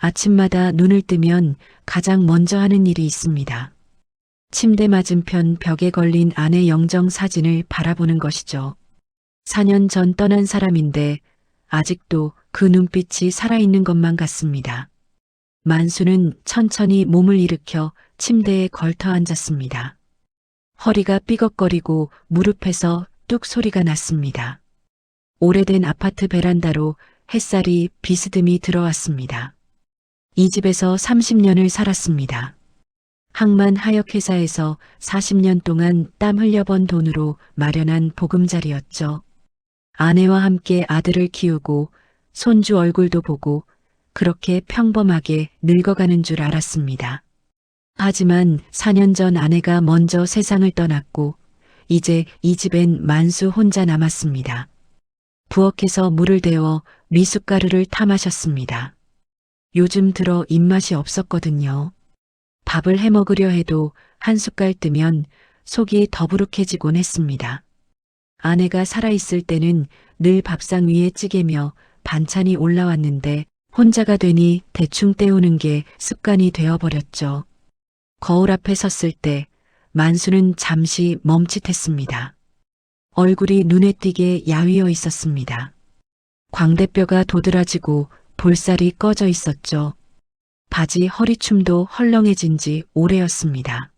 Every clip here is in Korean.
아침마다 눈을 뜨면 가장 먼저 하는 일이 있습니다. 침대 맞은편 벽에 걸린 아내 영정 사진을 바라보는 것이죠. 4년 전 떠난 사람인데 아직도 그 눈빛이 살아있는 것만 같습니다. 만수는 천천히 몸을 일으켜 침대에 걸터 앉았습니다. 허리가 삐걱거리고 무릎에서 뚝 소리가 났습니다. 오래된 아파트 베란다로 햇살이 비스듬히 들어왔습니다. 이 집에서 30년을 살았습니다. 항만 하역회사에서 40년 동안 땀 흘려번 돈으로 마련한 보금자리였죠. 아내와 함께 아들을 키우고 손주 얼굴도 보고 그렇게 평범하게 늙어가는 줄 알았습니다. 하지만 4년 전 아내가 먼저 세상을 떠났고 이제 이 집엔 만수 혼자 남았습니다. 부엌에서 물을 데워 미숫가루를 타 마셨습니다. 요즘 들어 입맛이 없었거든요. 밥을 해 먹으려 해도 한 숟갈 뜨면 속이 더부룩해지곤 했습니다. 아내가 살아있을 때는 늘 밥상 위에 찌개며 반찬이 올라왔는데 혼자가 되니 대충 때우는 게 습관이 되어버렸죠. 거울 앞에 섰을 때 만수는 잠시 멈칫했습니다. 얼굴이 눈에 띄게 야위어 있었습니다. 광대뼈가 도드라지고 볼살이 꺼져 있었죠. 바지 허리춤도 헐렁해진 지 오래였습니다.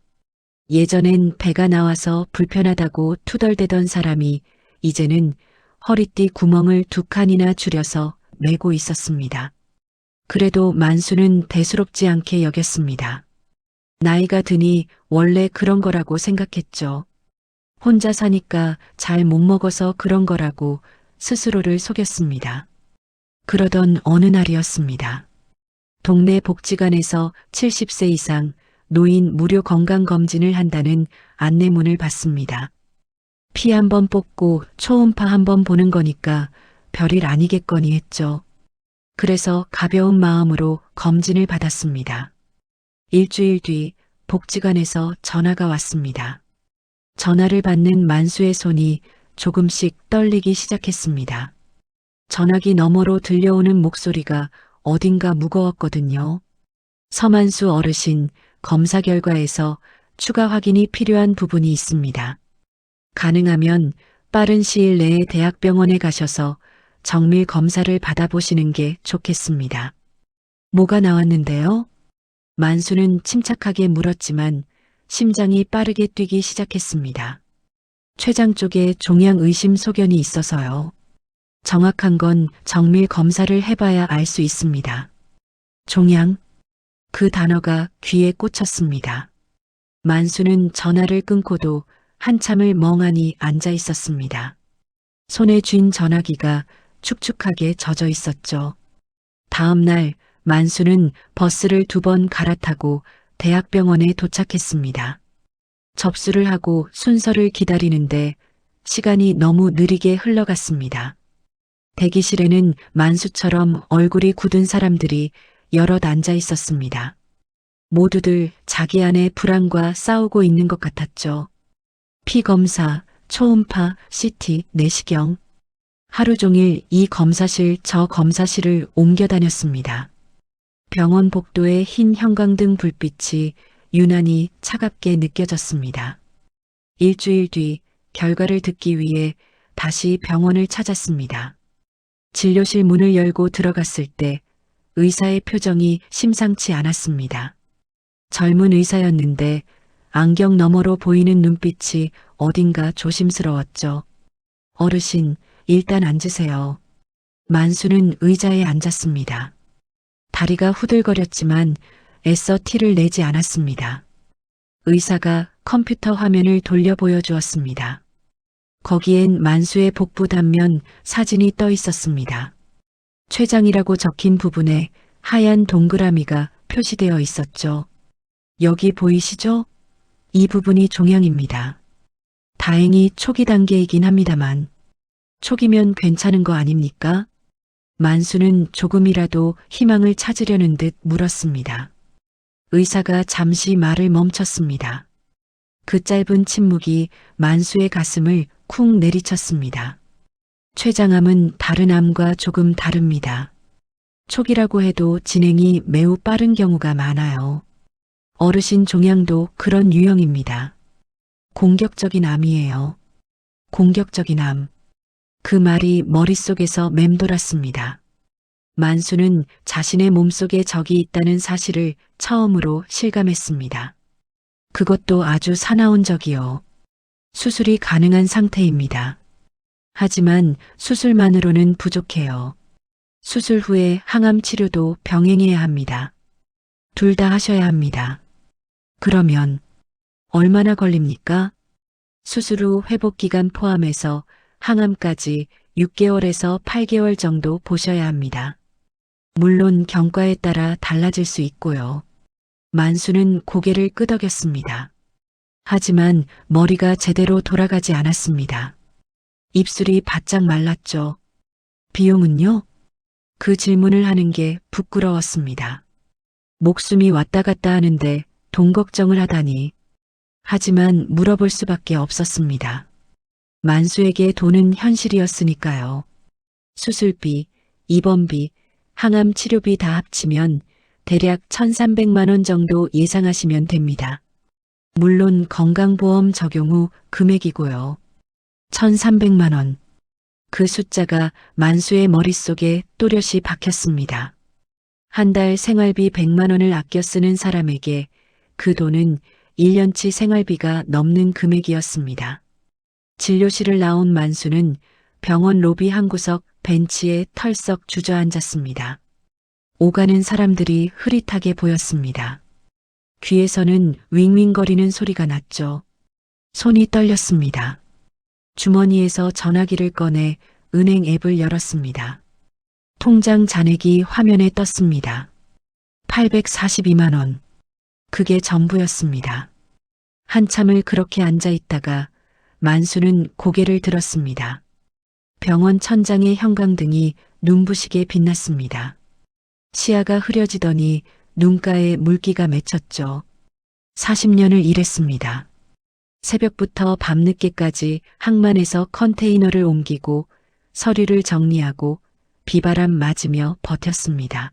예전엔 배가 나와서 불편하다고 투덜대던 사람이 이제는 허리띠 구멍을 2칸이나 줄여서 메고 있었습니다. 그래도 만수는 대수롭지 않게 여겼습니다. 나이가 드니 원래 그런 거라고 생각했죠. 혼자 사니까 잘 못 먹어서 그런 거라고 스스로를 속였습니다. 그러던 어느 날이었습니다. 동네 복지관에서 70세 이상 노인 무료 건강검진을 한다는 안내문을 받습니다. 피 한 번 뽑고 초음파 한 번 보는 거니까 별일 아니겠거니 했죠. 그래서 가벼운 마음으로 검진을 받았습니다. 일주일 뒤 복지관에서 전화가 왔습니다. 전화를 받는 만수의 손이 조금씩 떨리기 시작했습니다. 전화기 너머로 들려오는 목소리가 어딘가 무거웠거든요. 서만수 어르신, 검사 결과에서 추가 확인이 필요한 부분이 있습니다. 가능하면 빠른 시일 내에 대학병원에 가셔서 정밀 검사를 받아보시는 게 좋겠습니다. 뭐가 나왔는데요? 만수는 침착하게 물었지만 심장이 빠르게 뛰기 시작했습니다. 췌장 쪽에 종양 의심 소견이 있어서요. 정확한 건 정밀 검사를 해봐야 알 수 있습니다. 종양? 그 단어가 귀에 꽂혔습니다. 만수는 전화를 끊고도 한참을 멍하니 앉아 있었습니다. 손에 쥔 전화기가 축축하게 젖어 있었죠. 다음 날 만수는 버스를 2번 갈아타고 대학병원에 도착했습니다. 접수를 하고 순서를 기다리는데 시간이 너무 느리게 흘러갔습니다. 대기실에는 만수처럼 얼굴이 굳은 사람들이 여럿 앉아 있었습니다. 모두들 자기 안의 불안과 싸우고 있는 것 같았죠. 피 검사, 초음파, CT, 내시경. 하루 종일 이 검사실 저 검사실을 옮겨 다녔습니다. 병원 복도의 흰 형광등 불빛이 유난히 차갑게 느껴졌습니다. 일주일 뒤 결과를 듣기 위해 다시 병원을 찾았습니다. 진료실 문을 열고 들어갔을 때 의사의 표정이 심상치 않았습니다. 젊은 의사였는데 안경 너머로 보이는 눈빛이 어딘가 조심스러웠죠. 어르신, 일단 앉으세요. 만수는 의자에 앉았습니다. 다리가 후들거렸지만 애써 티를 내지 않았습니다. 의사가 컴퓨터 화면을 돌려 보여주었습니다. 거기엔 만수의 복부 단면 사진이 떠 있었습니다. 췌장이라고 적힌 부분에 하얀 동그라미가 표시되어 있었죠. 여기 보이시죠? 이 부분이 종양입니다. 다행히 초기 단계이긴 합니다만 초기면 괜찮은 거 아닙니까? 만수는 조금이라도 희망을 찾으려는 듯 물었습니다. 의사가 잠시 말을 멈췄습니다. 그 짧은 침묵이 만수의 가슴을 쿵 내리쳤습니다. 췌장암은 다른 암과 조금 다릅니다. 초기라고 해도 진행이 매우 빠른 경우가 많아요. 어르신 종양도 그런 유형입니다. 공격적인 암이에요. 공격적인 암. 그 말이 머릿속에서 맴돌았습니다. 만수는 자신의 몸속에 적이 있다는 사실을 처음으로 실감했습니다. 그것도 아주 사나운 적이요. 수술이 가능한 상태입니다. 하지만 수술만으로는 부족해요. 수술 후에 항암 치료도 병행해야 합니다. 둘 다 하셔야 합니다. 그러면 얼마나 걸립니까? 수술 후 회복 기간 포함해서 항암까지 6개월에서 8개월 정도 보셔야 합니다. 물론 경과에 따라 달라질 수 있고요. 만수는 고개를 끄덕였습니다. 하지만 머리가 제대로 돌아가지 않았습니다. 입술이 바짝 말랐죠. 비용은요? 그 질문을 하는 게 부끄러웠습니다. 목숨이 왔다 갔다 하는데 돈 걱정을 하다니. 하지만 물어볼 수밖에 없었습니다. 만수에게 돈은 현실이었으니까요. 수술비, 입원비, 항암 치료비 다 합치면 대략 1,300만 원 정도 예상하시면 됩니다. 물론 건강보험 적용 후 금액이고요. 1,300만 원. 그 숫자가 만수의 머릿속에 또렷이 박혔습니다. 한 달 생활비 100만 원을 아껴 쓰는 사람에게 그 돈은 1년치 생활비가 넘는 금액이었습니다. 진료실을 나온 만수는 병원 로비 한 구석 벤치에 털썩 주저앉았습니다. 오가는 사람들이 흐릿하게 보였습니다. 귀에서는 윙윙거리는 소리가 났죠. 손이 떨렸습니다. 주머니에서 전화기를 꺼내 은행 앱을 열었습니다. 통장 잔액이 화면에 떴습니다. 842만 원. 그게 전부였습니다. 한참을 그렇게 앉아 있다가 만수는 고개를 들었습니다. 병원 천장의 형광등이 눈부시게 빛났습니다. 시야가 흐려지더니 눈가에 물기가 맺혔죠. 40년을 일했습니다. 새벽부터 밤늦게까지 항만에서 컨테이너를 옮기고 서류를 정리하고 비바람 맞으며 버텼습니다.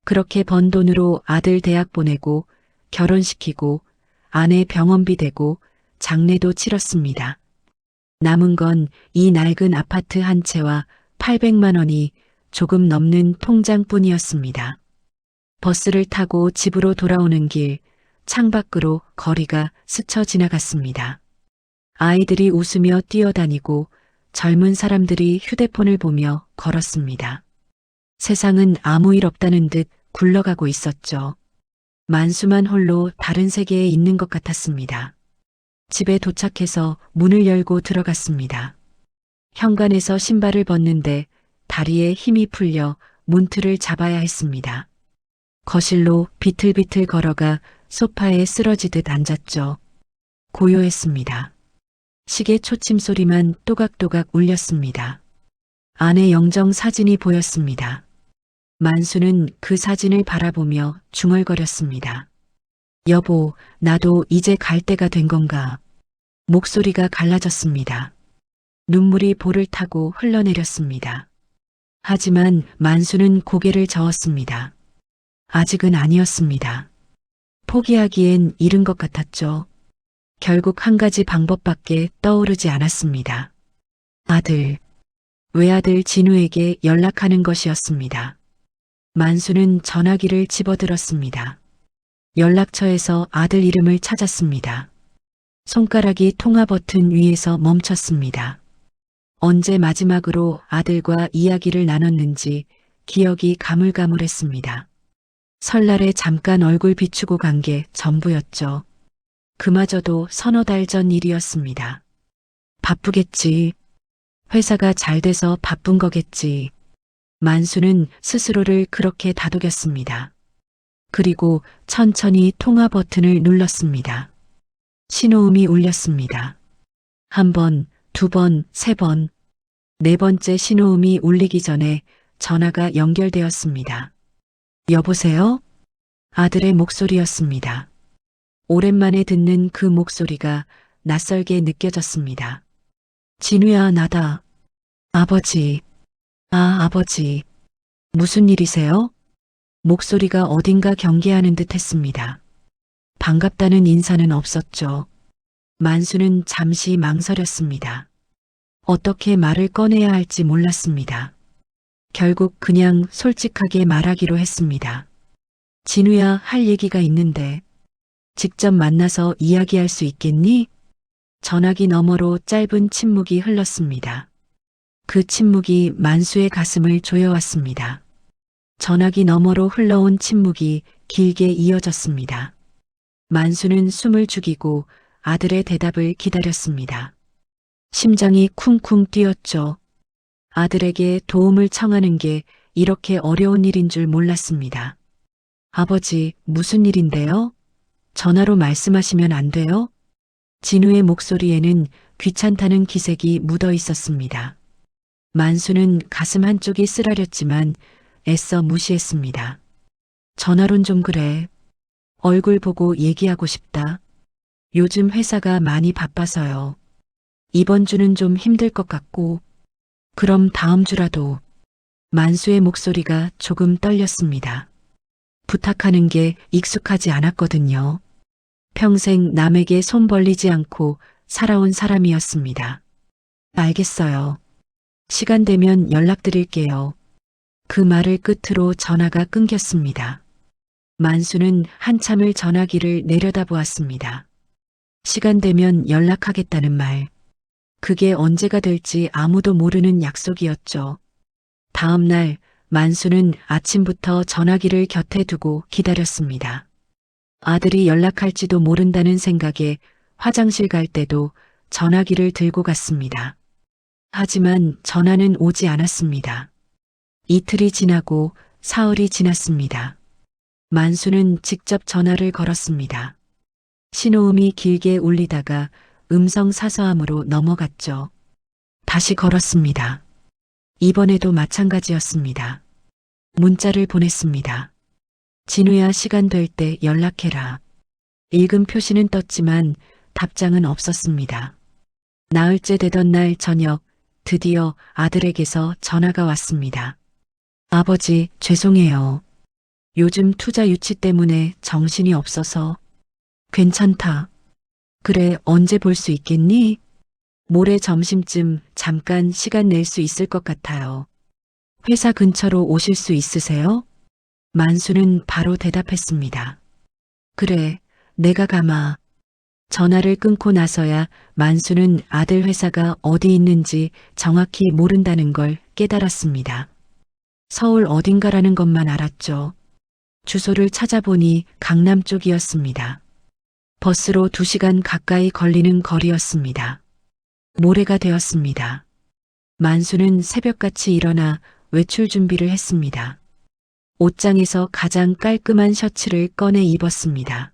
그렇게 번 돈으로 아들 대학 보내고 결혼시키고 아내 병원비 대고 장례도 치렀습니다. 남은 건 이 낡은 아파트 한 채와 800만 원이 조금 넘는 통장뿐이었습니다. 버스를 타고 집으로 돌아오는 길, 창밖으로 거리가 스쳐 지나갔습니다. 아이들이 웃으며 뛰어다니고 젊은 사람들이 휴대폰을 보며 걸었습니다. 세상은 아무 일 없다는 듯 굴러가고 있었죠. 만수만 홀로 다른 세계에 있는 것 같았습니다. 집에 도착해서 문을 열고 들어갔습니다. 현관에서 신발을 벗는데 다리에 힘이 풀려 문틀을 잡아야 했습니다. 거실로 비틀비틀 걸어가 소파에 쓰러지듯 앉았죠. 고요했습니다. 시계 초침 소리만 또각또각 울렸습니다. 아내 영정 사진이 보였습니다. 만수는 그 사진을 바라보며 중얼거렸습니다. 여보, 나도 이제 갈 때가 된 건가? 목소리가 갈라졌습니다. 눈물이 볼을 타고 흘러내렸습니다. 하지만 만수는 고개를 저었습니다. 아직은 아니었습니다. 포기하기엔 이른 것 같았죠. 결국 한 가지 방법밖에 떠오르지 않았습니다. 아들, 외아들 진우에게 연락하는 것이었습니다. 만수는 전화기를 집어들었습니다. 연락처에서 아들 이름을 찾았습니다. 손가락이 통화 버튼 위에서 멈췄습니다. 언제 마지막으로 아들과 이야기를 나눴는지 기억이 가물가물했습니다. 설날에 잠깐 얼굴 비추고 간 게 전부였죠. 그마저도 서너 달 전 일이었습니다. 바쁘겠지. 회사가 잘 돼서 바쁜 거겠지. 만수는 스스로를 그렇게 다독였습니다. 그리고 천천히 통화 버튼을 눌렀습니다. 신호음이 울렸습니다. 한 번, 두 번, 세 번, 네 번째 신호음이 울리기 전에 전화가 연결되었습니다. 여보세요? 아들의 목소리였습니다. 오랜만에 듣는 그 목소리가 낯설게 느껴졌습니다. 진우야, 나다. 아버지. 아, 아버지. 무슨 일이세요? 목소리가 어딘가 경계하는 듯 했습니다. 반갑다는 인사는 없었죠. 만수는 잠시 망설였습니다. 어떻게 말을 꺼내야 할지 몰랐습니다. 결국 그냥 솔직하게 말하기로 했습니다. 진우야, 할 얘기가 있는데 직접 만나서 이야기할 수 있겠니? 전화기 너머로 짧은 침묵이 흘렀습니다. 그 침묵이 만수의 가슴을 조여왔습니다. 전화기 너머로 흘러온 침묵이 길게 이어졌습니다. 만수는 숨을 죽이고 아들의 대답을 기다렸습니다. 심장이 쿵쿵 뛰었죠. 아들에게 도움을 청하는 게 이렇게 어려운 일인 줄 몰랐습니다. 아버지, 무슨 일인데요? 전화로 말씀하시면 안 돼요? 진우의 목소리에는 귀찮다는 기색이 묻어 있었습니다. 만수는 가슴 한쪽이 쓰라렸지만 애써 무시했습니다. 전화론 좀 그래. 얼굴 보고 얘기하고 싶다. 요즘 회사가 많이 바빠서요. 이번 주는 좀 힘들 것 같고, 그럼 다음 주라도. 만수의 목소리가 조금 떨렸습니다. 부탁하는 게 익숙하지 않았거든요. 평생 남에게 손 벌리지 않고 살아온 사람이었습니다. 알겠어요. 시간 되면 연락드릴게요. 그 말을 끝으로 전화가 끊겼습니다. 만수는 한참을 전화기를 내려다보았습니다. 시간 되면 연락하겠다는 말. 그게 언제가 될지 아무도 모르는 약속이었죠. 다음 날 만수는 아침부터 전화기를 곁에 두고 기다렸습니다. 아들이 연락할지도 모른다는 생각에 화장실 갈 때도 전화기를 들고 갔습니다. 하지만 전화는 오지 않았습니다. 이틀이 지나고 사흘이 지났습니다. 만수는 직접 전화를 걸었습니다. 신호음이 길게 울리다가 음성 사서함으로 넘어갔죠. 다시 걸었습니다. 이번에도 마찬가지였습니다. 문자를 보냈습니다. 진우야, 시간 될 때 연락해라. 읽은 표시는 떴지만 답장은 없었습니다. 나흘째 되던 날 저녁 드디어 아들에게서 전화가 왔습니다. 아버지, 죄송해요. 요즘 투자 유치 때문에 정신이 없어서. 괜찮다. 그래, 언제 볼 수 있겠니? 모레 점심쯤 잠깐 시간 낼 수 있을 것 같아요. 회사 근처로 오실 수 있으세요? 만수는 바로 대답했습니다. 그래, 내가 가마. 전화를 끊고 나서야 만수는 아들 회사가 어디 있는지 정확히 모른다는 걸 깨달았습니다. 서울 어딘가라는 것만 알았죠. 주소를 찾아보니 강남 쪽이었습니다. 버스로 2시간 가까이 걸리는 거리였습니다. 모레가 되었습니다. 만수는 새벽같이 일어나 외출 준비를 했습니다. 옷장에서 가장 깔끔한 셔츠를 꺼내 입었습니다.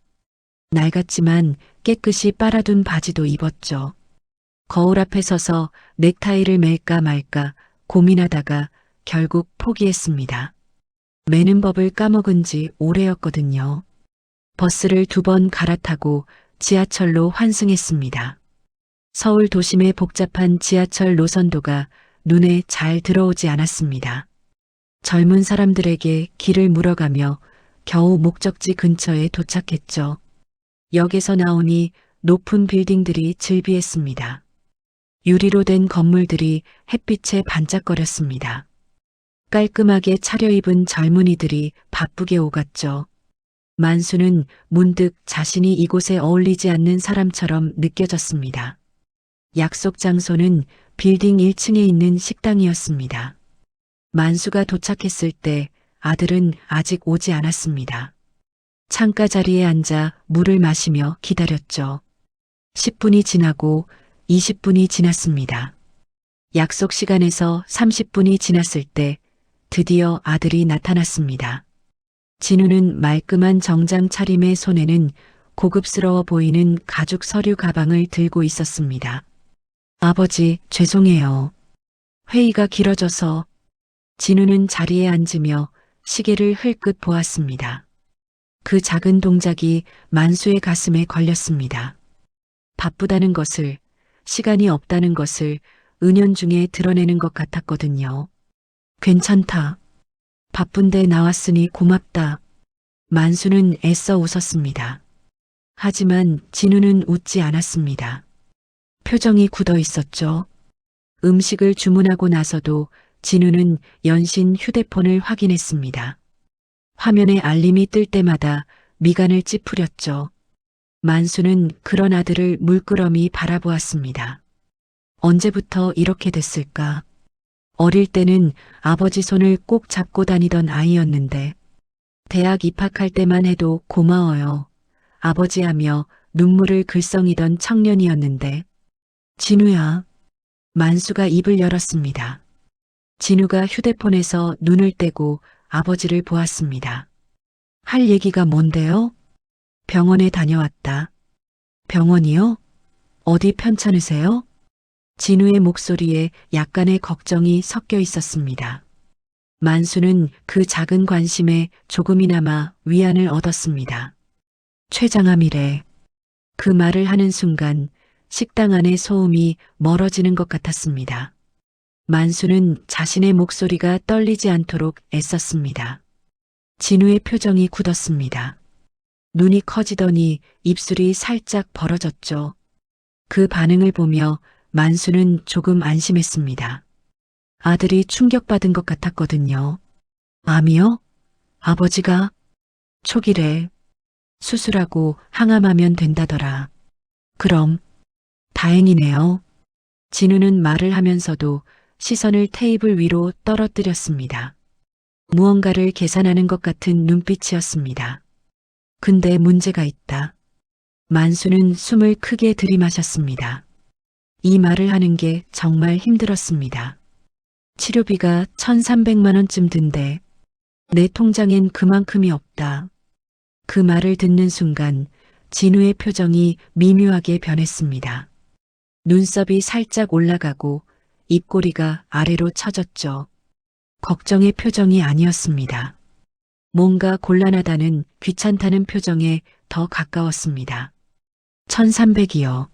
낡았지만 깨끗이 빨아둔 바지도 입었죠. 거울 앞에 서서 넥타이를 맬까 말까 고민하다가 결국 포기했습니다. 매는 법을 까먹은 지 오래였거든요. 버스를 2번 갈아타고 지하철로 환승했습니다. 서울 도심의 복잡한 지하철 노선도가 눈에 잘 들어오지 않았습니다. 젊은 사람들에게 길을 물어가며 겨우 목적지 근처에 도착했죠. 역에서 나오니 높은 빌딩들이 즐비했습니다. 유리로 된 건물들이 햇빛에 반짝거렸습니다. 깔끔하게 차려입은 젊은이들이 바쁘게 오갔죠. 만수는 문득 자신이 이곳에 어울리지 않는 사람처럼 느껴졌습니다. 약속 장소는 빌딩 1층에 있는 식당이었습니다. 만수가 도착했을 때 아들은 아직 오지 않았습니다. 창가 자리에 앉아 물을 마시며 기다렸죠. 10분이 지나고 20분이 지났습니다. 약속 시간에서 30분이 지났을 때 드디어 아들이 나타났습니다. 진우는 말끔한 정장 차림의 손에는 고급스러워 보이는 가죽 서류 가방을 들고 있었습니다. 아버지, 죄송해요. 회의가 길어져서. 진우는 자리에 앉으며 시계를 흘끗 보았습니다. 그 작은 동작이 만수의 가슴에 걸렸습니다. 바쁘다는 것을, 시간이 없다는 것을 은연중에 드러내는 것 같았거든요. 괜찮다. 바쁜데 나왔으니 고맙다. 만수는 애써 웃었습니다. 하지만 진우는 웃지 않았습니다. 표정이 굳어 있었죠. 음식을 주문하고 나서도 진우는 연신 휴대폰을 확인했습니다. 화면에 알림이 뜰 때마다 미간을 찌푸렸죠. 만수는 그런 아들을 물끄러미 바라보았습니다. 언제부터 이렇게 됐을까? 어릴 때는 아버지 손을 꼭 잡고 다니던 아이였는데 대학 입학할 때만 해도 고마워요. 아버지 하며 눈물을 글썽이던 청년이었는데 진우야. 만수가 입을 열었습니다. 진우가 휴대폰에서 눈을 떼고 아버지를 보았습니다. 할 얘기가 뭔데요? 병원에 다녀왔다. 병원이요? 어디 편찮으세요? 진우의 목소리에 약간의 걱정이 섞여 있었습니다. 만수는 그 작은 관심에 조금이나마 위안을 얻었습니다. 췌장암이래. 그 말을 하는 순간 식당 안의 소음이 멀어지는 것 같았습니다. 만수는 자신의 목소리가 떨리지 않도록 애썼습니다. 진우의 표정이 굳었습니다. 눈이 커지더니 입술이 살짝 벌어졌죠. 그 반응을 보며 만수는 조금 안심했습니다. 아들이 충격받은 것 같았거든요. 암이요? 아버지가? 초기래. 수술하고 항암하면 된다더라. 그럼 다행이네요. 진우는 말을 하면서도 시선을 테이블 위로 떨어뜨렸습니다. 무언가를 계산하는 것 같은 눈빛이었습니다. 근데 문제가 있다. 만수는 숨을 크게 들이마셨습니다. 이 말을 하는 게 정말 힘들었습니다. 치료비가 1,300만 원쯤 든대. 내 통장엔 그만큼이 없다. 그 말을 듣는 순간 진우의 표정이 미묘하게 변했습니다. 눈썹이 살짝 올라가고 입꼬리가 아래로 처졌죠. 걱정의 표정이 아니었습니다. 뭔가 곤란하다는 귀찮다는 표정에 더 가까웠습니다. 1,300이요.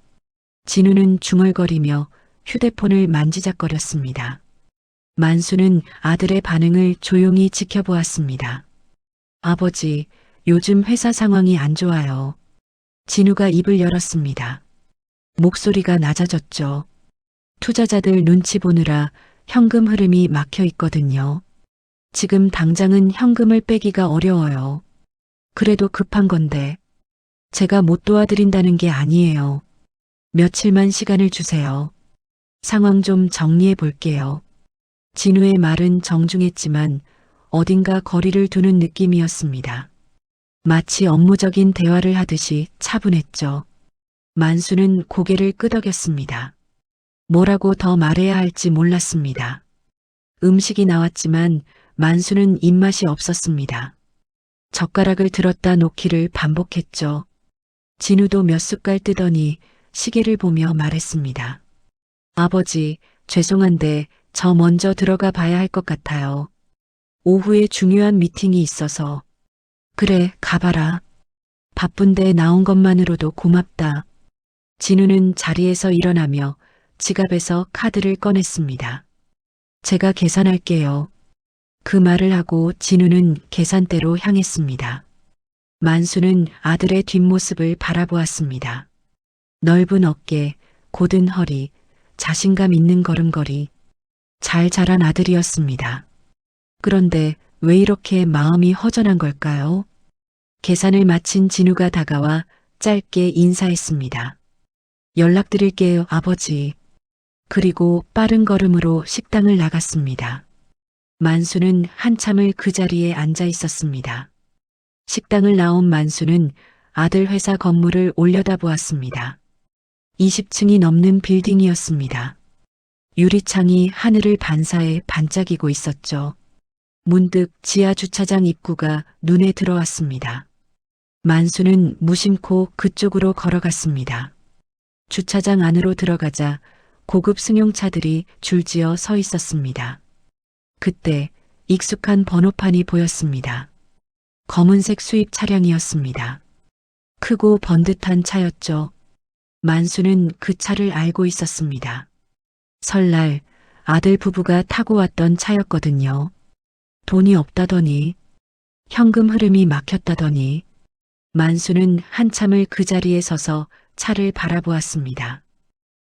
진우는 중얼거리며 휴대폰을 만지작거렸습니다. 만수는 아들의 반응을 조용히 지켜보았습니다. 아버지, 요즘 회사 상황이 안 좋아요. 진우가 입을 열었습니다. 목소리가 낮아졌죠. 투자자들 눈치 보느라 현금 흐름이 막혀 있거든요. 지금 당장은 현금을 빼기가 어려워요. 그래도 급한 건데 제가 못 도와드린다는 게 아니에요. 며칠만 시간을 주세요. 상황 좀 정리해 볼게요. 진우의 말은 정중했지만 어딘가 거리를 두는 느낌이었습니다. 마치 업무적인 대화를 하듯이 차분했죠. 만수는 고개를 끄덕였습니다. 뭐라고 더 말해야 할지 몰랐습니다. 음식이 나왔지만 만수는 입맛이 없었습니다. 젓가락을 들었다 놓기를 반복했죠. 진우도 몇 숟갈 뜨더니 시계를 보며 말했습니다. 아버지, 죄송한데 저 먼저 들어가 봐야 할 것 같아요. 오후에 중요한 미팅이 있어서. 그래, 가봐라. 바쁜데 나온 것만으로도 고맙다. 진우는 자리에서 일어나며 지갑에서 카드를 꺼냈습니다. 제가 계산할게요. 그 말을 하고 진우는 계산대로 향했습니다. 만수는 아들의 뒷모습을 바라보았습니다. 넓은 어깨, 곧은 허리, 자신감 있는 걸음걸이. 잘 자란 아들이었습니다. 그런데 왜 이렇게 마음이 허전한 걸까요? 계산을 마친 진우가 다가와 짧게 인사했습니다. 연락드릴게요, 아버지. 그리고 빠른 걸음으로 식당을 나갔습니다. 만수는 한참을 그 자리에 앉아 있었습니다. 식당을 나온 만수는 아들 회사 건물을 올려다보았습니다. 20층이 넘는 빌딩이었습니다. 유리창이 하늘을 반사해 반짝이고 있었죠. 문득 지하 주차장 입구가 눈에 들어왔습니다. 만수는 무심코 그쪽으로 걸어갔습니다. 주차장 안으로 들어가자 고급 승용차들이 줄지어 서 있었습니다. 그때 익숙한 번호판이 보였습니다. 검은색 수입 차량이었습니다. 크고 번듯한 차였죠. 만수는 그 차를 알고 있었습니다. 설날 아들 부부가 타고 왔던 차였거든요. 돈이 없다더니, 현금 흐름이 막혔다더니, 만수는 한참을 그 자리에 서서 차를 바라보았습니다.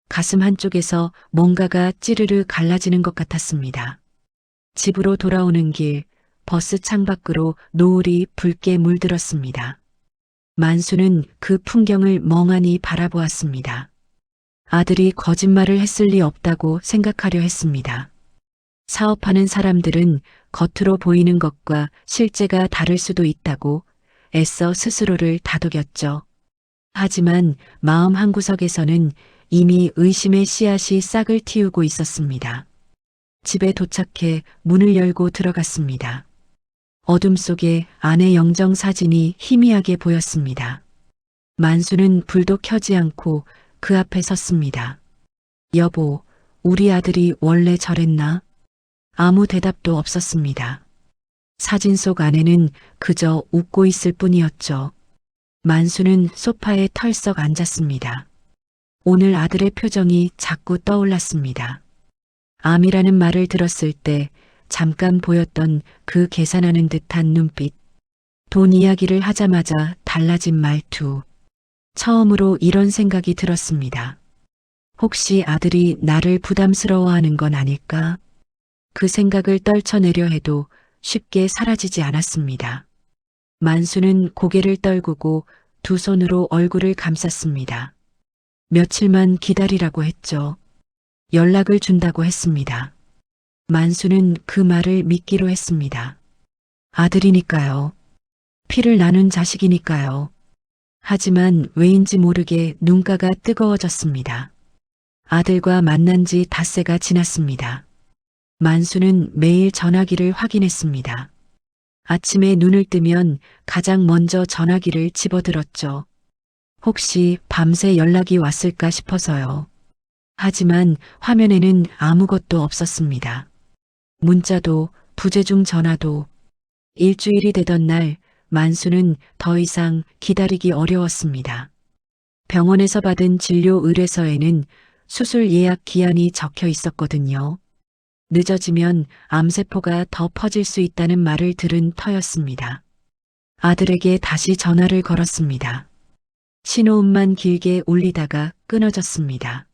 가슴 한쪽에서 뭔가가 찌르르 갈라지는 것 같았습니다. 집으로 돌아오는 길, 버스 창밖으로 노을이 붉게 물들었습니다. 만수는 그 풍경을 멍하니 바라보았습니다. 아들이 거짓말을 했을 리 없다고 생각하려 했습니다. 사업하는 사람들은 겉으로 보이는 것과 실제가 다를 수도 있다고 애써 스스로를 다독였죠. 하지만 마음 한구석에서는 이미 의심의 씨앗이 싹을 틔우고 있었습니다. 집에 도착해 문을 열고 들어갔습니다. 어둠 속에 아내 영정 사진이 희미하게 보였습니다. 만수는 불도 켜지 않고 그 앞에 섰습니다. 여보, 우리 아들이 원래 저랬나? 아무 대답도 없었습니다. 사진 속 아내는 그저 웃고 있을 뿐이었죠. 만수는 소파에 털썩 앉았습니다. 오늘 아들의 표정이 자꾸 떠올랐습니다. 암이라는 말을 들었을 때 잠깐 보였던 그 계산하는 듯한 눈빛, 돈 이야기를 하자마자 달라진 말투. 처음으로 이런 생각이 들었습니다. 혹시 아들이 나를 부담스러워하는 건 아닐까? 그 생각을 떨쳐내려 해도 쉽게 사라지지 않았습니다. 만수는 고개를 떨구고 두 손으로 얼굴을 감쌌습니다. 며칠만 기다리라고 했죠. 연락을 준다고 했습니다. 만수는 그 말을 믿기로 했습니다. 아들이니까요. 피를 나눈 자식이니까요. 하지만 왜인지 모르게 눈가가 뜨거워졌습니다. 아들과 만난 지 닷새가 지났습니다. 만수는 매일 전화기를 확인했습니다. 아침에 눈을 뜨면 가장 먼저 전화기를 집어들었죠. 혹시 밤새 연락이 왔을까 싶어서요. 하지만 화면에는 아무것도 없었습니다. 문자도 부재중 전화도. 일주일이 되던 날 만수는 더 이상 기다리기 어려웠습니다. 병원에서 받은 진료 의뢰서에는 수술 예약 기한이 적혀 있었거든요. 늦어지면 암세포가 더 퍼질 수 있다는 말을 들은 터였습니다. 아들에게 다시 전화를 걸었습니다. 신호음만 길게 울리다가 끊어졌습니다.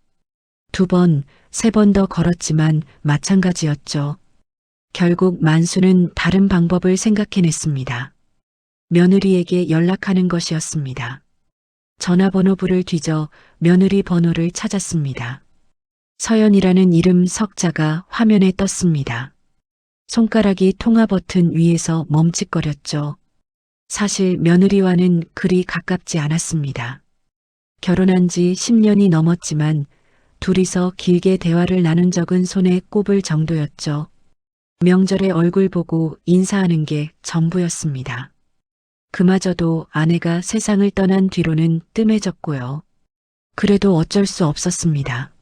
2번, 3번 더 걸었지만 마찬가지였죠. 결국 만수는 다른 방법을 생각해냈습니다. 며느리에게 연락하는 것이었습니다. 전화번호부를 뒤져 며느리 번호를 찾았습니다. 서연이라는 이름 석자가 화면에 떴습니다. 손가락이 통화 버튼 위에서 멈칫거렸죠. 사실 며느리와는 그리 가깝지 않았습니다. 결혼한 지 10년이 넘었지만 둘이서 길게 대화를 나눈 적은 손에 꼽을 정도였죠. 명절에 얼굴 보고 인사하는 게 전부였습니다. 그마저도 아내가 세상을 떠난 뒤로는 뜸해졌고요. 그래도 어쩔 수 없었습니다.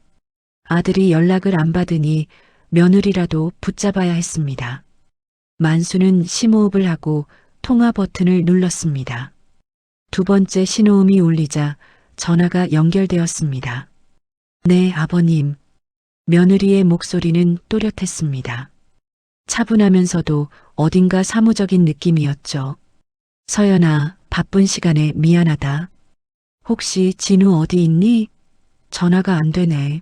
아들이 연락을 안 받으니 며느리라도 붙잡아야 했습니다. 만수는 심호흡을 하고 통화 버튼을 눌렀습니다. 2번째 신호음이 울리자 전화가 연결되었습니다. 네, 아버님. 며느리의 목소리는 또렷했습니다. 차분하면서도 어딘가 사무적인 느낌이었죠. 서연아, 바쁜 시간에 미안하다. 혹시 진우 어디 있니? 전화가 안 되네.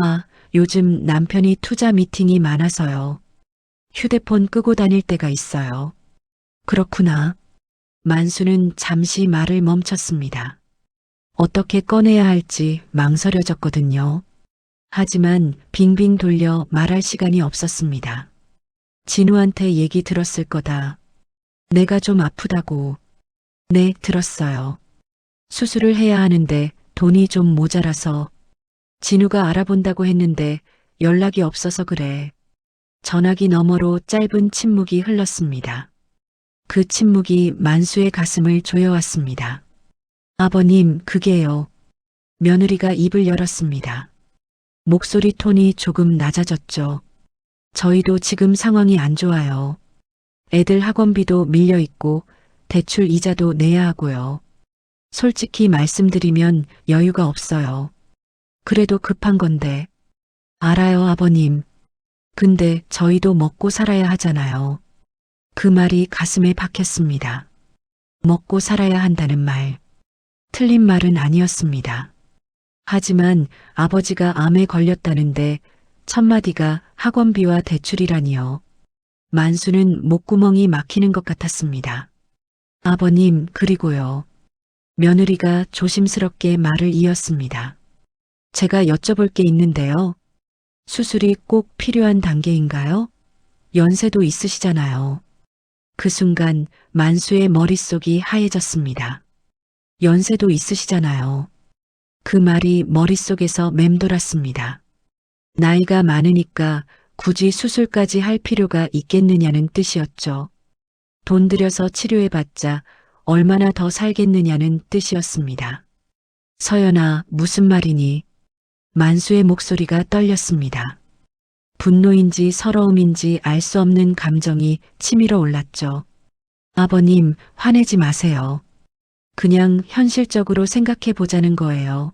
아, 요즘 남편이 투자 미팅이 많아서요. 휴대폰 끄고 다닐 때가 있어요. 그렇구나. 만수는 잠시 말을 멈췄습니다. 어떻게 꺼내야 할지 망설여졌거든요. 하지만 빙빙 돌려 말할 시간이 없었습니다. 진우한테 얘기 들었을 거다. 내가 좀 아프다고. 네, 들었어요. 수술을 해야 하는데 돈이 좀 모자라서. 진우가 알아본다고 했는데 연락이 없어서 그래. 전화기 너머로 짧은 침묵이 흘렀습니다. 그 침묵이 만수의 가슴을 조여왔습니다. 아버님, 그게요. 며느리가 입을 열었습니다. 목소리 톤이 조금 낮아졌죠. 저희도 지금 상황이 안 좋아요. 애들 학원비도 밀려 있고 대출 이자도 내야 하고요. 솔직히 말씀드리면 여유가 없어요. 그래도 급한 건데. 알아요, 아버님. 근데 저희도 먹고 살아야 하잖아요. 그 말이 가슴에 박혔습니다. 먹고 살아야 한다는 말. 틀린 말은 아니었습니다. 하지만 아버지가 암에 걸렸다는데 첫마디가 학원비와 대출이라니요. 만수는 목구멍이 막히는 것 같았습니다. 아버님, 그리고요. 며느리가 조심스럽게 말을 이었습니다. 제가 여쭤볼 게 있는데요. 수술이 꼭 필요한 단계인가요? 연세도 있으시잖아요. 그 순간 만수의 머릿속이 하얘졌습니다. 연세도 있으시잖아요. 그 말이 머릿속에서 맴돌았습니다. 나이가 많으니까 굳이 수술까지 할 필요가 있겠느냐는 뜻이었죠. 돈 들여서 치료해봤자 얼마나 더 살겠느냐는 뜻이었습니다. 서연아, 무슨 말이니? 만수의 목소리가 떨렸습니다. 분노인지 서러움인지 알 수 없는 감정이 치밀어 올랐죠. 아버님, 화내지 마세요. 그냥 현실적으로 생각해 보자는 거예요.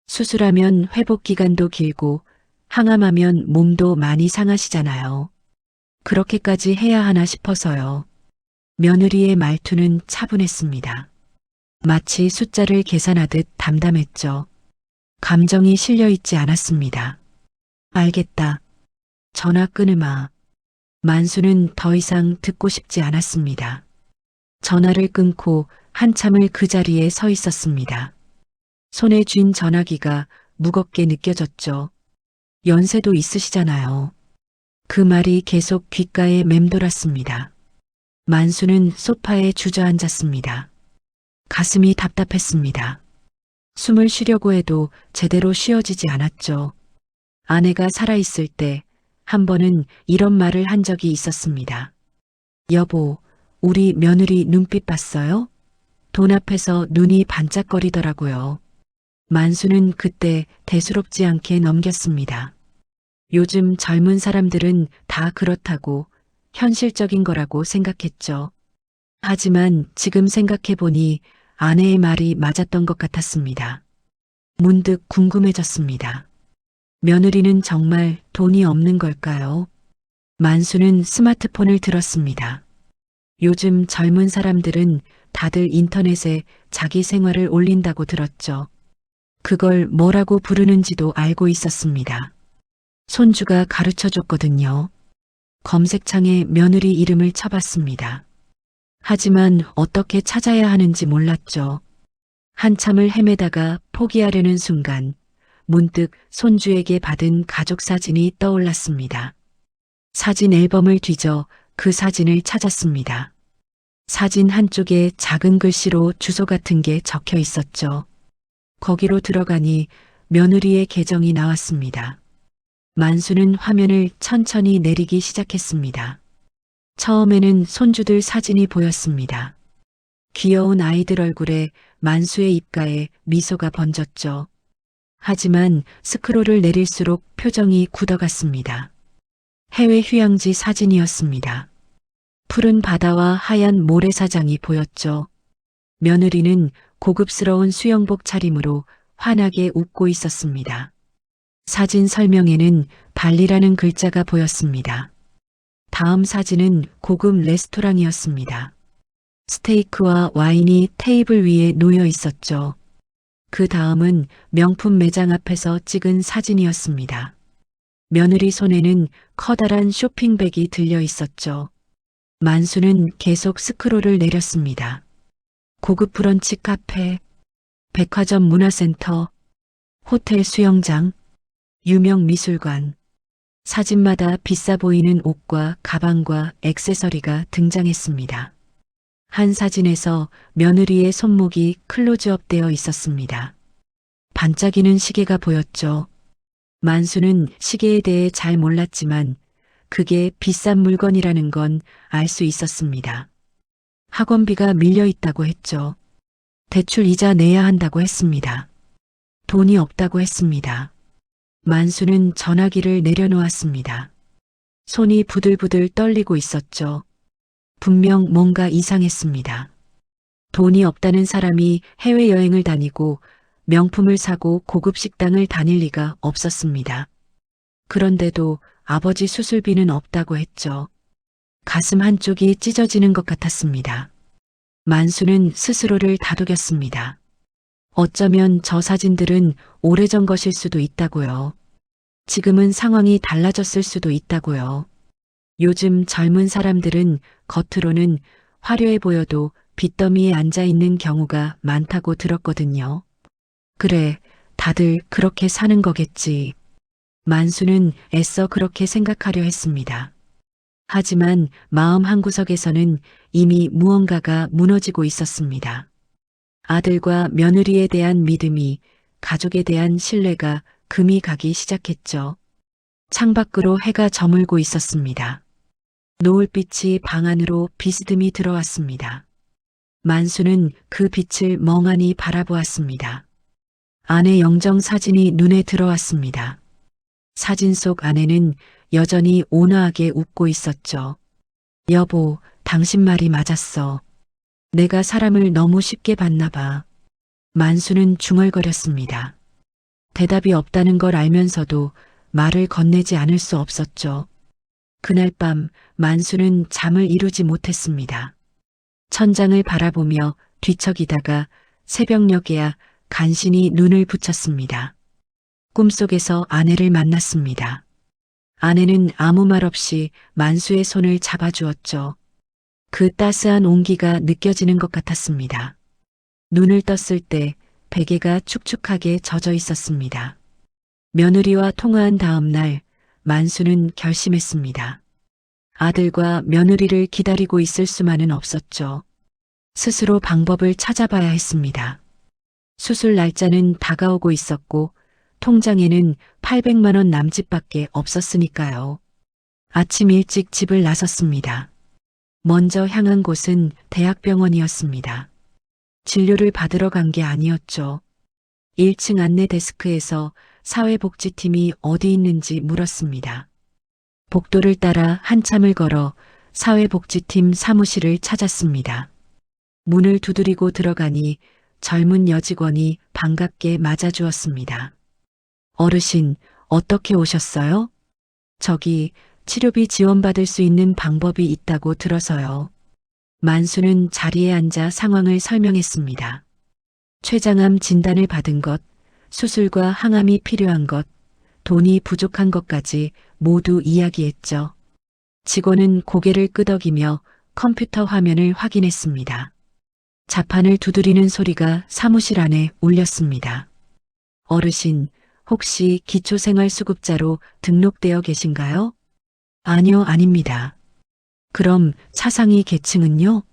수술하면 회복 기간도 길고 항암하면 몸도 많이 상하시잖아요. 그렇게까지 해야 하나 싶어서요. 며느리의 말투는 차분했습니다. 마치 숫자를 계산하듯 담담했죠. 감정이 실려 있지 않았습니다. 알겠다. 전화 끊으마. 만수는 더 이상 듣고 싶지 않았습니다. 전화를 끊고 한참을 그 자리에 서 있었습니다. 손에 쥔 전화기가 무겁게 느껴졌죠. 연세도 있으시잖아요. 그 말이 계속 귓가에 맴돌았습니다. 만수는 소파에 주저앉았습니다. 가슴이 답답했습니다. 숨을 쉬려고 해도 제대로 쉬어지지 않았죠. 아내가 살아있을 때 한 번은 이런 말을 한 적이 있었습니다. 여보, 우리 며느리 눈빛 봤어요? 돈 앞에서 눈이 반짝거리더라고요. 만수는 그때 대수롭지 않게 넘겼습니다. 요즘 젊은 사람들은 다 그렇다고 현실적인 거라고 생각했죠. 하지만 지금 생각해보니 아내의 말이 맞았던 것 같았습니다. 문득 궁금해졌습니다. 며느리는 정말 돈이 없는 걸까요? 만수는 스마트폰을 들었습니다. 요즘 젊은 사람들은 다들 인터넷에 자기 생활을 올린다고 들었죠. 그걸 뭐라고 부르는지도 알고 있었습니다. 손주가 가르쳐 줬거든요. 검색창에 며느리 이름을 쳐봤습니다. 하지만 어떻게 찾아야 하는지 몰랐죠. 한참을 헤매다가 포기하려는 순간 문득 손주에게 받은 가족 사진이 떠올랐습니다. 사진 앨범을 뒤져 그 사진을 찾았습니다. 사진 한쪽에 작은 글씨로 주소 같은 게 적혀 있었죠. 거기로 들어가니 며느리의 계정이 나왔습니다. 만수는 화면을 천천히 내리기 시작했습니다. 처음에는 손주들 사진이 보였습니다. 귀여운 아이들 얼굴에 만수의 입가에 미소가 번졌죠. 하지만 스크롤을 내릴수록 표정이 굳어갔습니다. 해외 휴양지 사진이었습니다. 푸른 바다와 하얀 모래사장이 보였죠. 며느리는 고급스러운 수영복 차림으로 환하게 웃고 있었습니다. 사진 설명에는 발리라는 글자가 보였습니다. 다음 사진은 고급 레스토랑이었습니다. 스테이크와 와인이 테이블 위에 놓여 있었죠. 그 다음은 명품 매장 앞에서 찍은 사진이었습니다. 며느리 손에는 커다란 쇼핑백이 들려 있었죠. 만수는 계속 스크롤을 내렸습니다. 고급 브런치 카페, 백화점 문화센터, 호텔 수영장, 유명 미술관. 사진마다 비싸 보이는 옷과 가방과 액세서리가 등장했습니다. 한 사진에서 며느리의 손목이 클로즈업 되어 있었습니다. 반짝이는 시계가 보였죠. 만수는 시계에 대해 잘 몰랐지만 그게 비싼 물건이라는 건 알 수 있었습니다. 학원비가 밀려 있다고 했죠. 대출 이자 내야 한다고 했습니다. 돈이 없다고 했습니다. 만수는 전화기를 내려놓았습니다. 손이 부들부들 떨리고 있었죠. 분명 뭔가 이상했습니다. 돈이 없다는 사람이 해외여행을 다니고 명품을 사고 고급 식당을 다닐 리가 없었습니다. 그런데도 아버지 수술비는 없다고 했죠. 가슴 한쪽이 찢어지는 것 같았습니다. 만수는 스스로를 다독였습니다. 어쩌면 저 사진들은 오래전 것일 수도 있다고요. 지금은 상황이 달라졌을 수도 있다고요. 요즘 젊은 사람들은 겉으로는 화려해 보여도 빚더미에 앉아 있는 경우가 많다고 들었거든요. 그래, 다들 그렇게 사는 거겠지. 만수는 애써 그렇게 생각하려 했습니다. 하지만 마음 한구석에서는 이미 무언가가 무너지고 있었습니다. 아들과 며느리에 대한 믿음이, 가족에 대한 신뢰가 금이 가기 시작했죠. 창밖으로 해가 저물고 있었습니다. 노을빛이 방 안으로 비스듬히 들어왔습니다. 만수는 그 빛을 멍하니 바라보았습니다. 아내 영정 사진이 눈에 들어왔습니다. 사진 속 아내는 여전히 온화하게 웃고 있었죠. 여보, 당신 말이 맞았어. 내가 사람을 너무 쉽게 봤나 봐. 만수는 중얼거렸습니다. 대답이 없다는 걸 알면서도 말을 건네지 않을 수 없었죠. 그날 밤 만수는 잠을 이루지 못했습니다. 천장을 바라보며 뒤척이다가 새벽녘에야 간신히 눈을 붙였습니다. 꿈속에서 아내를 만났습니다. 아내는 아무 말 없이 만수의 손을 잡아주었죠. 그 따스한 온기가 느껴지는 것 같았습니다. 눈을 떴을 때 베개가 축축하게 젖어 있었습니다. 며느리와 통화한 다음 날 만수는 결심했습니다. 아들과 며느리를 기다리고 있을 수만은 없었죠. 스스로 방법을 찾아봐야 했습니다. 수술 날짜는 다가오고 있었고 통장에는 800만 원 남짓밖에 없었으니까요. 아침 일찍 집을 나섰습니다. 먼저 향한 곳은 대학병원이었습니다. 진료를 받으러 간 게 아니었죠. 1층 안내 데스크에서 사회복지팀이 어디 있는지 물었습니다. 복도를 따라 한참을 걸어 사회복지팀 사무실을 찾았습니다. 문을 두드리고 들어가니 젊은 여직원이 반갑게 맞아주었습니다. 어르신, 어떻게 오셨어요? 저기 치료비 지원받을 수 있는 방법이 있다고 들어서요. 만수는 자리에 앉아 상황을 설명했습니다. 췌장암 진단을 받은 것, 수술과 항암이 필요한 것, 돈이 부족한 것까지 모두 이야기했죠. 직원은 고개를 끄덕이며 컴퓨터 화면을 확인했습니다. 자판을 두드리는 소리가 사무실 안에 울렸습니다. 어르신, 혹시 기초생활수급자로 등록되어 계신가요? 아니요, 아닙니다. 그럼 차상위 계층은요?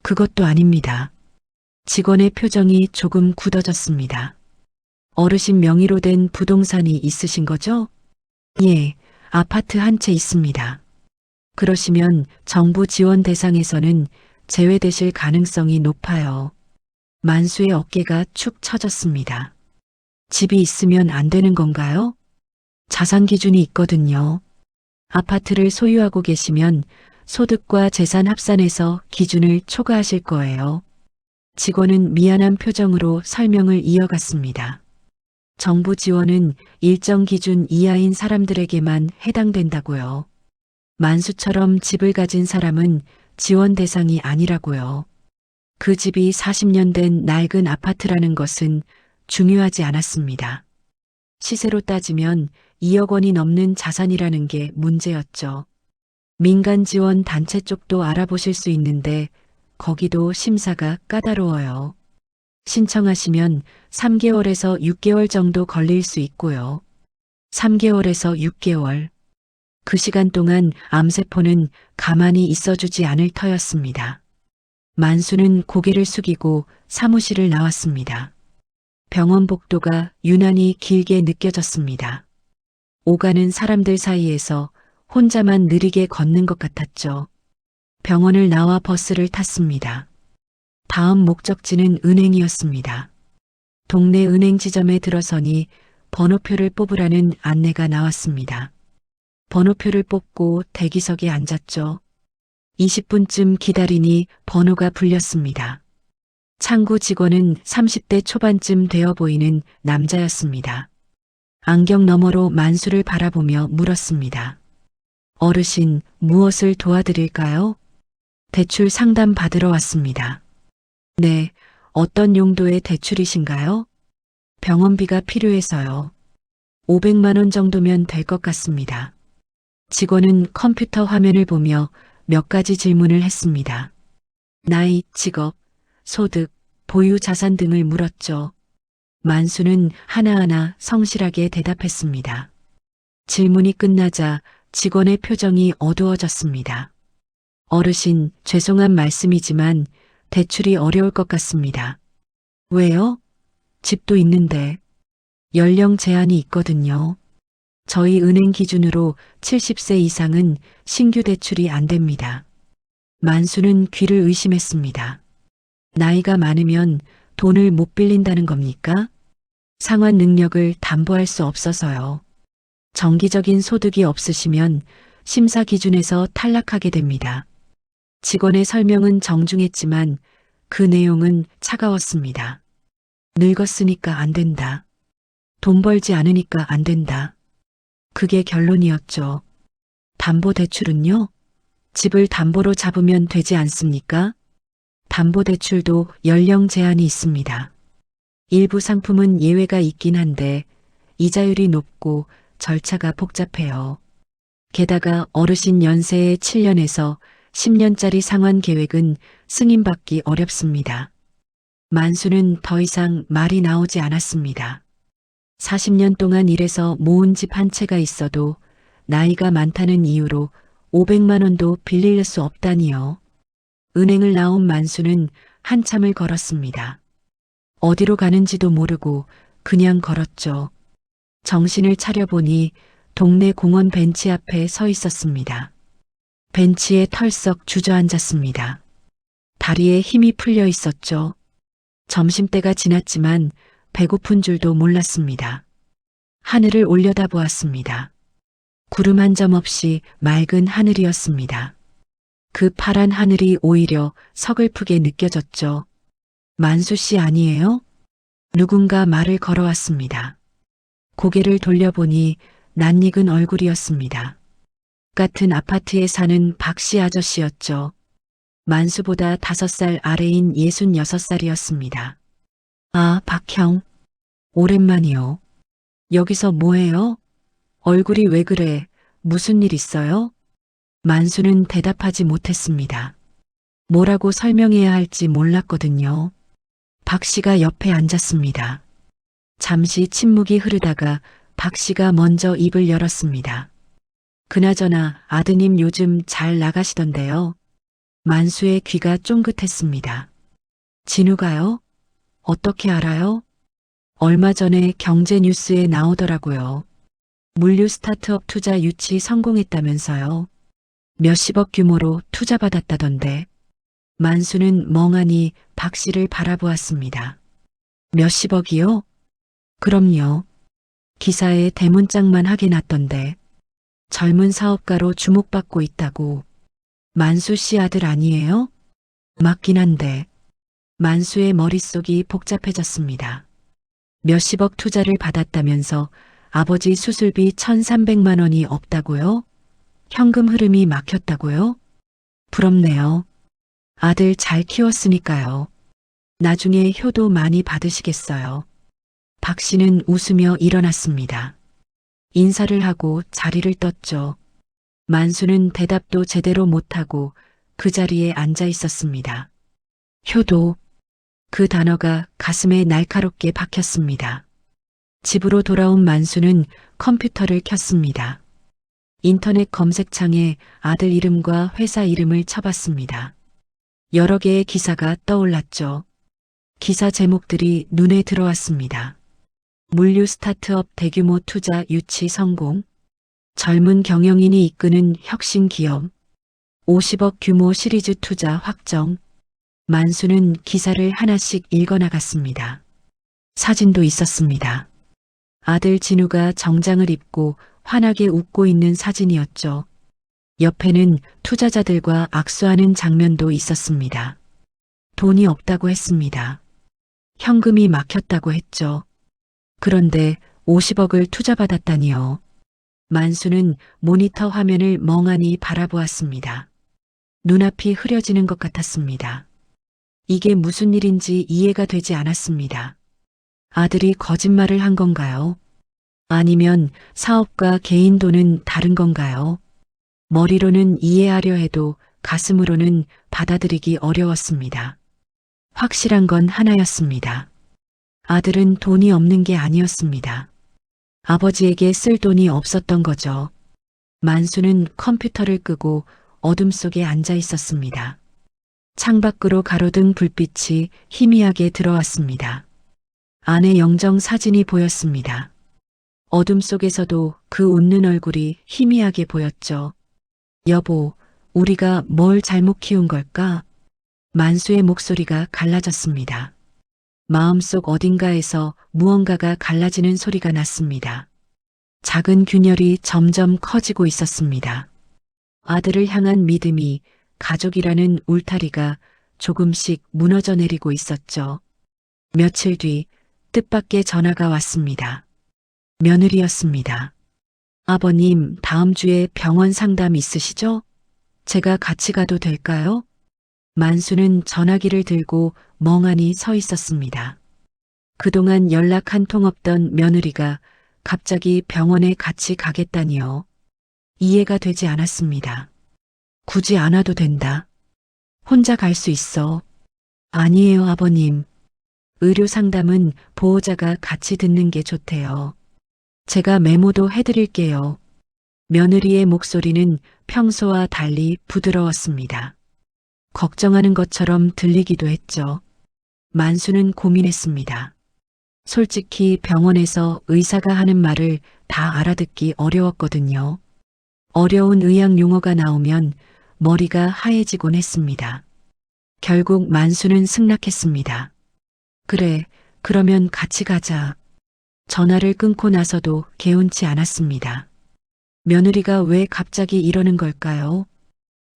그것도 아닙니다. 직원의 표정이 조금 굳어졌습니다. 어르신 명의로 된 부동산이 있으신 거죠? 예, 아파트 한 채 있습니다. 그러시면 정부 지원 대상에서는 제외되실 가능성이 높아요. 만수의 어깨가 축 처졌습니다. 집이 있으면 안 되는 건가요? 자산 기준이 있거든요. 아파트를 소유하고 계시면 소득과 재산 합산해서 기준을 초과하실 거예요. 직원은 미안한 표정으로 설명을 이어갔습니다. 정부 지원은 일정 기준 이하인 사람들에게만 해당된다고요. 만수처럼 집을 가진 사람은 지원 대상이 아니라고요. 그 집이 40년 된 낡은 아파트라는 것은 중요하지 않았습니다. 시세로 따지면 2억 원이 넘는 자산이라는 게 문제였죠. 민간 지원 단체 쪽도 알아보실 수 있는데 거기도 심사가 까다로워요. 신청하시면 3개월에서 6개월 정도 걸릴 수 있고요. 3개월에서 6개월. 그 시간 동안 암세포는 가만히 있어주지 않을 터였습니다. 만수는 고개를 숙이고 사무실을 나왔습니다. 병원 복도가 유난히 길게 느껴졌습니다. 오가는 사람들 사이에서 혼자만 느리게 걷는 것 같았죠. 병원을 나와 버스를 탔습니다. 다음 목적지는 은행이었습니다. 동네 은행 지점에 들어서니 번호표를 뽑으라는 안내가 나왔습니다. 번호표를 뽑고 대기석에 앉았죠. 20분쯤 기다리니 번호가 불렸습니다. 창구 직원은 30대 초반쯤 되어 보이는 남자였습니다. 안경 너머로 만수를 바라보며 물었습니다. 어르신, 무엇을 도와드릴까요? 대출 상담 받으러 왔습니다. 네, 어떤 용도의 대출이신가요? 병원비가 필요해서요. 500만 원 정도면 될 것 같습니다. 직원은 컴퓨터 화면을 보며 몇 가지 질문을 했습니다. 나이, 직업, 소득, 보유 자산 등을 물었죠. 만수는 하나하나 성실하게 대답했습니다. 질문이 끝나자 직원의 표정이 어두워졌습니다. 어르신, 죄송한 말씀이지만 대출이 어려울 것 같습니다. 왜요? 집도 있는데. 연령 제한이 있거든요. 저희 은행 기준으로 70세 이상은 신규 대출이 안 됩니다. 만수는 귀를 의심했습니다. 나이가 많으면 돈을 못 빌린다는 겁니까? 상환 능력을 담보할 수 없어서요. 정기적인 소득이 없으시면 심사 기준에서 탈락하게 됩니다. 직원의 설명은 정중했지만 그 내용은 차가웠습니다. 늙었으니까 안 된다. 돈 벌지 않으니까 안 된다. 그게 결론이었죠. 담보대출은요? 집을 담보로 잡으면 되지 않습니까? 담보대출도 연령 제한이 있습니다. 일부 상품은 예외가 있긴 한데 이자율이 높고 절차가 복잡해요. 게다가 어르신 연세의 7년에서 10년짜리 상환 계획은 승인받기 어렵습니다. 만수는 더 이상 말이 나오지 않았습니다. 40년 동안 일해서 모은 집 한 채가 있어도 나이가 많다는 이유로 500만 원도 빌릴 수 없다니요. 은행을 나온 만수는 한참을 걸었습니다. 어디로 가는지도 모르고 그냥 걸었죠. 정신을 차려보니 동네 공원 벤치 앞에 서 있었습니다. 벤치에 털썩 주저앉았습니다. 다리에 힘이 풀려 있었죠. 점심때가 지났지만 배고픈 줄도 몰랐습니다. 하늘을 올려다보았습니다. 구름 한 점 없이 맑은 하늘이었습니다. 그 파란 하늘이 오히려 서글프게 느껴졌죠. 만수 씨 아니에요? 누군가 말을 걸어왔습니다. 고개를 돌려보니 낯익은 얼굴이었습니다. 같은 아파트에 사는 박 씨 아저씨였죠. 만수보다 5살 아래인 66살이었습니다. 아, 박형. 오랜만이요. 여기서 뭐해요? 얼굴이 왜 그래? 무슨 일 있어요? 만수는 대답하지 못했습니다. 뭐라고 설명해야 할지 몰랐거든요. 박 씨가 옆에 앉았습니다. 잠시 침묵이 흐르다가 박 씨가 먼저 입을 열었습니다. 그나저나 아드님 요즘 잘 나가시던데요. 만수의 귀가 쫑긋했습니다. 진우가요? 어떻게 알아요? 얼마 전에 경제 뉴스에 나오더라고요. 물류 스타트업 투자 유치 성공했다면서요. 몇십억 규모로 투자받았다던데. 만수는 멍하니 박 씨를 바라보았습니다. 몇십억이요? 그럼요. 기사에 대문짝만 하게 났던데. 젊은 사업가로 주목받고 있다고. 만수 씨 아들 아니에요? 맞긴 한데. 만수의 머릿속이 복잡해졌습니다. 몇십억 투자를 받았다면서 아버지 수술비 1,300만 원이 없다고요? 현금 흐름이 막혔다고요? 부럽네요. 아들 잘 키웠으니까요. 나중에 효도 많이 받으시겠어요. 박 씨는 웃으며 일어났습니다. 인사를 하고 자리를 떴죠. 만수는 대답도 제대로 못하고 그 자리에 앉아 있었습니다. 효도. 그 단어가 가슴에 날카롭게 박혔습니다. 집으로 돌아온 만수는 컴퓨터를 켰습니다. 인터넷 검색창에 아들 이름과 회사 이름을 쳐봤습니다. 여러 개의 기사가 떠올랐죠. 기사 제목들이 눈에 들어왔습니다. 물류 스타트업 대규모 투자 유치 성공, 젊은 경영인이 이끄는 혁신 기업, 50억 규모 시리즈 투자 확정. 만수는 기사를 하나씩 읽어나갔습니다. 사진도 있었습니다. 아들 진우가 정장을 입고 환하게 웃고 있는 사진이었죠. 옆에는 투자자들과 악수하는 장면도 있었습니다. 돈이 없다고 했습니다. 현금이 막혔다고 했죠. 그런데 50억을 투자받았다니요. 만수는 모니터 화면을 멍하니 바라보았습니다. 눈앞이 흐려지는 것 같았습니다. 이게 무슨 일인지 이해가 되지 않았습니다. 아들이 거짓말을 한 건가요? 아니면 사업과 개인 돈은 다른 건가요? 머리로는 이해하려 해도 가슴으로는 받아들이기 어려웠습니다. 확실한 건 하나였습니다. 아들은 돈이 없는 게 아니었습니다. 아버지에게 쓸 돈이 없었던 거죠. 만수는 컴퓨터를 끄고 어둠 속에 앉아 있었습니다. 창밖으로 가로등 불빛이 희미하게 들어왔습니다. 아내 영정 사진이 보였습니다. 어둠 속에서도 그 웃는 얼굴이 희미하게 보였죠. 여보, 우리가 뭘 잘못 키운 걸까? 만수의 목소리가 갈라졌습니다. 마음속 어딘가에서 무언가가 갈라지는 소리가 났습니다. 작은 균열이 점점 커지고 있었습니다. 아들을 향한 믿음이, 가족이라는 울타리가 조금씩 무너져 내리고 있었죠. 며칠 뒤 뜻밖의 전화가 왔습니다. 며느리였습니다. 아버님, 다음 주에 병원 상담 있으시죠? 제가 같이 가도 될까요? 만수는 전화기를 들고 멍하니 서 있었습니다. 그동안 연락 한 통 없던 며느리가 갑자기 병원에 같이 가겠다니요. 이해가 되지 않았습니다. 굳이 안 와도 된다. 혼자 갈 수 있어. 아니에요, 아버님. 의료 상담은 보호자가 같이 듣는 게 좋대요. 제가 메모도 해드릴게요. 며느리의 목소리는 평소와 달리 부드러웠습니다. 걱정하는 것처럼 들리기도 했죠. 만수는 고민했습니다. 솔직히 병원에서 의사가 하는 말을 다 알아듣기 어려웠거든요. 어려운 의학 용어가 나오면 머리가 하얘지곤 했습니다. 결국 만수는 승낙했습니다. 그래, 그러면 같이 가자. 전화를 끊고 나서도 개운치 않았습니다. 며느리가 왜 갑자기 이러는 걸까요?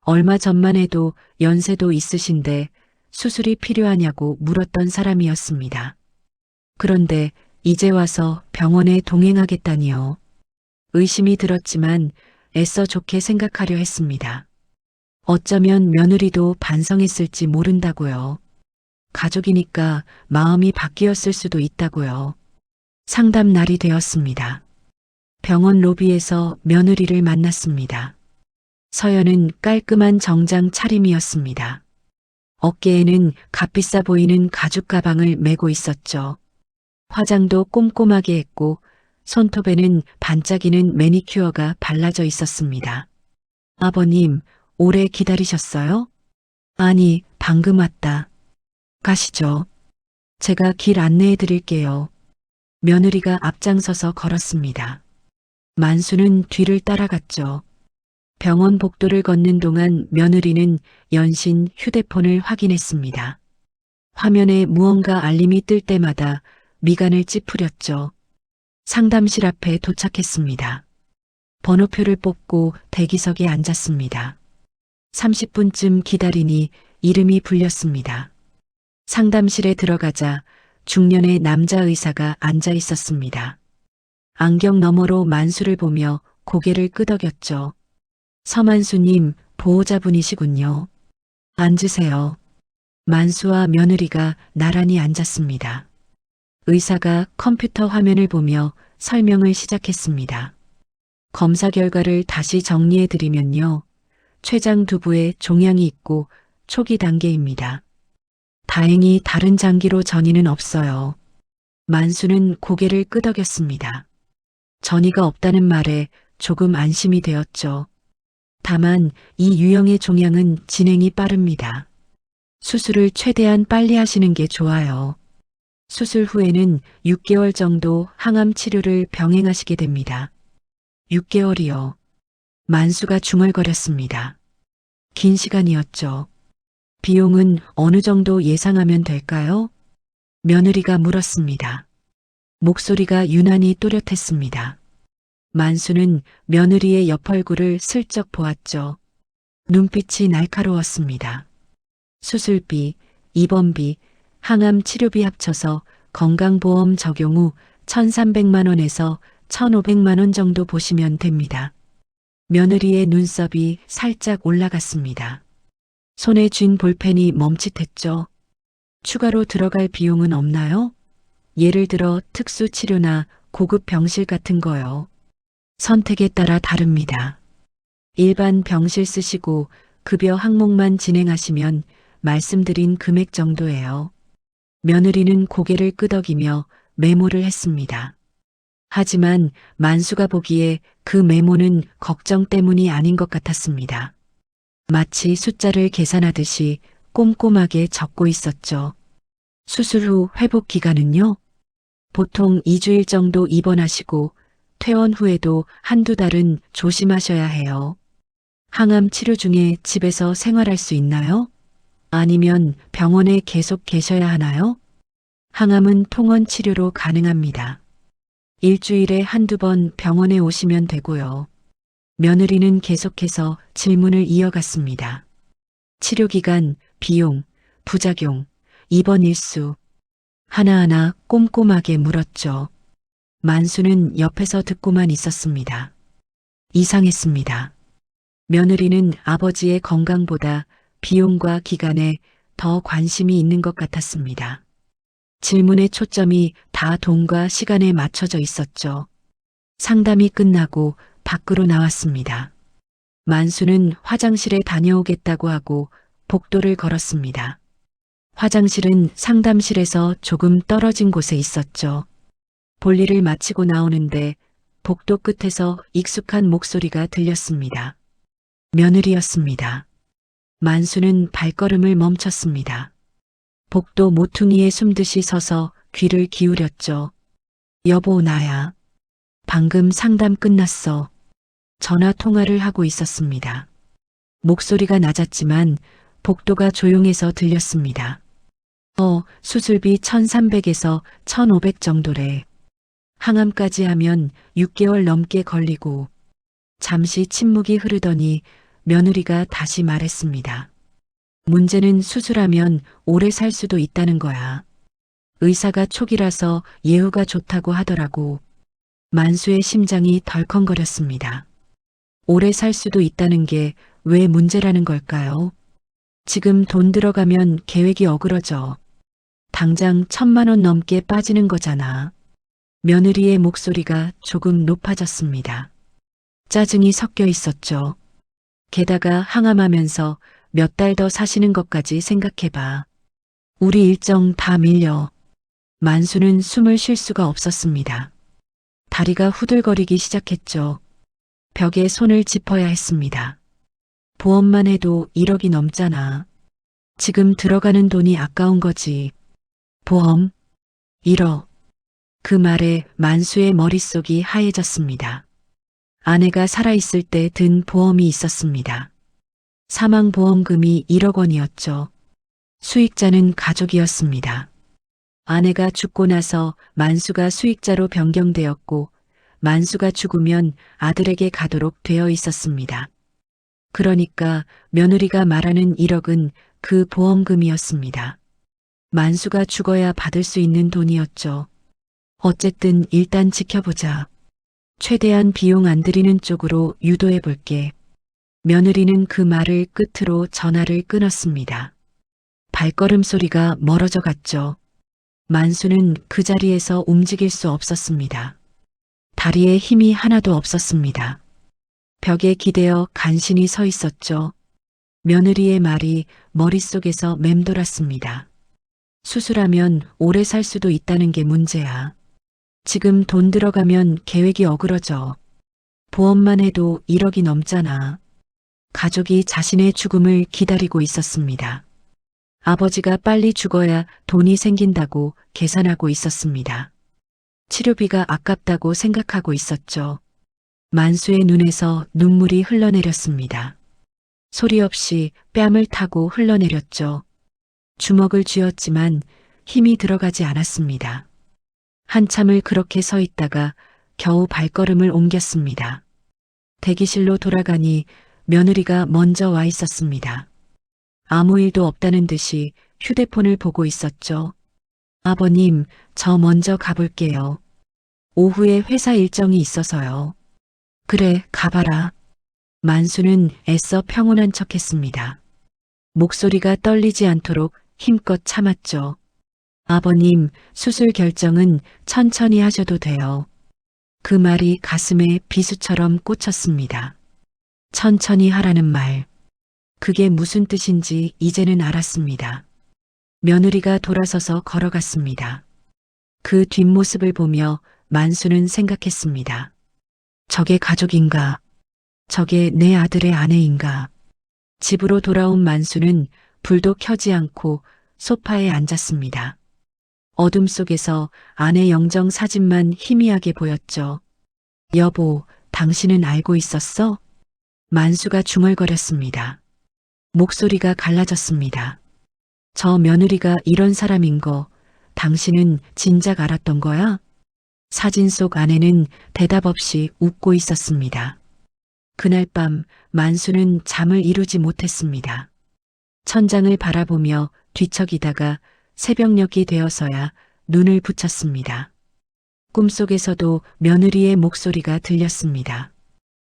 얼마 전만 해도 연세도 있으신데 수술이 필요하냐고 물었던 사람이었습니다. 그런데 이제 와서 병원에 동행하겠다니요. 의심이 들었지만 애써 좋게 생각하려 했습니다. 어쩌면 며느리도 반성했을지 모른다고요. 가족이니까 마음이 바뀌었을 수도 있다고요. 상담 날이 되었습니다. 병원 로비에서 며느리를 만났습니다. 서연은 깔끔한 정장 차림이었습니다. 어깨에는 값비싸 보이는 가죽 가방을 메고 있었죠. 화장도 꼼꼼하게 했고 손톱에는 반짝이는 매니큐어가 발라져 있었습니다. 아버님, 오래 기다리셨어요? 아니, 방금 왔다. 가시죠. 제가 길 안내해 드릴게요. 며느리가 앞장서서 걸었습니다. 만수는 뒤를 따라갔죠. 병원 복도를 걷는 동안 며느리는 연신 휴대폰을 확인했습니다. 화면에 무언가 알림이 뜰 때마다 미간을 찌푸렸죠. 상담실 앞에 도착했습니다. 번호표를 뽑고 대기석에 앉았습니다. 30분쯤 기다리니 이름이 불렸습니다. 상담실에 들어가자 중년의 남자 의사가 앉아 있었습니다. 안경 너머로 만수를 보며 고개를 끄덕였죠. 서만수님, 보호자분이시군요. 앉으세요. 만수와 며느리가 나란히 앉았습니다. 의사가 컴퓨터 화면을 보며 설명을 시작했습니다. 검사 결과를 다시 정리해 드리면요. 췌장 두부에 종양이 있고 초기 단계입니다. 다행히 다른 장기로 전이는 없어요. 만수는 고개를 끄덕였습니다. 전이가 없다는 말에 조금 안심이 되었죠. 다만 이 유형의 종양은 진행이 빠릅니다. 수술을 최대한 빨리 하시는 게 좋아요. 수술 후에는 6개월 정도 항암 치료를 병행하시게 됩니다. 6개월이요. 만수가 중얼거렸습니다. 긴 시간이었죠. 비용은 어느 정도 예상하면 될까요? 며느리가 물었습니다. 목소리가 유난히 또렷했습니다. 만수는 며느리의 옆 얼굴을 슬쩍 보았죠. 눈빛이 날카로웠습니다. 수술비, 입원비, 항암 치료비 합쳐서 건강보험 적용 후 1,300만 원에서 1,500만 원 정도 보시면 됩니다. 며느리의 눈썹이 살짝 올라갔습니다. 손에 쥔 볼펜이 멈칫했죠. 추가로 들어갈 비용은 없나요? 예를 들어 특수 치료나 고급 병실 같은 거요. 선택에 따라 다릅니다. 일반 병실 쓰시고 급여 항목만 진행하시면 말씀드린 금액 정도예요. 며느리는 고개를 끄덕이며 메모를 했습니다. 하지만 만수가 보기에 그 메모는 걱정 때문이 아닌 것 같았습니다. 마치 숫자를 계산하듯이 꼼꼼하게 적고 있었죠. 수술 후 회복 기간은요? 보통 2주일 정도 입원하시고 퇴원 후에도 한두 달은 조심하셔야 해요. 항암 치료 중에 집에서 생활할 수 있나요? 아니면 병원에 계속 계셔야 하나요? 항암은 통원 치료로 가능합니다. 일주일에 한두 번 병원에 오시면 되고요. 며느리는 계속해서 질문을 이어갔습니다. 치료기간, 비용, 부작용, 입원 일수 하나하나 꼼꼼하게 물었죠. 만수는 옆에서 듣고만 있었습니다. 이상했습니다. 며느리는 아버지의 건강보다 비용과 기간에 더 관심이 있는 것 같았습니다. 질문의 초점이 다 돈과 시간에 맞춰져 있었죠. 상담이 끝나고 밖으로 나왔습니다. 만수는 화장실에 다녀오겠다고 하고 복도를 걸었습니다. 화장실은 상담실에서 조금 떨어진 곳에 있었죠. 볼일을 마치고 나오는데 복도 끝에서 익숙한 목소리가 들렸습니다. 며느리였습니다. 만수는 발걸음을 멈췄습니다. 복도 모퉁이에 숨듯이 서서 귀를 기울였죠. 여보, 나야. 방금 상담 끝났어. 전화 통화를 하고 있었습니다. 목소리가 낮았지만 복도가 조용해서 들렸습니다. 수술비 1,300에서 1,500 정도래. 항암까지 하면 6개월 넘게 걸리고. 잠시 침묵이 흐르더니 며느리가 다시 말했습니다. 문제는 수술하면 오래 살 수도 있다는 거야. 의사가 촉이라서 예후가 좋다고 하더라고. 만수의 심장이 덜컹거렸습니다. 오래 살 수도 있다는 게 왜 문제라는 걸까요? 지금 돈 들어가면 계획이 어그러져. 당장 1,000만 원 넘게 빠지는 거잖아. 며느리의 목소리가 조금 높아졌습니다. 짜증이 섞여 있었죠. 게다가 항암하면서 몇 달 더 사시는 것까지 생각해봐. 우리 일정 다 밀려. 만수는 숨을 쉴 수가 없었습니다. 다리가 후들거리기 시작했죠. 벽에 손을 짚어야 했습니다. 보험만 해도 1억이 넘잖아. 지금 들어가는 돈이 아까운 거지. 보험? 1억. 그 말에 만수의 머릿속이 하얘졌습니다. 아내가 살아있을 때 든 보험이 있었습니다. 사망보험금이 1억 원이었죠. 수익자는 가족이었습니다. 아내가 죽고 나서 만수가 수익자로 변경되었고 만수가 죽으면 아들에게 가도록 되어 있었습니다. 그러니까 며느리가 말하는 1억은 그 보험금이었습니다. 만수가 죽어야 받을 수 있는 돈이었죠. 어쨌든 일단 지켜보자. 최대한 비용 안 들이는 쪽으로 유도해 볼게. 며느리는 그 말을 끝으로 전화를 끊었습니다. 발걸음 소리가 멀어져 갔죠. 만수는 그 자리에서 움직일 수 없었습니다. 다리에 힘이 하나도 없었습니다. 벽에 기대어 간신히 서 있었죠. 며느리의 말이 머릿속에서 맴돌았습니다. 수술하면 오래 살 수도 있다는 게 문제야. 지금 돈 들어가면 계획이 어그러져. 보험만 해도 1억이 넘잖아. 가족이 자신의 죽음을 기다리고 있었습니다. 아버지가 빨리 죽어야 돈이 생긴다고 계산하고 있었습니다. 치료비가 아깝다고 생각하고 있었죠. 만수의 눈에서 눈물이 흘러내렸습니다. 소리 없이 뺨을 타고 흘러내렸죠. 주먹을 쥐었지만 힘이 들어가지 않았습니다. 한참을 그렇게 서 있다가 겨우 발걸음을 옮겼습니다. 대기실로 돌아가니 며느리가 먼저 와 있었습니다. 아무 일도 없다는 듯이 휴대폰을 보고 있었죠. 아버님, 저 먼저 가볼게요. 오후에 회사 일정이 있어서요. 그래, 가봐라. 만수는 애써 평온한 척했습니다. 목소리가 떨리지 않도록 힘껏 참았죠. 아버님, 수술 결정은 천천히 하셔도 돼요. 그 말이 가슴에 비수처럼 꽂혔습니다. 천천히 하라는 말. 그게 무슨 뜻인지 이제는 알았습니다. 며느리가 돌아서서 걸어갔습니다. 그 뒷모습을 보며 만수는 생각했습니다. 저게 가족인가? 저게 내 아들의 아내인가? 집으로 돌아온 만수는 불도 켜지 않고 소파에 앉았습니다. 어둠 속에서 아내 영정 사진만 희미하게 보였죠. 여보, 당신은 알고 있었어? 만수가 중얼거렸습니다. 목소리가 갈라졌습니다. 저 며느리가 이런 사람인 거 당신은 진작 알았던 거야? 사진 속 아내는 대답 없이 웃고 있었습니다. 그날 밤 만수는 잠을 이루지 못했습니다. 천장을 바라보며 뒤척이다가 새벽녘이 되어서야 눈을 붙였습니다. 꿈속에서도 며느리의 목소리가 들렸습니다.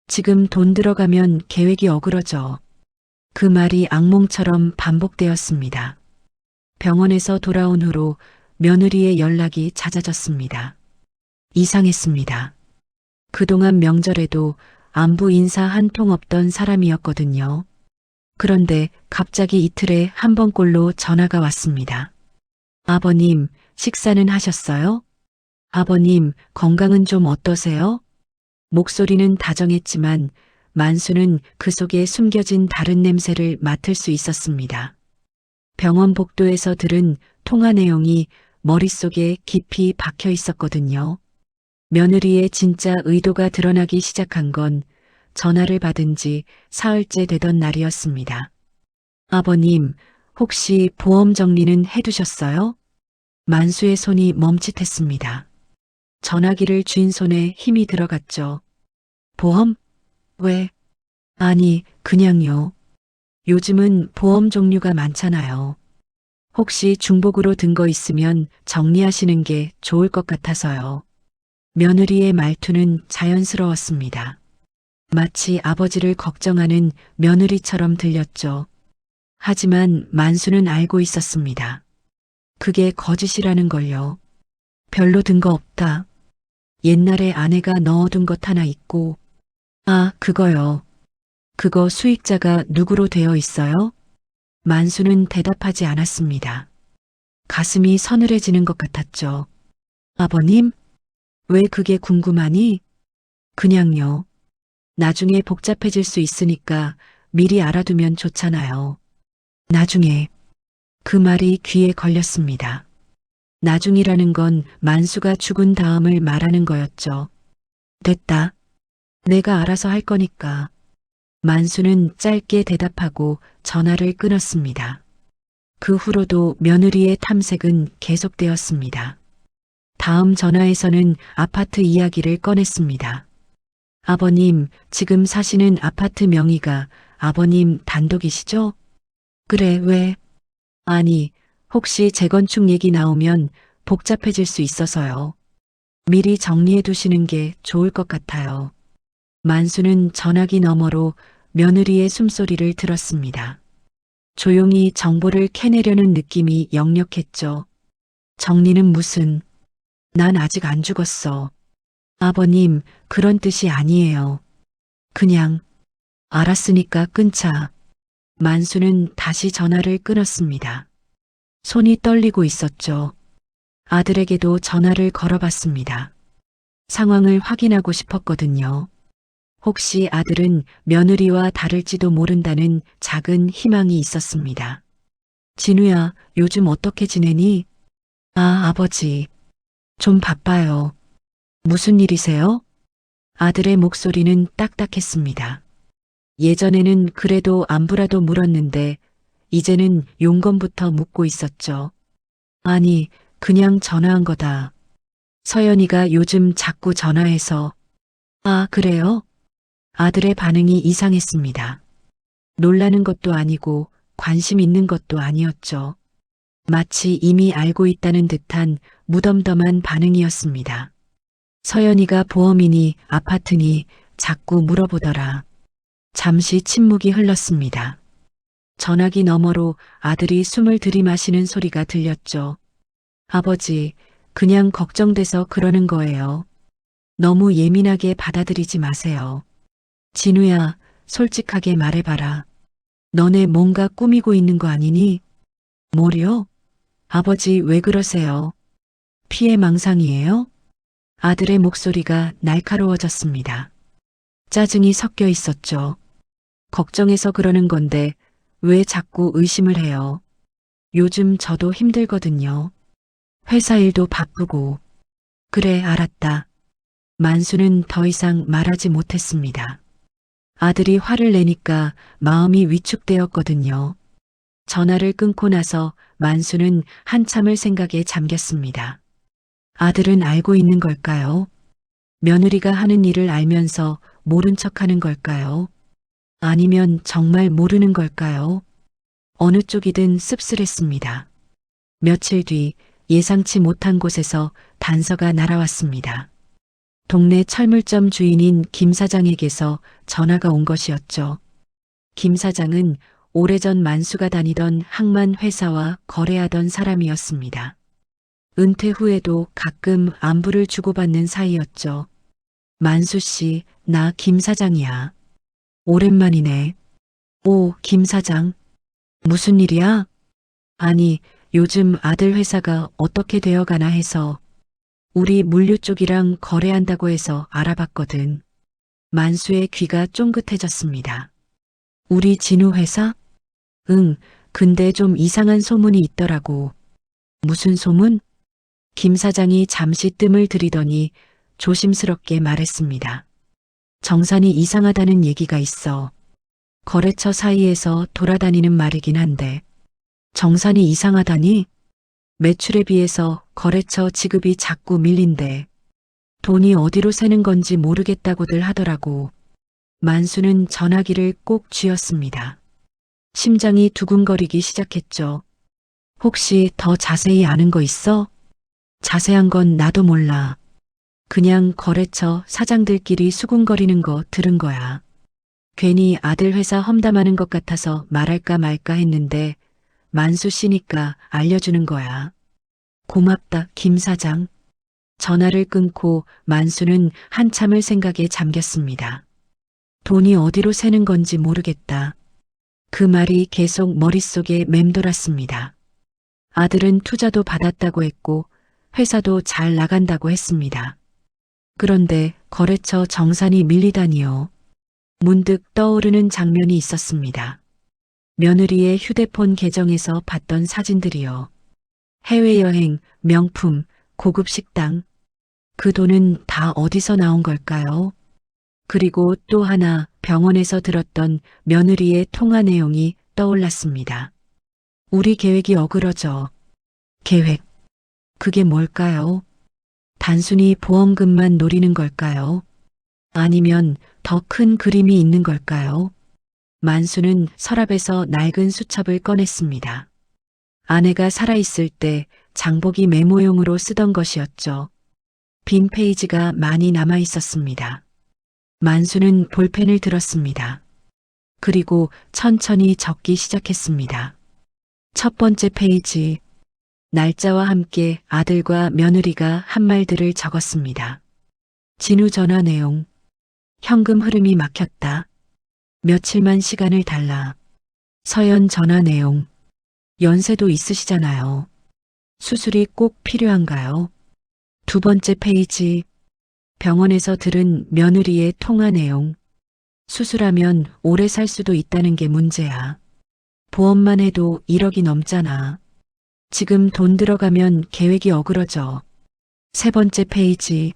지금 돈 들어가면 계획이 어그러져. 그 말이 악몽처럼 반복되었습니다. 병원에서 돌아온 후로 며느리의 연락이 잦아졌습니다. 이상했습니다. 그동안 명절에도 안부 인사 한 통 없던 사람이었거든요. 그런데 갑자기 이틀에 한 번꼴로 전화가 왔습니다. 아버님, 식사는 하셨어요? 아버님, 건강은 좀 어떠세요? 목소리는 다정했지만 만수는 그 속에 숨겨진 다른 냄새를 맡을 수 있었습니다. 병원 복도에서 들은 통화 내용이 머릿속에 깊이 박혀 있었거든요. 며느리의 진짜 의도가 드러나기 시작한 건 전화를 받은 지 사흘째 되던 날이었습니다. 아버님, 혹시 보험 정리는 해두셨어요? 만수의 손이 멈칫했습니다. 전화기를 쥔 손에 힘이 들어갔죠. 보험? 왜? 아니, 그냥요. 요즘은 보험 종류가 많잖아요. 혹시 중복으로 든 거 있으면 정리하시는 게 좋을 것 같아서요. 며느리의 말투는 자연스러웠습니다. 마치 아버지를 걱정하는 며느리처럼 들렸죠. 하지만 만수는 알고 있었습니다. 그게 거짓이라는 걸요. 별로 든 거 없다. 옛날에 아내가 넣어둔 것 하나 있고, 아, 그거요. 그거 수익자가 누구로 되어 있어요? 만수는 대답하지 않았습니다. 가슴이 서늘해지는 것 같았죠. 아버님? 왜 그게 궁금하니? 그냥요. 나중에 복잡해질 수 있으니까 미리 알아두면 좋잖아요. 나중에. 그 말이 귀에 걸렸습니다. 나중이라는 건 만수가 죽은 다음을 말하는 거였죠. 됐다. 내가 알아서 할 거니까. 만수는 짧게 대답하고 전화를 끊었습니다. 그 후로도 며느리의 탐색은 계속되었습니다. 다음 전화에서는 아파트 이야기를 꺼냈습니다. 아버님, 지금 사시는 아파트 명의가 아버님 단독이시죠? 그래, 왜? 아니, 혹시 재건축 얘기 나오면 복잡해질 수 있어서요. 미리 정리해 두시는 게 좋을 것 같아요. 만수는 전화기 너머로 며느리의 숨소리를 들었습니다. 조용히 정보를 캐내려는 느낌이 역력했죠. 정리는 무슨, 난 아직 안 죽었어. 아버님, 그런 뜻이 아니에요. 그냥, 알았으니까 끊자. 만수는 다시 전화를 끊었습니다. 손이 떨리고 있었죠. 아들에게도 전화를 걸어봤습니다. 상황을 확인하고 싶었거든요. 혹시 아들은 며느리와 다를지도 모른다는 작은 희망이 있었습니다. 진우야, 요즘 어떻게 지내니? 아, 아버지. 좀 바빠요. 무슨 일이세요? 아들의 목소리는 딱딱했습니다. 예전에는 그래도 안부라도 물었는데 이제는 용건부터 묻고 있었죠. 아니, 그냥 전화한 거다. 서연이가 요즘 자꾸 전화해서. 아, 그래요? 아들의 반응이 이상했습니다. 놀라는 것도 아니고 관심 있는 것도 아니었죠. 마치 이미 알고 있다는 듯한 무덤덤한 반응이었습니다. 서연이가 보험이니 아파트니 자꾸 물어보더라. 잠시 침묵이 흘렀습니다. 전화기 너머로 아들이 숨을 들이마시는 소리가 들렸죠. 아버지, 그냥 걱정돼서 그러는 거예요. 너무 예민하게 받아들이지 마세요. 진우야, 솔직하게 말해봐라. 너네 뭔가 꾸미고 있는 거 아니니? 뭐려? 아버지, 왜 그러세요? 피해망상이에요? 아들의 목소리가 날카로워졌습니다. 짜증이 섞여 있었죠. 걱정해서 그러는 건데 왜 자꾸 의심을 해요? 요즘 저도 힘들거든요. 회사 일도 바쁘고. 그래, 알았다. 만수는 더 이상 말하지 못했습니다. 아들이 화를 내니까 마음이 위축되었거든요. 전화를 끊고 나서 만수는 한참을 생각에 잠겼습니다. 아들은 알고 있는 걸까요? 며느리가 하는 일을 알면서 모른 척하는 걸까요? 아니면 정말 모르는 걸까요? 어느 쪽이든 씁쓸했습니다. 며칠 뒤 예상치 못한 곳에서 단서가 날아왔습니다. 동네 철물점 주인인 김 사장에게서 전화가 온 것이었죠. 김 사장은 오래전 만수가 다니던 항만 회사와 거래하던 사람이었습니다. 은퇴 후에도 가끔 안부를 주고받는 사이였죠. 만수 씨, 나 김 사장이야. 오랜만이네. 오, 김 사장. 무슨 일이야? 아니, 요즘 아들 회사가 어떻게 되어가나 해서 우리 물류 쪽이랑 거래한다고 해서 알아봤거든. 만수의 귀가 쫑긋해졌습니다. 우리 진우 회사? 응, 근데 좀 이상한 소문이 있더라고. 무슨 소문? 김 사장이 잠시 뜸을 들이더니 조심스럽게 말했습니다. 정산이 이상하다는 얘기가 있어. 거래처 사이에서 돌아다니는 말이긴 한데. 정산이 이상하다니? 매출에 비해서 거래처 지급이 자꾸 밀린대. 돈이 어디로 새는 건지 모르겠다고들 하더라고. 만수는 전화기를 꼭 쥐었습니다. 심장이 두근거리기 시작했죠. 혹시 더 자세히 아는 거 있어? 자세한 건 나도 몰라. 그냥 거래처 사장들끼리 수군거리는 거 들은 거야. 괜히 아들 회사 험담하는 것 같아서 말할까 말까 했는데 만수 씨니까 알려주는 거야. 고맙다, 김 사장. 전화를 끊고 만수는 한참을 생각에 잠겼습니다. 돈이 어디로 새는 건지 모르겠다. 그 말이 계속 머릿속에 맴돌았습니다. 아들은 투자도 받았다고 했고 회사도 잘 나간다고 했습니다. 그런데 거래처 정산이 밀리다니요. 문득 떠오르는 장면이 있었습니다. 며느리의 휴대폰 계정에서 봤던 사진들이요. 해외여행, 명품, 고급 식당. 그 돈은 다 어디서 나온 걸까요? 그리고 또 하나 병원에서 들었던 며느리의 통화 내용이 떠올랐습니다. 우리 계획이 어그러져. 계획. 그게 뭘까요? 단순히 보험금만 노리는 걸까요? 아니면 더 큰 그림이 있는 걸까요? 만수는 서랍에서 낡은 수첩을 꺼냈습니다. 아내가 살아있을 때 장보기 메모용으로 쓰던 것이었죠. 빈 페이지가 많이 남아 있었습니다. 만수는 볼펜을 들었습니다. 그리고 천천히 적기 시작했습니다. 첫 번째 페이지. 날짜와 함께 아들과 며느리가 한 말들을 적었습니다. 진우 전화 내용. 현금 흐름이 막혔다. 며칠만 시간을 달라. 서연 전화 내용. 연세도 있으시잖아요. 수술이 꼭 필요한가요? 두 번째 페이지. 병원에서 들은 며느리의 통화 내용. 수술하면 오래 살 수도 있다는 게 문제야. 보험만 해도 1억이 넘잖아. 지금 돈 들어가면 계획이 어그러져. 세 번째 페이지.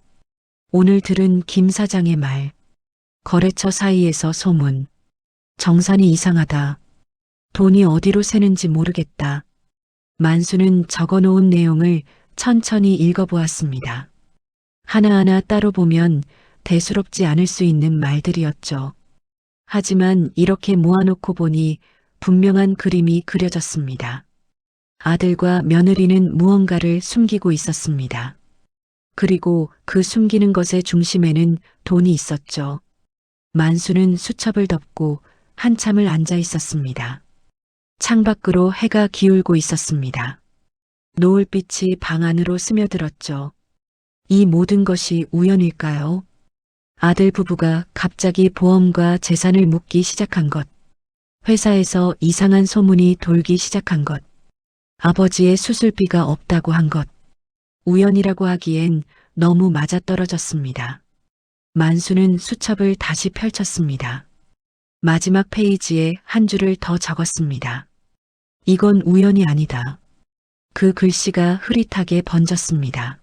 오늘 들은 김 사장의 말. 거래처 사이에서 소문. 정산이 이상하다. 돈이 어디로 새는지 모르겠다. 만수는 적어놓은 내용을 천천히 읽어보았습니다. 하나하나 따로 보면 대수롭지 않을 수 있는 말들이었죠. 하지만 이렇게 모아놓고 보니 분명한 그림이 그려졌습니다. 아들과 며느리는 무언가를 숨기고 있었습니다. 그리고 그 숨기는 것의 중심에는 돈이 있었죠. 만수는 수첩을 덮고 한참을 앉아 있었습니다. 창밖으로 해가 기울고 있었습니다. 노을빛이 방 안으로 스며들었죠. 이 모든 것이 우연일까요? 아들 부부가 갑자기 보험과 재산을 묻기 시작한 것. 회사에서 이상한 소문이 돌기 시작한 것. 아버지의 수술비가 없다고 한 것. 우연이라고 하기엔 너무 맞아떨어졌습니다. 만수는 수첩을 다시 펼쳤습니다. 마지막 페이지에 한 줄을 더 적었습니다. 이건 우연이 아니다. 그 글씨가 흐릿하게 번졌습니다.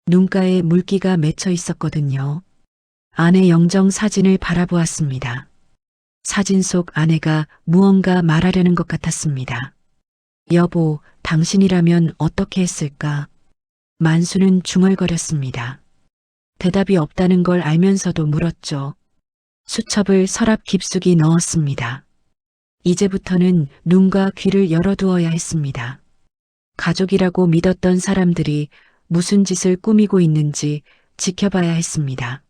눈가에 물기가 맺혀 있었거든요. 아내 영정 사진을 바라보았습니다. 사진 속 아내가 무언가 말하려는 것 같았습니다. 여보, 당신이라면 어떻게 했을까? 만수는 중얼거렸습니다. 대답이 없다는 걸 알면서도 물었죠. 수첩을 서랍 깊숙이 넣었습니다. 이제부터는 눈과 귀를 열어두어야 했습니다. 가족이라고 믿었던 사람들이 무슨 짓을 꾸미고 있는지 지켜봐야 했습니다.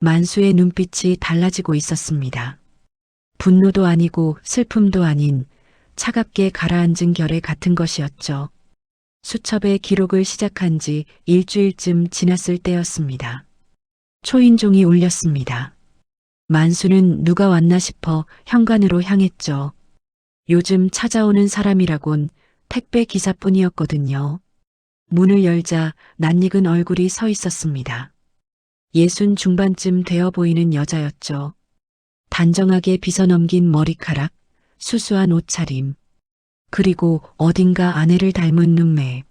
만수의 눈빛이 달라지고 있었습니다. 분노도 아니고 슬픔도 아닌 차갑게 가라앉은 결의 같은 것이었죠. 수첩에 기록을 시작한 지 일주일쯤 지났을 때였습니다. 초인종이 울렸습니다. 만수는 누가 왔나 싶어 현관으로 향했죠. 요즘 찾아오는 사람이라곤 택배 기사뿐이었거든요. 문을 열자 낯익은 얼굴이 서 있었습니다. 60 중반쯤 되어 보이는 여자였죠. 단정하게 빗어넘긴 머리카락, 수수한 옷차림, 그리고 어딘가 아내를 닮은 눈매.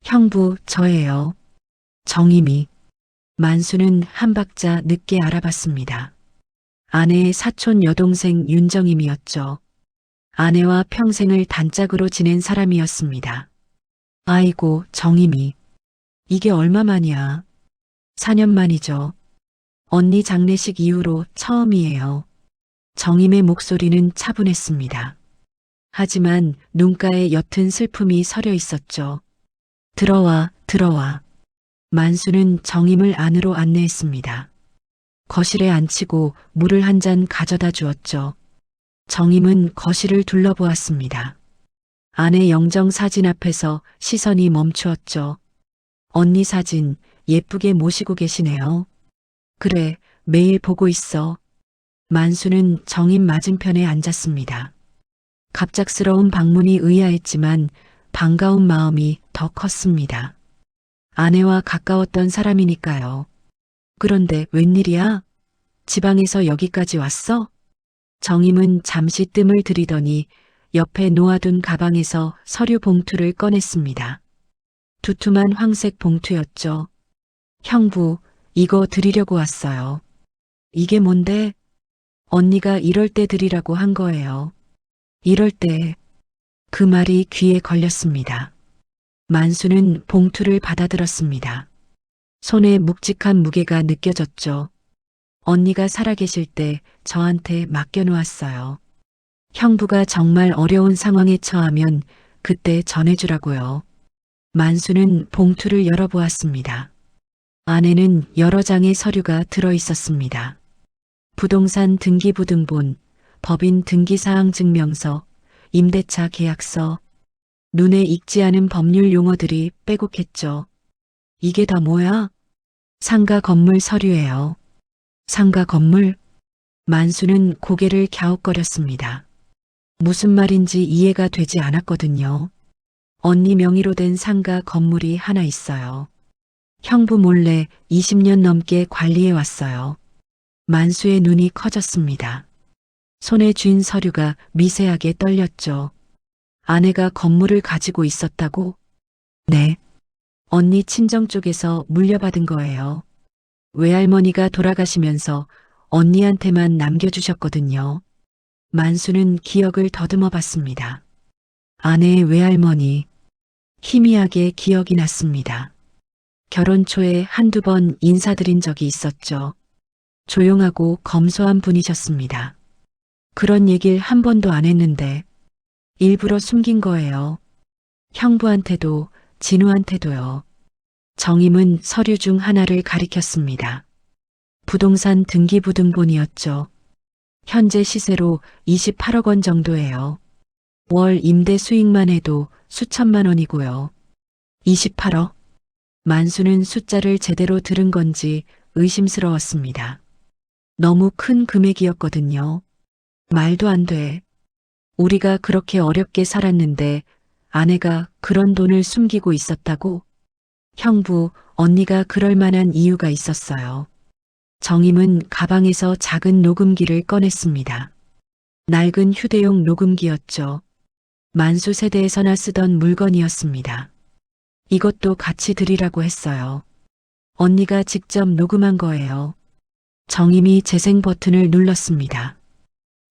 형부, 저예요. 정임이. 만수는 한 박자 늦게 알아봤습니다. 아내의 사촌 여동생 윤정임이었죠. 아내와 평생을 단짝으로 지낸 사람이었습니다. 아이고, 정임이. 이게 얼마만이야? 4년 만이죠. 언니 장례식 이후로 처음이에요. 정임의 목소리는 차분했습니다. 하지만 눈가에 옅은 슬픔이 서려 있었죠. 들어와, 들어와. 만수는 정임을 안으로 안내했습니다. 거실에 앉히고 물을 한 잔 가져다 주었죠. 정임은 거실을 둘러보았습니다. 아내 영정 사진 앞에서 시선이 멈추었죠. 언니 사진 예쁘게 모시고 계시네요. 그래, 매일 보고 있어. 만수는 정임 맞은편에 앉았습니다. 갑작스러운 방문이 의아했지만 반가운 마음이 더 컸습니다. 아내와 가까웠던 사람이니까요. 그런데 웬일이야? 지방에서 여기까지 왔어? 정임은 잠시 뜸을 들이더니 옆에 놓아둔 가방에서 서류 봉투를 꺼냈습니다. 두툼한 황색 봉투였죠. 형부, 이거 드리려고 왔어요. 이게 뭔데? 언니가 이럴 때 드리라고 한 거예요. 이럴 때. 그 말이 귀에 걸렸습니다. 만수는 봉투를 받아들었습니다. 손에 묵직한 무게가 느껴졌죠. 언니가 살아계실 때 저한테 맡겨놓았어요. 형부가 정말 어려운 상황에 처하면 그때 전해주라고요. 만수는 봉투를 열어보았습니다. 안에는 여러 장의 서류가 들어있었습니다. 부동산 등기부등본, 법인 등기사항 증명서, 임대차 계약서, 눈에 익지 않은 법률 용어들이 빼곡했죠. 이게 다 뭐야? 상가 건물 서류예요. 상가 건물? 만수는 고개를 갸웃거렸습니다. 무슨 말인지 이해가 되지 않았거든요. 언니 명의로 된 상가 건물이 하나 있어요. 형부 몰래 20년 넘게 관리해 왔어요. 만수의 눈이 커졌습니다. 손에 쥔 서류가 미세하게 떨렸죠. 아내가 건물을 가지고 있었다고? 네. 언니 친정 쪽에서 물려받은 거예요. 외할머니가 돌아가시면서 언니한테만 남겨주셨거든요. 만수는 기억을 더듬어 봤습니다. 아내의 외할머니. 희미하게 기억이 났습니다. 결혼 초에 한두 번 인사드린 적이 있었죠. 조용하고 검소한 분이셨습니다. 그런 얘길 한 번도 안 했는데 일부러 숨긴 거예요. 형부한테도 진우한테도요. 정임은 서류 중 하나를 가리켰습니다. 부동산 등기부등본이었죠. 현재 시세로 28억 원 정도예요. 월 임대 수익만 해도 수천만 원이고요. 28억? 만수는 숫자를 제대로 들은 건지 의심스러웠습니다. 너무 큰 금액이었거든요. 말도 안 돼. 우리가 그렇게 어렵게 살았는데 아내가 그런 돈을 숨기고 있었다고? 형부, 언니가 그럴 만한 이유가 있었어요. 정임은 가방에서 작은 녹음기를 꺼냈습니다. 낡은 휴대용 녹음기였죠. 만수 세대에서나 쓰던 물건이었습니다. 이것도 같이 드리라고 했어요. 언니가 직접 녹음한 거예요. 정임이 재생 버튼을 눌렀습니다.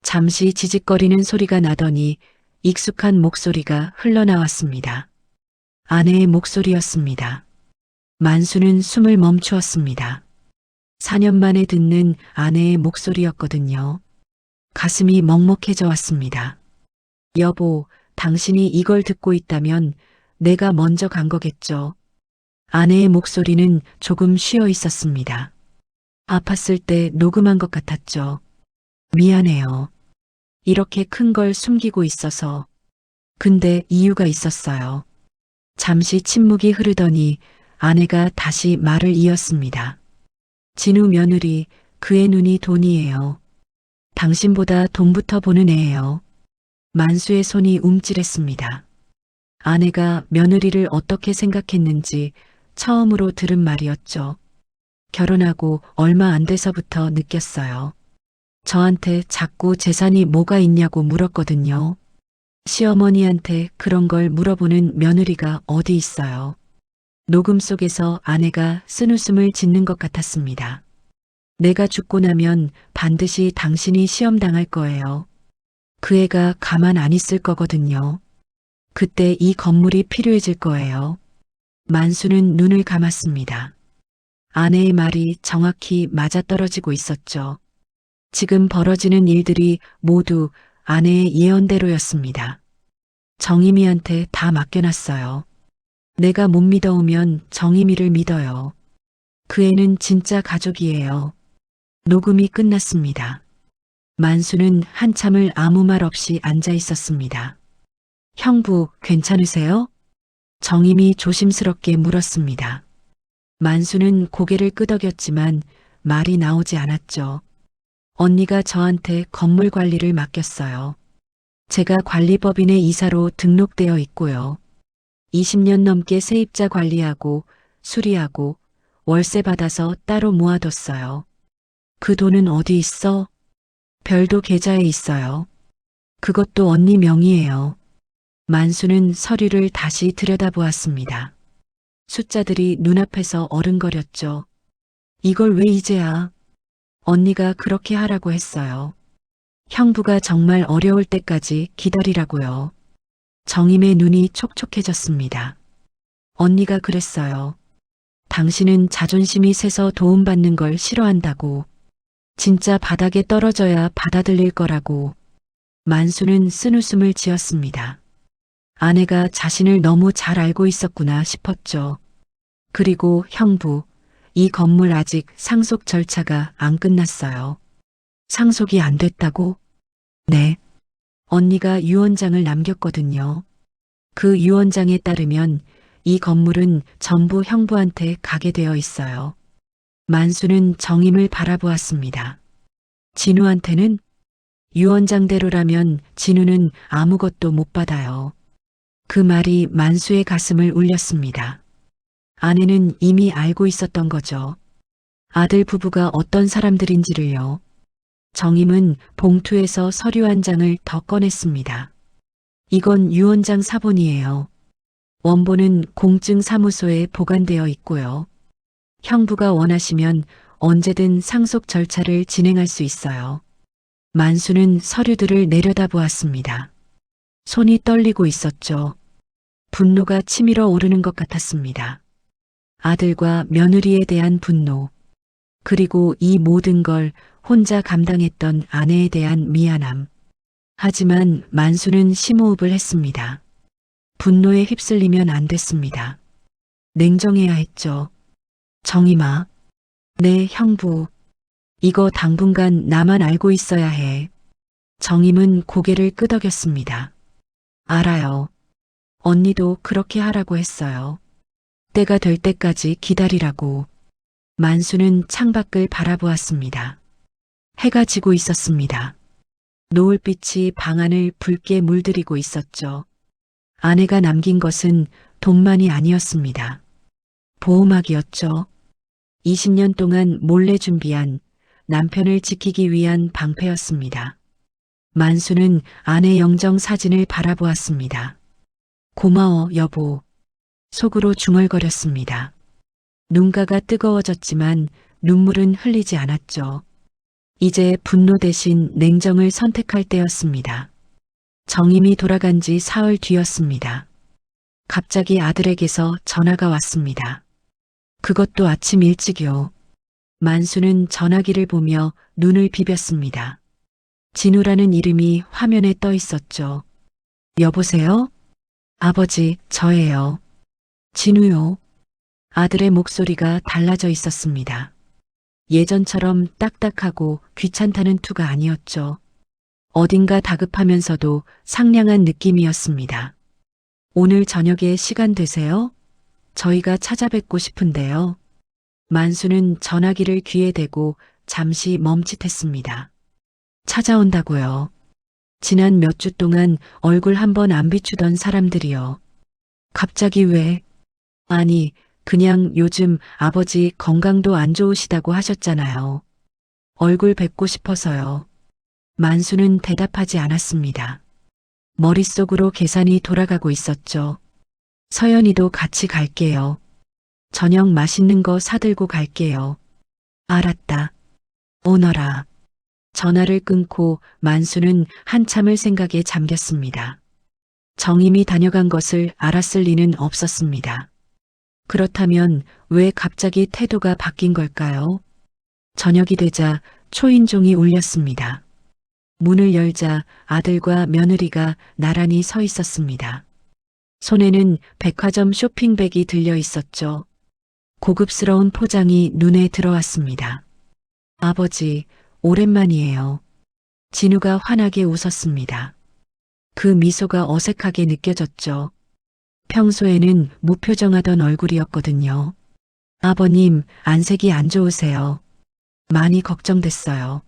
잠시 지직거리는 소리가 나더니 익숙한 목소리가 흘러나왔습니다. 아내의 목소리였습니다. 만수는 숨을 멈추었습니다. 4년 만에 듣는 아내의 목소리였거든요. 가슴이 먹먹해져 왔습니다. 여보, 당신이 이걸 듣고 있다면 내가 먼저 간 거겠죠. 아내의 목소리는 조금 쉬어 있었습니다. 아팠을 때 녹음한 것 같았죠. 미안해요. 이렇게 큰 걸 숨기고 있어서. 근데 이유가 있었어요. 잠시 침묵이 흐르더니 아내가 다시 말을 이었습니다. 진우 며느리, 그의 눈이 돈이에요. 당신보다 돈부터 보는 애예요. 만수의 손이 움찔했습니다. 아내가 며느리를 어떻게 생각했는지 처음으로 들은 말이었죠. 결혼하고 얼마 안 돼서부터 느꼈어요. 저한테 자꾸 재산이 뭐가 있냐고 물었거든요. 시어머니한테 그런 걸 물어보는 며느리가 어디 있어요. 녹음 속에서 아내가 쓴웃음을 짓는 것 같았습니다. 내가 죽고 나면 반드시 당신이 시험당할 거예요. 그 애가 가만 안 있을 거거든요. 그때 이 건물이 필요해질 거예요. 만수는 눈을 감았습니다. 아내의 말이 정확히 맞아떨어지고 있었죠. 지금 벌어지는 일들이 모두 아내의 예언대로였습니다. 정임이한테 다 맡겨놨어요. 내가 못 믿어오면 정임이를 믿어요. 그 애는 진짜 가족이에요. 녹음이 끝났습니다. 만수는 한참을 아무 말 없이 앉아 있었습니다. 형부, 괜찮으세요? 정임이 조심스럽게 물었습니다. 만수는 고개를 끄덕였지만 말이 나오지 않았죠. 언니가 저한테 건물 관리를 맡겼어요. 제가 관리법인의 이사로 등록되어 있고요. 20년 넘게 세입자 관리하고 수리하고 월세 받아서 따로 모아뒀어요. 그 돈은 어디 있어? 별도 계좌에 있어요. 그것도 언니 명의예요. 만수는 서류를 다시 들여다보았습니다. 숫자들이 눈앞에서 어른거렸죠. 이걸 왜 이제야? 언니가 그렇게 하라고 했어요. 형부가 정말 어려울 때까지 기다리라고요. 정임의 눈이 촉촉해졌습니다. 언니가 그랬어요. 당신은 자존심이 세서 도움받는 걸 싫어한다고. 진짜 바닥에 떨어져야 받아들일 거라고. 만수는 쓴웃음을 지었습니다. 아내가 자신을 너무 잘 알고 있었구나 싶었죠. 그리고 형부, 이 건물 아직 상속 절차가 안 끝났어요. 상속이 안 됐다고? 네. 언니가 유언장을 남겼거든요. 그 유언장에 따르면 이 건물은 전부 형부한테 가게 되어 있어요. 만수는 정임을 바라보았습니다. 진우한테는? 유언장대로라면 진우는 아무것도 못 받아요. 그 말이 만수의 가슴을 울렸습니다. 아내는 이미 알고 있었던 거죠. 아들 부부가 어떤 사람들인지를요. 정임은 봉투에서 서류 한 장을 더 꺼냈습니다. 이건 유언장 사본이에요. 원본은 공증사무소에 보관되어 있고요. 형부가 원하시면 언제든 상속 절차를 진행할 수 있어요. 만수는 서류들을 내려다보았습니다. 손이 떨리고 있었죠. 분노가 치밀어 오르는 것 같았습니다. 아들과 며느리에 대한 분노, 그리고 이 모든 걸 혼자 감당했던 아내에 대한 미안함. 하지만 만수는 심호흡을 했습니다. 분노에 휩쓸리면 안 됐습니다. 냉정해야 했죠. 정임아. 네, 형부. 이거 당분간 나만 알고 있어야 해. 정임은 고개를 끄덕였습니다. 알아요. 언니도 그렇게 하라고 했어요. 때가 될 때까지 기다리라고. 만수는 창밖을 바라보았습니다. 해가 지고 있었습니다. 노을빛이 방 안을 붉게 물들이고 있었죠. 아내가 남긴 것은 돈만이 아니었습니다. 보호막이었죠. 20년 동안 몰래 준비한 남편을 지키기 위한 방패였습니다. 만수는 아내 영정 사진을 바라보았습니다. 고마워, 여보. 속으로 중얼거렸습니다. 눈가가 뜨거워졌지만 눈물은 흘리지 않았죠. 이제 분노 대신 냉정을 선택할 때였습니다. 정임이 돌아간 지 사흘 뒤였습니다. 갑자기 아들에게서 전화가 왔습니다. 그것도 아침 일찍이요. 만수는 전화기를 보며 눈을 비볐습니다. 진우라는 이름이 화면에 떠 있었죠. 여보세요? 아버지, 저예요. 진우요. 아들의 목소리가 달라져 있었습니다. 예전처럼 딱딱하고 귀찮다는 투가 아니었죠. 어딘가 다급하면서도 상냥한 느낌이었습니다. 오늘 저녁에 시간 되세요? 저희가 찾아뵙고 싶은데요. 만수는 전화기를 귀에 대고 잠시 멈칫했습니다. 찾아온다고요. 지난 몇 주 동안 얼굴 한 번 안 비추던 사람들이요. 갑자기 왜? 아니, 그냥 요즘 아버지 건강도 안 좋으시다고 하셨잖아요. 얼굴 뵙고 싶어서요. 만수는 대답하지 않았습니다. 머릿속으로 계산이 돌아가고 있었죠. 서연이도 같이 갈게요. 저녁 맛있는 거 사들고 갈게요. 알았다. 오너라. 전화를 끊고 만수는 한참을 생각에 잠겼습니다. 정임이 다녀간 것을 알았을 리는 없었습니다. 그렇다면 왜 갑자기 태도가 바뀐 걸까요? 저녁이 되자 초인종이 울렸습니다. 문을 열자 아들과 며느리가 나란히 서 있었습니다. 손에는 백화점 쇼핑백이 들려 있었죠. 고급스러운 포장이 눈에 들어왔습니다. 아버지, 오랜만이에요. 진우가 환하게 웃었습니다. 그 미소가 어색하게 느껴졌죠. 평소에는 무표정하던 얼굴이었거든요. 아버님, 안색이 안 좋으세요. 많이 걱정됐어요.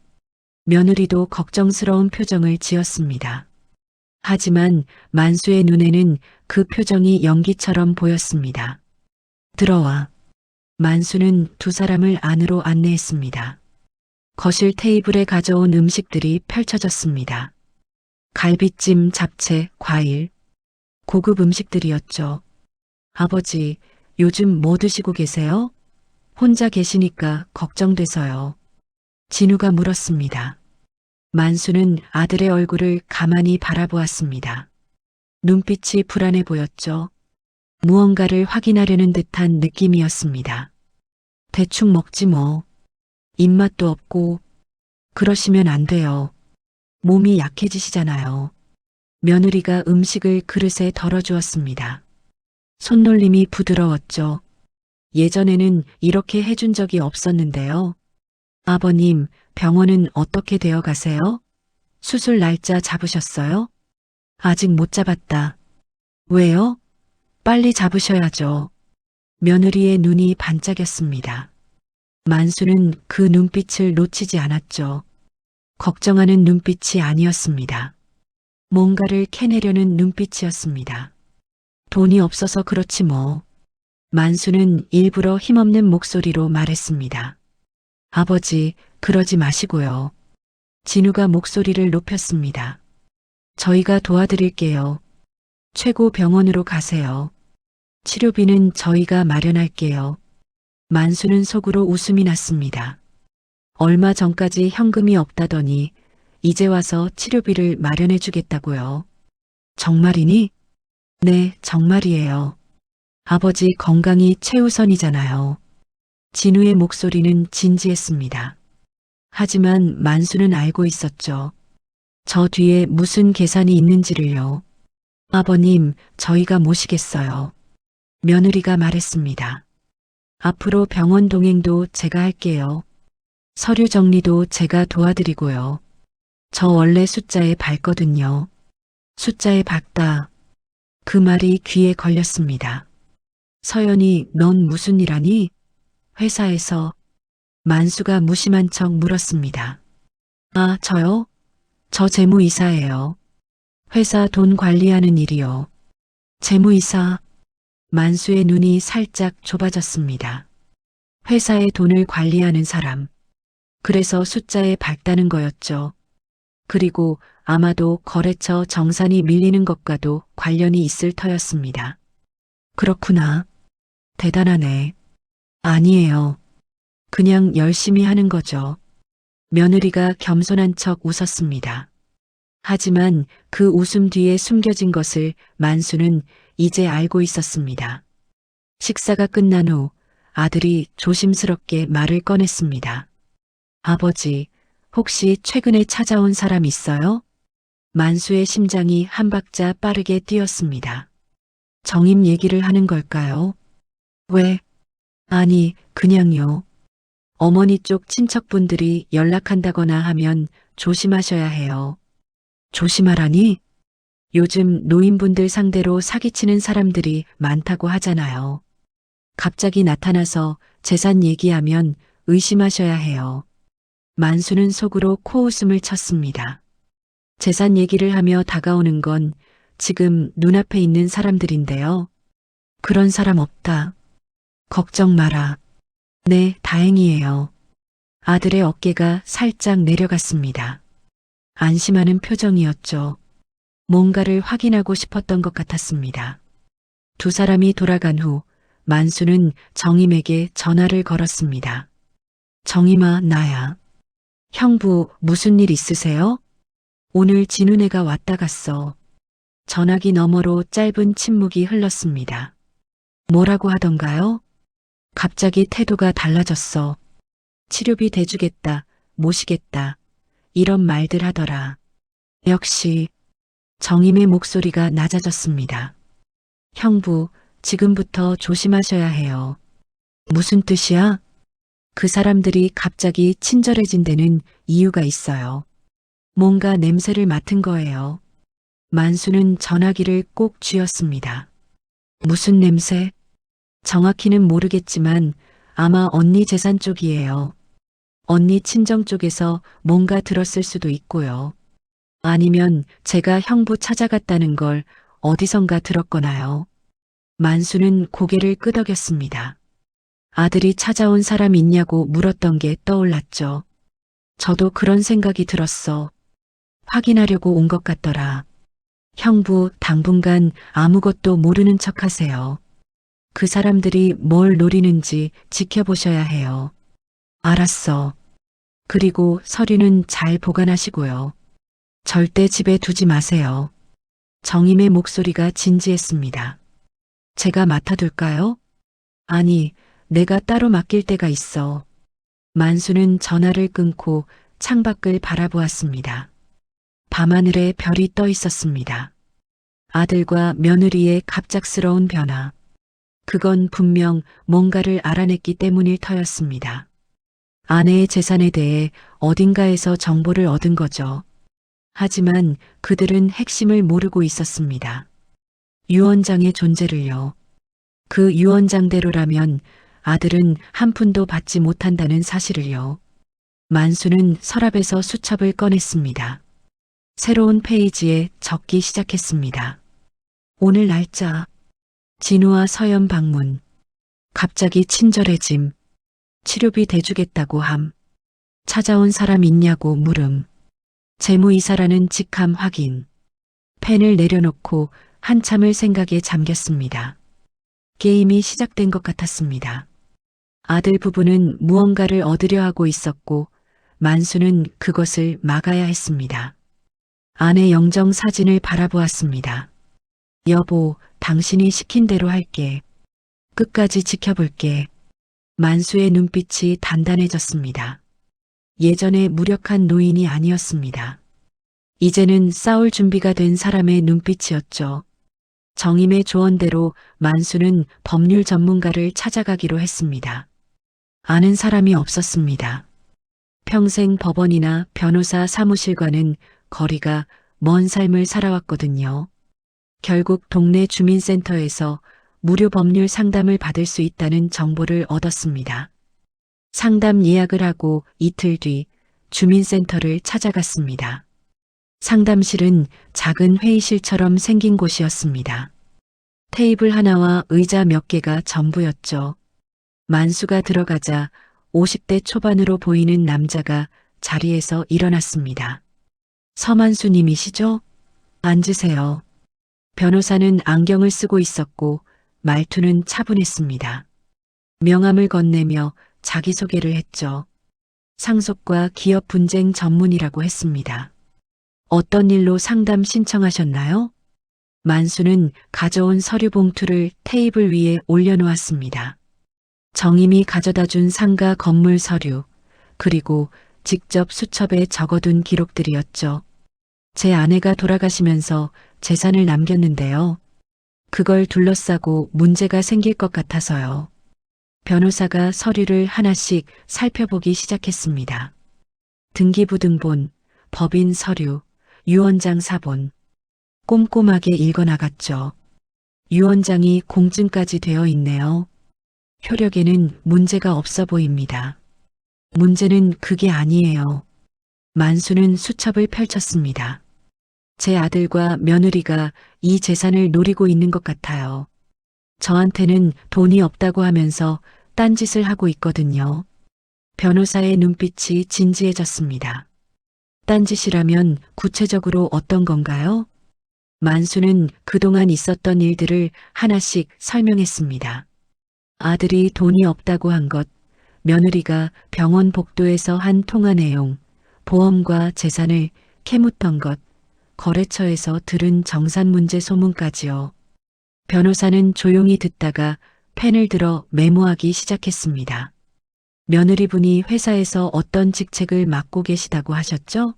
며느리도 걱정스러운 표정을 지었습니다. 하지만 만수의 눈에는 그 표정이 연기처럼 보였습니다. 들어와. 만수는 두 사람을 안으로 안내했습니다. 거실 테이블에 가져온 음식들이 펼쳐졌습니다. 갈비찜, 잡채, 과일. 고급 음식들이었죠. 아버지, 요즘 뭐 드시고 계세요? 혼자 계시니까 걱정돼서요. 진우가 물었습니다. 만수는 아들의 얼굴을 가만히 바라보았습니다. 눈빛이 불안해 보였죠. 무언가를 확인하려는 듯한 느낌이었습니다. 대충 먹지 뭐. 입맛도 없고. 그러시면 안 돼요. 몸이 약해지시잖아요. 며느리가 음식을 그릇에 덜어주었습니다. 손놀림이 부드러웠죠. 예전에는 이렇게 해준 적이 없었는데요. 아버님, 병원은 어떻게 되어 가세요? 수술 날짜 잡으셨어요? 아직 못 잡았다. 왜요? 빨리 잡으셔야죠. 며느리의 눈이 반짝였습니다. 만수는 그 눈빛을 놓치지 않았죠. 걱정하는 눈빛이 아니었습니다. 뭔가를 캐내려는 눈빛이었습니다. 돈이 없어서 그렇지 뭐. 만수는 일부러 힘없는 목소리로 말했습니다. 아버지, 그러지 마시고요. 진우가 목소리를 높였습니다. 저희가 도와드릴게요. 최고 병원으로 가세요. 치료비는 저희가 마련할게요. 만수는 속으로 웃음이 났습니다. 얼마 전까지 현금이 없다더니 이제 와서 치료비를 마련해 주겠다고요. 정말이니? 네, 정말이에요. 아버지 건강이 최우선이잖아요. 진우의 목소리는 진지했습니다. 하지만 만수는 알고 있었죠. 저 뒤에 무슨 계산이 있는지를요. 아버님, 저희가 모시겠어요. 며느리가 말했습니다. 앞으로 병원 동행도 제가 할게요. 서류 정리도 제가 도와드리고요. 저 원래 숫자에 밝거든요. 숫자에 밝다. 그 말이 귀에 걸렸습니다. 서연이 넌 무슨 일 하니? 회사에서 만수가 무심한 척 물었습니다. 아, 저요? 저 재무이사예요. 회사 돈 관리하는 일이요. 재무이사. 만수의 눈이 살짝 좁아졌습니다. 회사의 돈을 관리하는 사람. 그래서 숫자에 밝다는 거였죠. 그리고 아마도 거래처 정산이 밀리는 것과도 관련이 있을 터였습니다. 그렇구나. 대단하네. 아니에요. 그냥 열심히 하는 거죠. 며느리가 겸손한 척 웃었습니다. 하지만 그 웃음 뒤에 숨겨진 것을 만수는 이제 알고 있었습니다. 식사가 끝난 후 아들이 조심스럽게 말을 꺼냈습니다. 아버지, 혹시 최근에 찾아온 사람 있어요? 만수의 심장이 한 박자 빠르게 뛰었습니다. 정임 얘기를 하는 걸까요? 왜? 아니, 그냥요. 어머니 쪽 친척분들이 연락한다거나 하면 조심하셔야 해요. 조심하라니? 요즘 노인분들 상대로 사기치는 사람들이 많다고 하잖아요. 갑자기 나타나서 재산 얘기하면 의심하셔야 해요. 만수는 속으로 코웃음을 쳤습니다. 재산 얘기를 하며 다가오는 건 지금 눈앞에 있는 사람들인데요. 그런 사람 없다. 걱정 마라. 네, 다행이에요. 아들의 어깨가 살짝 내려갔습니다. 안심하는 표정이었죠. 뭔가를 확인하고 싶었던 것 같았습니다. 두 사람이 돌아간 후 만수는 정임에게 전화를 걸었습니다. 정임아, 나야. 형부, 무슨 일 있으세요? 오늘 진우네가 왔다 갔어. 전화기 너머로 짧은 침묵이 흘렀습니다. 뭐라고 하던가요? 갑자기 태도가 달라졌어. 치료비 대주겠다, 모시겠다. 이런 말들 하더라. 역시 정임의 목소리가 낮아졌습니다. 형부, 지금부터 조심하셔야 해요. 무슨 뜻이야? 그 사람들이 갑자기 친절해진 데는 이유가 있어요. 뭔가 냄새를 맡은 거예요. 만수는 전화기를 꼭 쥐었습니다. 무슨 냄새? 정확히는 모르겠지만 아마 언니 재산 쪽이에요. 언니 친정 쪽에서 뭔가 들었을 수도 있고요. 아니면 제가 형부 찾아갔다는 걸 어디선가 들었거나요. 만수는 고개를 끄덕였습니다. 아들이 찾아온 사람 있냐고 물었던 게 떠올랐죠. 저도 그런 생각이 들었어. 확인하려고 온 것 같더라. 형부, 당분간 아무것도 모르는 척 하세요. 그 사람들이 뭘 노리는지 지켜보셔야 해요. 알았어. 그리고 서류는 잘 보관하시고요. 절대 집에 두지 마세요. 정임의 목소리가 진지했습니다. 제가 맡아둘까요? 아니, 내가 따로 맡길 때가 있어. 만수는 전화를 끊고 창밖을 바라보았습니다. 밤하늘에 별이 떠 있었습니다. 아들과 며느리의 갑작스러운 변화. 그건 분명 뭔가를 알아냈기 때문일 터였습니다. 아내의 재산에 대해 어딘가에서 정보를 얻은 거죠. 하지만 그들은 핵심을 모르고 있었습니다. 유언장의 존재를요. 그 유언장대로라면 아들은 한 푼도 받지 못한다는 사실을요. 만수는 서랍에서 수첩을 꺼냈습니다. 새로운 페이지에 적기 시작했습니다. 오늘 날짜. 진우와 서연 방문. 갑자기 친절해짐. 치료비 대주겠다고 함. 찾아온 사람 있냐고 물음. 재무이사라는 직함 확인. 펜을 내려놓고 한참을 생각에 잠겼습니다. 게임이 시작된 것 같았습니다. 아들 부부는 무언가를 얻으려 하고 있었고 만수는 그것을 막아야 했습니다. 아내 영정 사진을 바라보았습니다. 여보, 당신이 시킨 대로 할게. 끝까지 지켜볼게. 만수의 눈빛이 단단해졌습니다. 예전에 무력한 노인이 아니었습니다. 이제는 싸울 준비가 된 사람의 눈빛이었죠. 정임의 조언대로 만수는 법률 전문가를 찾아가기로 했습니다. 아는 사람이 없었습니다. 평생 법원이나 변호사 사무실과는 거리가 먼 삶을 살아왔거든요. 결국 동네 주민센터에서 무료 법률 상담을 받을 수 있다는 정보를 얻었습니다. 상담 예약을 하고 이틀 뒤 주민센터를 찾아갔습니다. 상담실은 작은 회의실처럼 생긴 곳이었습니다. 테이블 하나와 의자 몇 개가 전부였죠. 만수가 들어가자 50대 초반으로 보이는 남자가 자리에서 일어났습니다. 서만수님이시죠? 앉으세요. 변호사는 안경을 쓰고 있었고 말투는 차분했습니다. 명함을 건네며 자기소개를 했죠. 상속과 기업 분쟁 전문이라고 했습니다. 어떤 일로 상담 신청하셨나요? 만수는 가져온 서류 봉투를 테이블 위에 올려놓았습니다. 정임이 가져다 준 상가 건물 서류, 그리고 직접 수첩에 적어둔 기록들이었죠. 제 아내가 돌아가시면서 재산을 남겼는데요. 그걸 둘러싸고 문제가 생길 것 같아서요. 변호사가 서류를 하나씩 살펴보기 시작했습니다. 등기부등본, 법인 서류, 유언장 사본. 꼼꼼하게 읽어나갔죠. 유언장이 공증까지 되어 있네요. 효력에는 문제가 없어 보입니다. 문제는 그게 아니에요. 만수는 수첩을 펼쳤습니다. 제 아들과 며느리가 이 재산을 노리고 있는 것 같아요. 저한테는 돈이 없다고 하면서 딴짓을 하고 있거든요. 변호사의 눈빛이 진지해졌습니다. 딴짓이라면 구체적으로 어떤 건가요? 만수는 그동안 있었던 일들을 하나씩 설명했습니다. 아들이 돈이 없다고 한 것, 며느리가 병원 복도에서 한 통화 내용, 보험과 재산을 캐묻던 것, 거래처에서 들은 정산 문제 소문까지요. 변호사는 조용히 듣다가 펜을 들어 메모하기 시작했습니다. 며느리분이 회사에서 어떤 직책을 맡고 계시다고 하셨죠?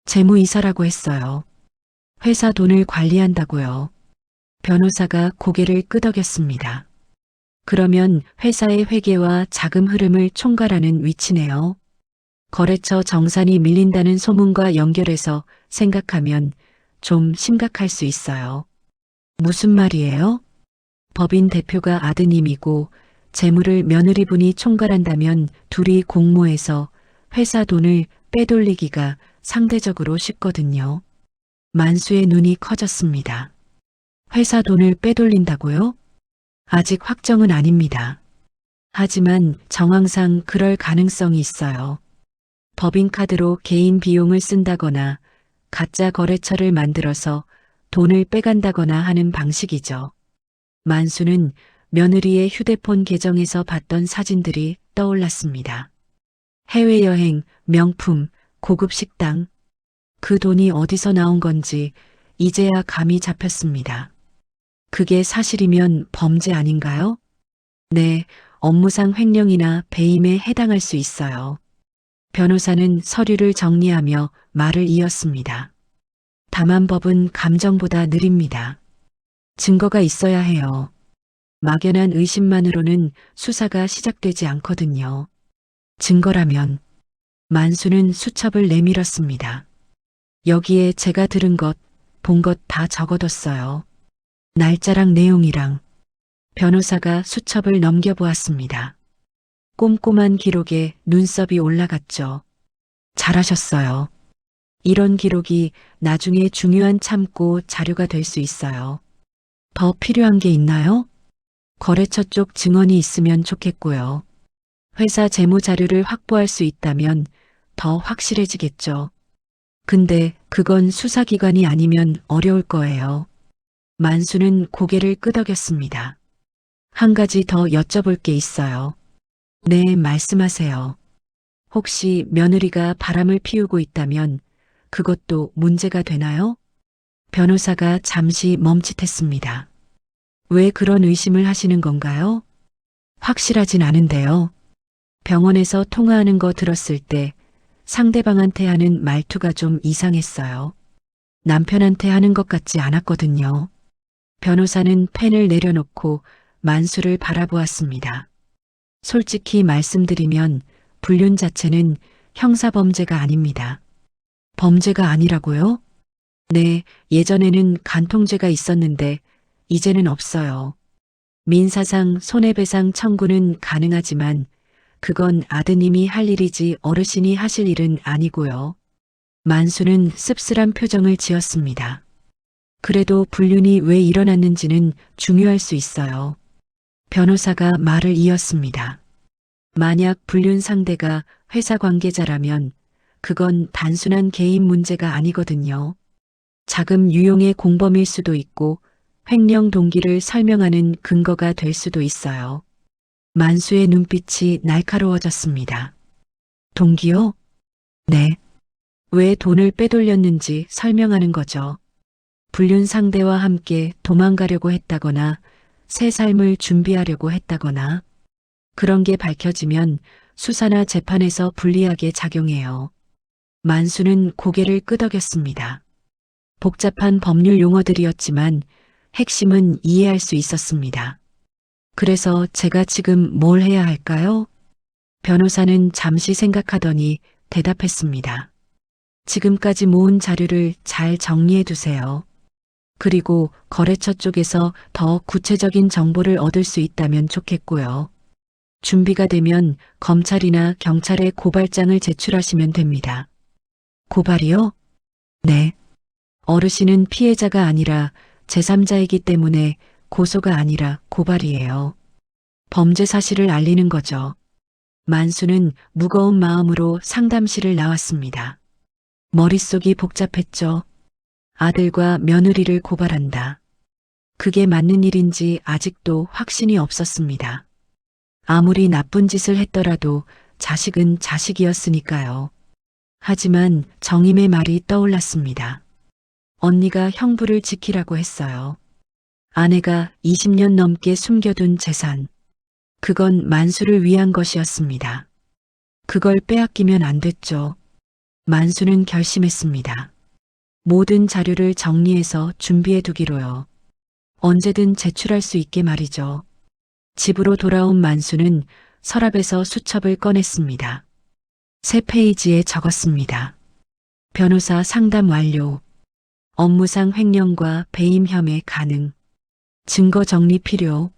재무이사라고 했어요. 회사 돈을 관리한다고요. 변호사가 고개를 끄덕였습니다. 그러면 회사의 회계와 자금 흐름을 총괄하는 위치네요. 거래처 정산이 밀린다는 소문과 연결해서 생각하면 좀 심각할 수 있어요. 무슨 말이에요? 법인 대표가 아드님이고 재물을 며느리분이 총괄한다면 둘이 공모해서 회사 돈을 빼돌리기가 상대적으로 쉽거든요. 만수의 눈이 커졌습니다. 회사 돈을 빼돌린다고요? 아직 확정은 아닙니다. 하지만 정황상 그럴 가능성이 있어요. 법인카드로 개인 비용을 쓴다거나 가짜 거래처를 만들어서 돈을 빼간다거나 하는 방식이죠. 만수는 며느리의 휴대폰 계정에서 봤던 사진들이 떠올랐습니다. 해외여행, 명품, 고급 식당. 그 돈이 어디서 나온 건지 이제야 감이 잡혔습니다. 그게 사실이면 범죄 아닌가요? 네, 업무상 횡령이나 배임에 해당할 수 있어요. 변호사는 서류를 정리하며 말을 이었습니다. 다만 법은 감정보다 느립니다. 증거가 있어야 해요. 막연한 의심만으로는 수사가 시작되지 않거든요. 증거라면 만수는 수첩을 내밀었습니다. 여기에 제가 들은 것, 본 것 다 적어뒀어요. 날짜랑 내용이랑. 변호사가 수첩을 넘겨보았습니다. 꼼꼼한 기록에 눈썹이 올라갔죠. 잘하셨어요. 이런 기록이 나중에 중요한 참고 자료가 될 수 있어요. 더 필요한 게 있나요? 거래처 쪽 증언이 있으면 좋겠고요. 회사 재무 자료를 확보할 수 있다면 더 확실해지겠죠. 근데 그건 수사기관이 아니면 어려울 거예요. 만수는 고개를 끄덕였습니다. 한 가지 더 여쭤볼 게 있어요. 네, 말씀하세요. 혹시 며느리가 바람을 피우고 있다면 그것도 문제가 되나요? 변호사가 잠시 멈칫했습니다. 왜 그런 의심을 하시는 건가요? 확실하진 않은데요. 병원에서 통화하는 거 들었을 때 상대방한테 하는 말투가 좀 이상했어요. 남편한테 하는 것 같지 않았거든요. 변호사는 펜을 내려놓고 만수를 바라보았습니다. 솔직히 말씀드리면 불륜 자체는 형사범죄가 아닙니다. 범죄가 아니라고요? 네, 예전에는 간통죄가 있었는데 이제는 없어요. 민사상 손해배상 청구는 가능하지만 그건 아드님이 할 일이지 어르신이 하실 일은 아니고요. 만수는 씁쓸한 표정을 지었습니다. 그래도 불륜이 왜 일어났는지는 중요할 수 있어요. 변호사가 말을 이었습니다. 만약 불륜 상대가 회사 관계자라면 그건 단순한 개인 문제가 아니거든요. 자금 유용의 공범일 수도 있고 횡령 동기를 설명하는 근거가 될 수도 있어요. 만수의 눈빛이 날카로워졌습니다. 동기요? 네. 왜 돈을 빼돌렸는지 설명하는 거죠. 불륜 상대와 함께 도망가려고 했다거나 새 삶을 준비하려고 했다거나 그런 게 밝혀지면 수사나 재판에서 불리하게 작용해요. 만수는 고개를 끄덕였습니다. 복잡한 법률 용어들이었지만 핵심은 이해할 수 있었습니다. 그래서 제가 지금 뭘 해야 할까요? 변호사는 잠시 생각하더니 대답했습니다. 지금까지 모은 자료를 잘 정리해 두세요. 그리고 거래처 쪽에서 더 구체적인 정보를 얻을 수 있다면 좋겠고요. 준비가 되면 검찰이나 경찰에 고발장을 제출하시면 됩니다. 고발이요? 네. 어르신은 피해자가 아니라 제3자이기 때문에 고소가 아니라 고발이에요. 범죄 사실을 알리는 거죠. 만수는 무거운 마음으로 상담실을 나왔습니다. 머릿속이 복잡했죠. 아들과 며느리를 고발한다. 그게 맞는 일인지 아직도 확신이 없었습니다. 아무리 나쁜 짓을 했더라도 자식은 자식이었으니까요. 하지만 정임의 말이 떠올랐습니다. 언니가 형부를 지키라고 했어요. 아내가 20년 넘게 숨겨둔 재산. 그건 만수를 위한 것이었습니다. 그걸 빼앗기면 안 됐죠. 만수는 결심했습니다. 모든 자료를 정리해서 준비해 두기로요. 언제든 제출할 수 있게 말이죠. 집으로 돌아온 만수는 서랍에서 수첩을 꺼냈습니다. 새 페이지에 적었습니다. 변호사 상담 완료. 업무상 횡령과 배임 혐의 가능. 증거 정리 필요.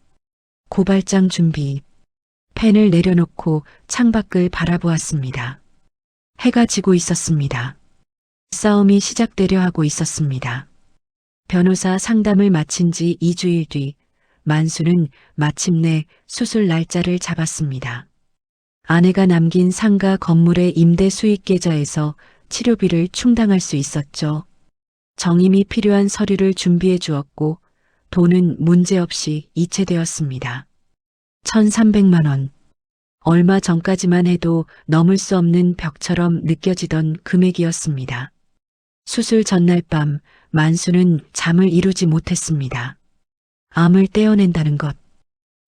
고발장 준비. 펜을 내려놓고 창밖을 바라보았습니다. 해가 지고 있었습니다. 싸움이 시작되려 하고 있었습니다. 변호사 상담을 마친 지 2주일 뒤 만수는 마침내 수술 날짜를 잡았습니다. 아내가 남긴 상가 건물의 임대 수익 계좌에서 치료비를 충당할 수 있었죠. 정임이 필요한 서류를 준비해 주었고 돈은 문제없이 이체되었습니다. 1,300만 원. 얼마 전까지만 해도 넘을 수 없는 벽처럼 느껴지던 금액이었습니다. 수술 전날 밤 만수는 잠을 이루지 못했습니다. 암을 떼어낸다는 것.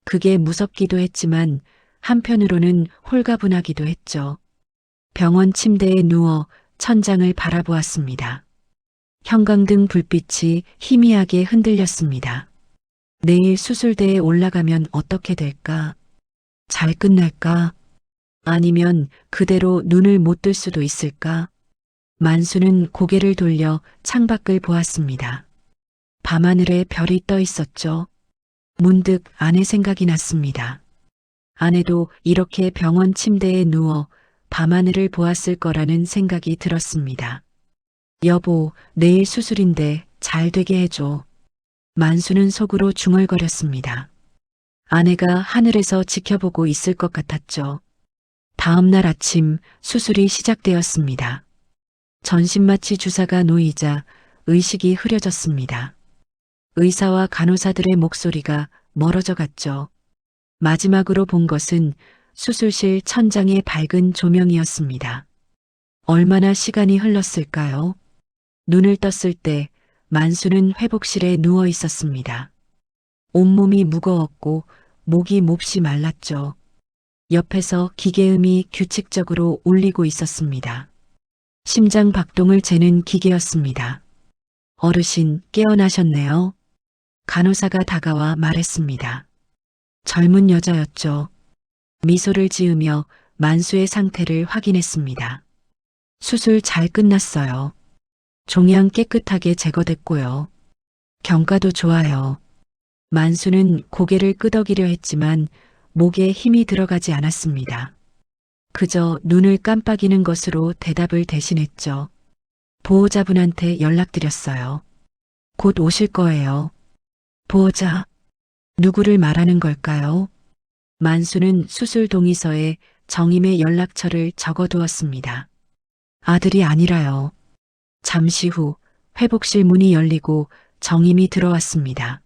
그게 무섭기도 했지만 한편으로는 홀가분하기도 했죠. 병원 침대에 누워 천장을 바라보았습니다. 형광등 불빛이 희미하게 흔들렸습니다. 내일 수술대에 올라가면 어떻게 될까? 잘 끝날까? 아니면 그대로 눈을 못 뜰 수도 있을까? 만수는 고개를 돌려 창밖을 보았습니다. 밤하늘에 별이 떠 있었죠. 문득 아내 생각이 났습니다. 아내도 이렇게 병원 침대에 누워 밤하늘을 보았을 거라는 생각이 들었습니다. 여보, 내일 수술인데 잘 되게 해줘. 만수는 속으로 중얼거렸습니다. 아내가 하늘에서 지켜보고 있을 것 같았죠. 다음 날 아침 수술이 시작되었습니다. 전신마취 주사가 놓이자 의식이 흐려졌습니다. 의사와 간호사들의 목소리가 멀어져 갔죠. 마지막으로 본 것은 수술실 천장의 밝은 조명이었습니다. 얼마나 시간이 흘렀을까요? 눈을 떴을 때 만수는 회복실에 누워 있었습니다. 온몸이 무거웠고 목이 몹시 말랐죠. 옆에서 기계음이 규칙적으로 울리고 있었습니다. 심장 박동을 재는 기계였습니다. 어르신 깨어나셨네요. 간호사가 다가와 말했습니다. 젊은 여자였죠. 미소를 지으며 만수의 상태를 확인했습니다. 수술 잘 끝났어요. 종양 깨끗하게 제거됐고요. 경과도 좋아요. 만수는 고개를 끄덕이려 했지만 목에 힘이 들어가지 않았습니다. 그저 눈을 깜빡이는 것으로 대답을 대신했죠. 보호자분한테 연락드렸어요. 곧 오실 거예요. 보호자, 누구를 말하는 걸까요? 만수는 수술 동의서에 정임의 연락처를 적어두었습니다. 아들이 아니라요. 잠시 후 회복실 문이 열리고 정임이 들어왔습니다.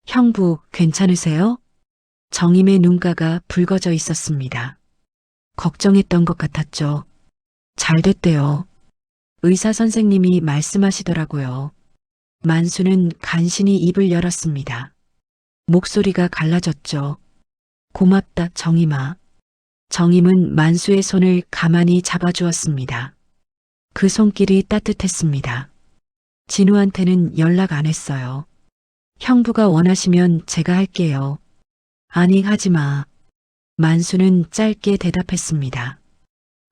형부, 괜찮으세요? 정임의 눈가가 붉어져 있었습니다. 걱정했던 것 같았죠. 잘 됐대요. 의사 선생님이 말씀하시더라고요. 만수는 간신히 입을 열었습니다. 목소리가 갈라졌죠. 고맙다, 정임아. 정임은 만수의 손을 가만히 잡아주었습니다. 그 손길이 따뜻했습니다. 진우한테는 연락 안 했어요. 형부가 원하시면 제가 할게요. 아니, 하지 마. 만수는 짧게 대답했습니다.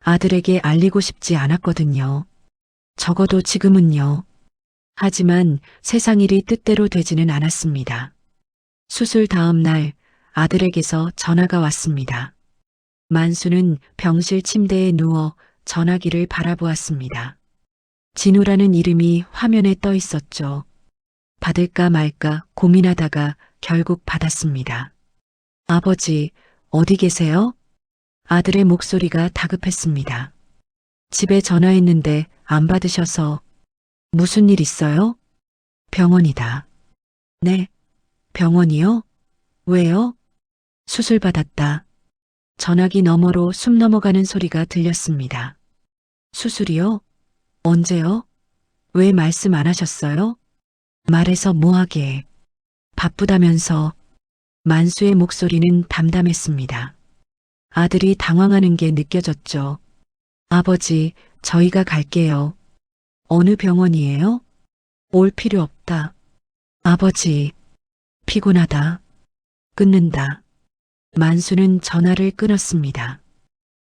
아들에게 알리고 싶지 않았거든요. 적어도 지금은요. 하지만 세상 일이 뜻대로 되지는 않았습니다. 수술 다음 날 아들에게서 전화가 왔습니다. 만수는 병실 침대에 누워 전화기를 바라보았습니다. 진우라는 이름이 화면에 떠 있었죠. 받을까 말까 고민하다가 결국 받았습니다. 아버지, 어디 계세요? 아들의 목소리가 다급했습니다. 집에 전화했는데 안 받으셔서. 무슨 일 있어요? 병원이다. 네, 병원이요? 왜요? 수술 받았다. 전화기 너머로 숨 넘어가는 소리가 들렸습니다. 수술이요? 언제요? 왜 말씀 안 하셨어요? 말해서 뭐하게. 바쁘다면서. 만수의 목소리는 담담했습니다. 아들이 당황하는 게 느껴졌죠. 아버지, 저희가 갈게요. 어느 병원이에요? 올 필요 없다. 아버지, 피곤하다. 끊는다. 만수는 전화를 끊었습니다.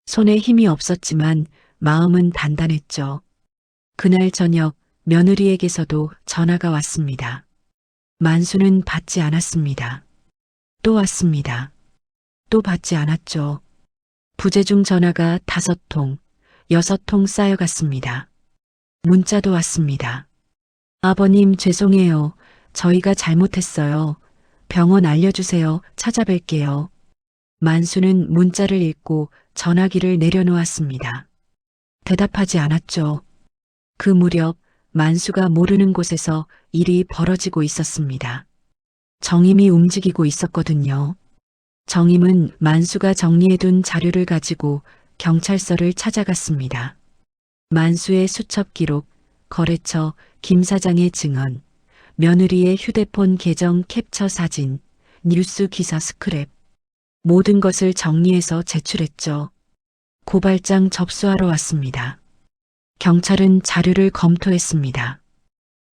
손에 힘이 없었지만 마음은 단단했죠. 그날 저녁 며느리에게서도 전화가 왔습니다. 만수는 받지 않았습니다. 또 왔습니다. 또 받지 않았죠. 부재중 전화가 5통, 6통 쌓여갔습니다. 문자도 왔습니다. 아버님, 죄송해요. 저희가 잘못했어요. 병원 알려주세요. 찾아뵐게요. 만수는 문자를 읽고 전화기를 내려놓았습니다. 대답하지 않았죠. 그 무렵 만수가 모르는 곳에서 일이 벌어지고 있었습니다. 정임이 움직이고 있었거든요. 정임은 만수가 정리해둔 자료를 가지고 경찰서를 찾아갔습니다. 만수의 수첩 기록, 거래처, 김 사장의 증언, 며느리의 휴대폰 계정 캡처 사진, 뉴스 기사 스크랩, 모든 것을 정리해서 제출했죠. 고발장 접수하러 왔습니다. 경찰은 자료를 검토했습니다.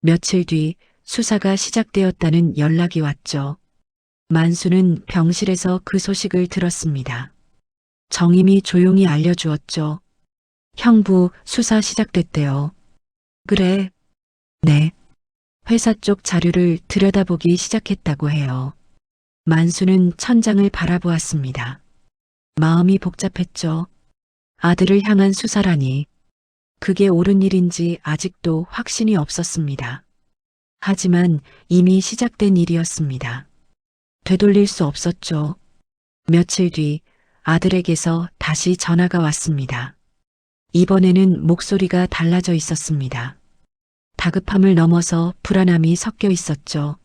며칠 뒤 수사가 시작되었다는 연락이 왔죠. 만수는 병실에서 그 소식을 들었습니다. 정임이 조용히 알려주었죠. 형부, 수사 시작됐대요. 그래. 네. 회사 쪽 자료를 들여다보기 시작했다고 해요. 만수는 천장을 바라보았습니다. 마음이 복잡했죠. 아들을 향한 수사라니. 그게 옳은 일인지 아직도 확신이 없었습니다. 하지만 이미 시작된 일이었습니다. 되돌릴 수 없었죠. 며칠 뒤 아들에게서 다시 전화가 왔습니다. 이번에는 목소리가 달라져 있었습니다. 다급함을 넘어서 불안함이 섞여 있었죠.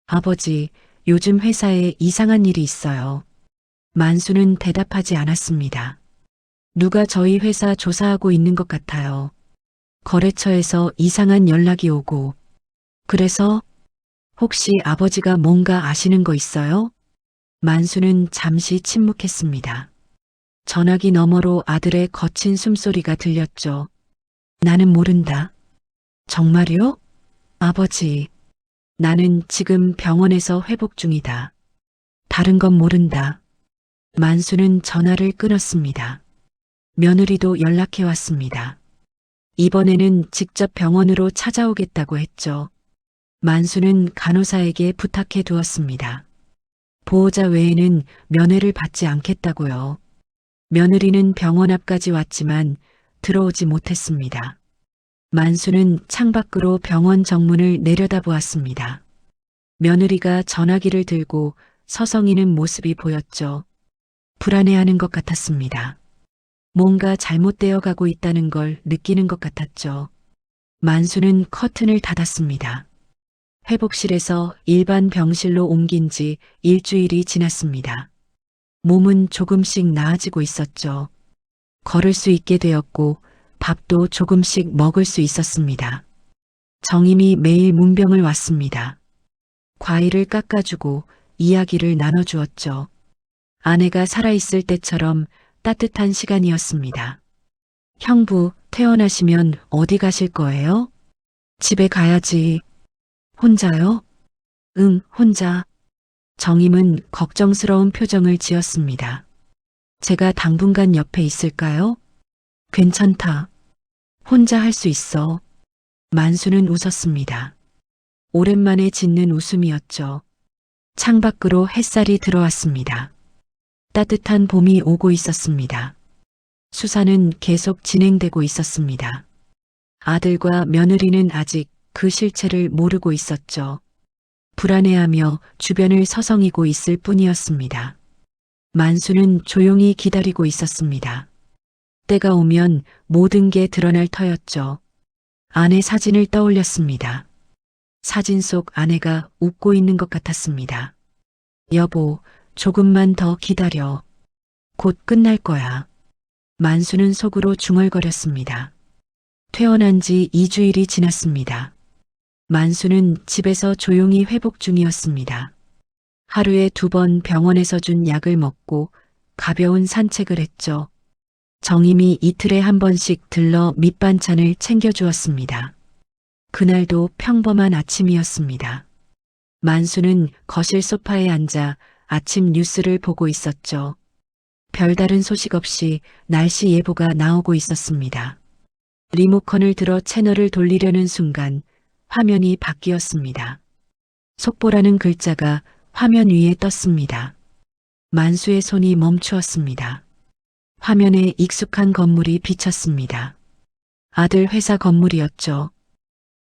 아버지, 요즘 회사에 이상한 일이 있어요. 만수는 대답하지 않았습니다. 누가 저희 회사 조사하고 있는 것 같아요. 거래처에서 이상한 연락이 오고. 그래서 혹시 아버지가 뭔가 아시는 거 있어요? 만수는 잠시 침묵했습니다. 전화기 너머로 아들의 거친 숨소리가 들렸죠. 나는 모른다. 정말요? 아버지. 나는 지금 병원에서 회복 중이다. 다른 건 모른다. 만수는 전화를 끊었습니다. 며느리도 연락해 왔습니다. 이번에는 직접 병원으로 찾아오겠다고 했죠. 만수는 간호사에게 부탁해 두었습니다. 보호자 외에는 면회를 받지 않겠다고요. 며느리는 병원 앞까지 왔지만 들어오지 못했습니다. 만수는 창밖으로 병원 정문을 내려다보았습니다. 며느리가 전화기를 들고 서성이는 모습이 보였죠. 불안해하는 것 같았습니다. 뭔가 잘못되어 가고 있다는 걸 느끼는 것 같았죠. 만수는 커튼을 닫았습니다. 회복실에서 일반 병실로 옮긴 지 일주일이 지났습니다. 몸은 조금씩 나아지고 있었죠. 걸을 수 있게 되었고 밥도 조금씩 먹을 수 있었습니다. 정임이 매일 문병을 왔습니다. 과일을 깎아주고 이야기를 나눠주었죠. 아내가 살아있을 때처럼 따뜻한 시간이었습니다. 형부, 퇴원하시면 어디 가실 거예요? 집에 가야지. 혼자요? 응, 혼자. 정임은 걱정스러운 표정을 지었습니다. 제가 당분간 옆에 있을까요? 괜찮다. 혼자 할 수 있어. 만수는 웃었습니다. 오랜만에 짓는 웃음이었죠. 창밖으로 햇살이 들어왔습니다. 따뜻한 봄이 오고 있었습니다. 수사는 계속 진행되고 있었습니다. 아들과 며느리는 아직 그 실체를 모르고 있었죠. 불안해하며 주변을 서성이고 있을 뿐이었습니다. 만수는 조용히 기다리고 있었습니다. 때가 오면 모든 게 드러날 터였죠. 아내 사진을 떠올렸습니다. 사진 속 아내가 웃고 있는 것 같았습니다. 여보, 조금만 더 기다려. 곧 끝날 거야. 만수는 속으로 중얼거렸습니다. 퇴원한 지 2주일이 지났습니다. 만수는 집에서 조용히 회복 중이었습니다. 하루에 2번 병원에서 준 약을 먹고 가벼운 산책을 했죠. 정임이 이틀에 한 번씩 들러 밑반찬을 챙겨주었습니다. 그날도 평범한 아침이었습니다. 만수는 거실 소파에 앉아 아침 뉴스를 보고 있었죠. 별다른 소식 없이 날씨 예보가 나오고 있었습니다. 리모컨을 들어 채널을 돌리려는 순간 화면이 바뀌었습니다. 속보라는 글자가 화면 위에 떴습니다. 만수의 손이 멈추었습니다. 화면에 익숙한 건물이 비쳤습니다. 아들 회사 건물이었죠.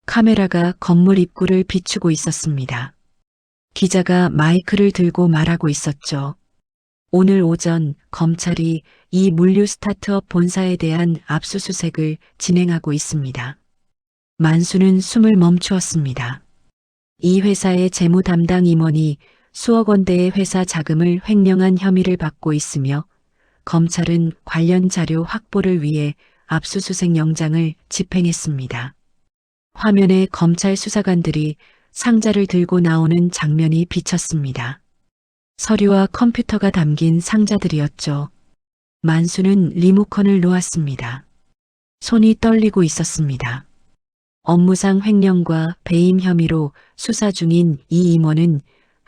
카메라가 건물 입구를 비추고 있었습니다. 기자가 마이크를 들고 말하고 있었죠. 오늘 오전 검찰이 이 물류 스타트업 본사에 대한 압수수색을 진행하고 있습니다. 만수는 숨을 멈추었습니다. 이 회사의 재무 담당 임원이 수억 원대의 회사 자금을 횡령한 혐의를 받고 있으며 검찰은 관련 자료 확보를 위해 압수수색 영장을 집행했습니다. 화면에 검찰 수사관들이 상자를 들고 나오는 장면이 비쳤습니다. 서류와 컴퓨터가 담긴 상자들이었죠. 만수는 리모컨을 놓았습니다. 손이 떨리고 있었습니다. 업무상 횡령과 배임 혐의로 수사 중인 이 임원은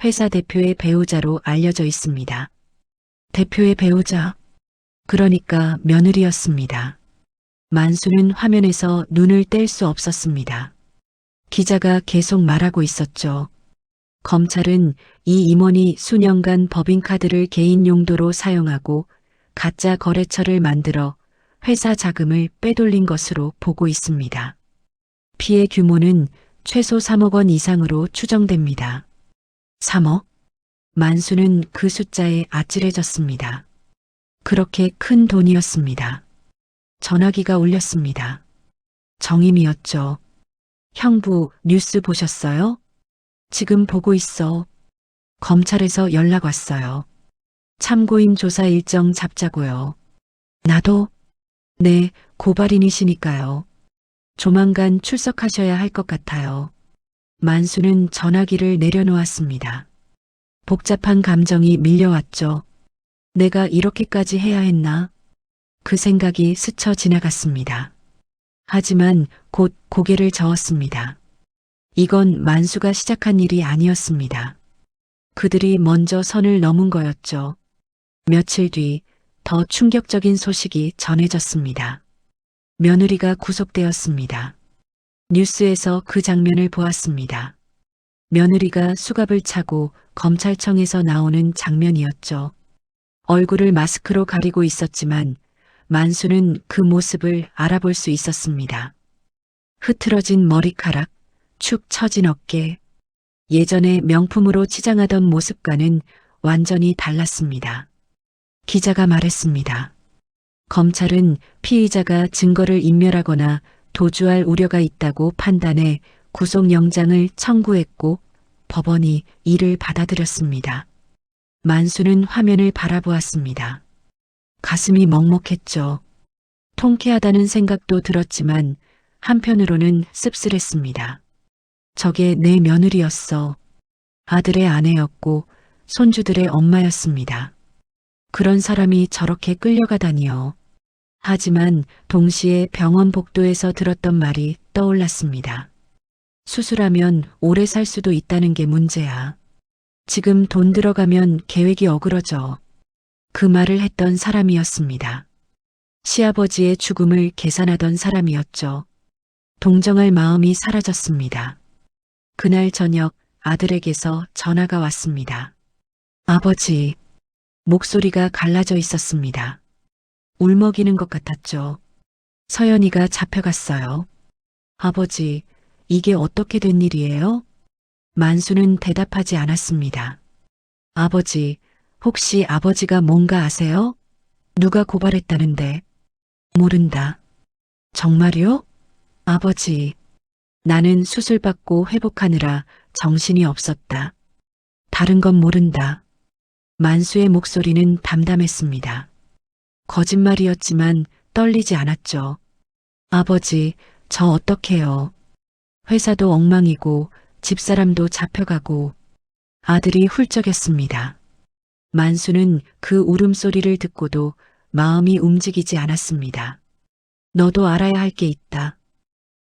회사 대표의 배우자로 알려져 있습니다. 대표의 배우자, 그러니까 며느리였습니다. 만수는 화면에서 눈을 뗄 수 없었습니다. 기자가 계속 말하고 있었죠. 검찰은 이 임원이 수년간 법인카드를 개인 용도로 사용하고 가짜 거래처를 만들어 회사 자금을 빼돌린 것으로 보고 있습니다. 피해 규모는 최소 3억 원 이상으로 추정됩니다. 3억? 만수는 그 숫자에 아찔해졌습니다. 그렇게 큰 돈이었습니다. 전화기가 울렸습니다. 정임이었죠. 형부, 뉴스 보셨어요? 지금 보고 있어. 검찰에서 연락 왔어요. 참고인 조사 일정 잡자고요. 나도? 네, 고발인이시니까요. 조만간 출석하셔야 할 것 같아요. 만수는 전화기를 내려놓았습니다. 복잡한 감정이 밀려왔죠. 내가 이렇게까지 해야 했나? 그 생각이 스쳐 지나갔습니다. 하지만 곧 고개를 저었습니다. 이건 만수가 시작한 일이 아니었습니다. 그들이 먼저 선을 넘은 거였죠. 며칠 뒤 더 충격적인 소식이 전해졌습니다. 며느리가 구속되었습니다. 뉴스에서 그 장면을 보았습니다. 며느리가 수갑을 차고 검찰청에서 나오는 장면이었죠. 얼굴을 마스크로 가리고 있었지만 만수는 그 모습을 알아볼 수 있었습니다. 흐트러진 머리카락, 축 처진 어깨, 예전에 명품으로 치장하던 모습과는 완전히 달랐습니다. 기자가 말했습니다. 검찰은 피의자가 증거를 인멸하거나 도주할 우려가 있다고 판단해 구속영장을 청구했고 법원이 이를 받아들였습니다. 만수는 화면을 바라보았습니다. 가슴이 먹먹했죠. 통쾌하다는 생각도 들었지만 한편으로는 씁쓸했습니다. 저게 내 며느리였어. 아들의 아내였고 손주들의 엄마였습니다. 그런 사람이 저렇게 끌려가다니요. 하지만 동시에 병원 복도에서 들었던 말이 떠올랐습니다. 수술하면 오래 살 수도 있다는 게 문제야. 지금 돈 들어가면 계획이 어그러져. 그 말을 했던 사람이었습니다. 시아버지의 죽음을 계산하던 사람이었죠. 동정할 마음이 사라졌습니다. 그날 저녁 아들에게서 전화가 왔습니다. 아버지, 목소리가 갈라져 있었습니다. 울먹이는 것 같았죠. 서연이가 잡혀갔어요. 아버지, 이게 어떻게 된 일이에요? 만수는 대답하지 않았습니다. 아버지, 혹시 아버지가 뭔가 아세요? 누가 고발했다는데. 모른다. 정말요? 아버지, 나는 수술받고 회복하느라 정신이 없었다. 다른 건 모른다. 만수의 목소리는 담담했습니다. 거짓말이었지만 떨리지 않았죠. 아버지, 저 어떡해요. 회사도 엉망이고 집사람도 잡혀가고 아들이 훌쩍였습니다. 만수는 그 울음소리를 듣고도 마음이 움직이지 않았습니다. 너도 알아야 할 게 있다.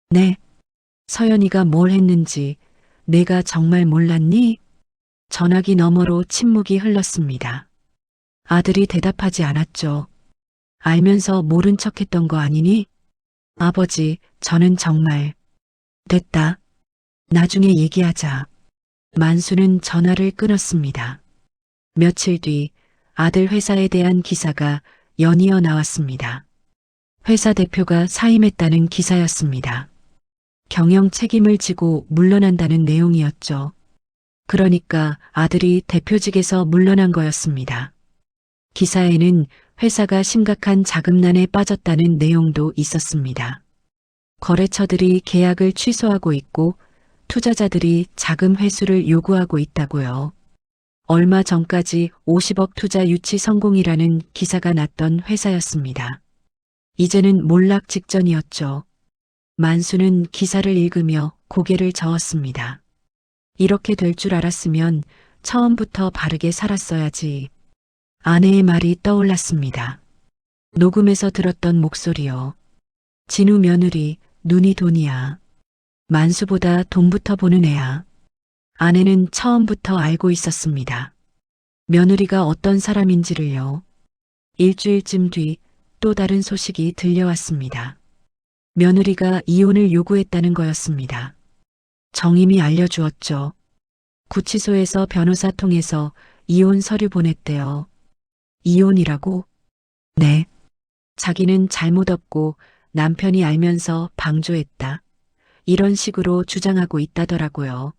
네. 서연이가 뭘 했는지 내가 정말 몰랐니? 전화기 너머로 침묵이 흘렀습니다. 아들이 대답하지 않았죠. 알면서 모른 척했던 거 아니니? 아버지, 저는 정말. 됐다. 나중에 얘기하자. 만수는 전화를 끊었습니다. 며칠 뒤 아들 회사에 대한 기사가 연이어 나왔습니다. 회사 대표가 사임했다는 기사였습니다. 경영 책임을 지고 물러난다는 내용이었죠. 그러니까 아들이 대표직에서 물러난 거였습니다. 기사에는 회사가 심각한 자금난에 빠졌다는 내용도 있었습니다. 거래처들이 계약을 취소하고 있고 투자자들이 자금 회수를 요구하고 있다고요. 얼마 전까지 50억 투자 유치 성공이라는 기사가 났던 회사였습니다. 이제는 몰락 직전이었죠. 만수는 기사를 읽으며 고개를 저었습니다. 이렇게 될 줄 알았으면 처음부터 바르게 살았어야지. 아내의 말이 떠올랐습니다. 녹음에서 들었던 목소리요. 진우 며느리, 눈이 돈이야. 만수보다 돈부터 보는 애야. 아내는 처음부터 알고 있었습니다. 며느리가 어떤 사람인지를요. 일주일쯤 뒤 또 다른 소식이 들려왔습니다. 며느리가 이혼을 요구했다는 거였습니다. 정임이 알려주었죠. 구치소에서 변호사 통해서 이혼 서류 보냈대요. 이혼이라고? 네. 자기는 잘못 없고 남편이 알면서 방조했다. 이런 식으로 주장하고 있다더라고요.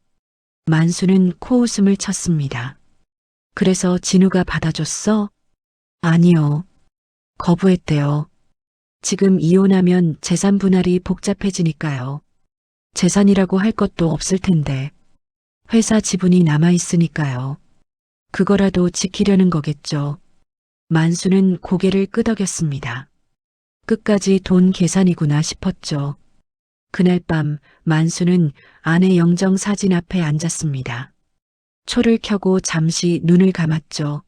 만수는 코웃음을 쳤습니다. 그래서 진우가 받아줬어? 아니요. 거부했대요. 지금 이혼하면 재산 분할이 복잡해지니까요. 재산이라고 할 것도 없을 텐데. 회사 지분이 남아있으니까요. 그거라도 지키려는 거겠죠. 만수는 고개를 끄덕였습니다. 끝까지 돈 계산이구나 싶었죠. 그날 밤 만수는 아내 영정 사진 앞에 앉았습니다. 초를 켜고 잠시 눈을 감았죠.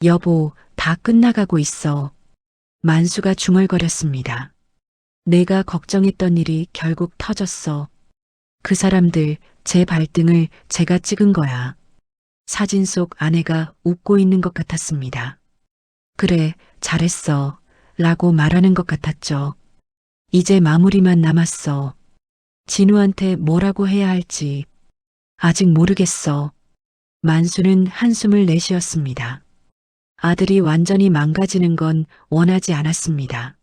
여보, 다 끝나가고 있어. 만수가 중얼거렸습니다. 내가 걱정했던 일이 결국 터졌어. 그 사람들, 제 발등을 제가 찍은 거야. 사진 속 아내가 웃고 있는 것 같았습니다. 그래, 잘했어. 라고 말하는 것 같았죠. 이제 마무리만 남았어. 진우한테 뭐라고 해야 할지 아직 모르겠어. 만수는 한숨을 내쉬었습니다. 아들이 완전히 망가지는 건 원하지 않았습니다.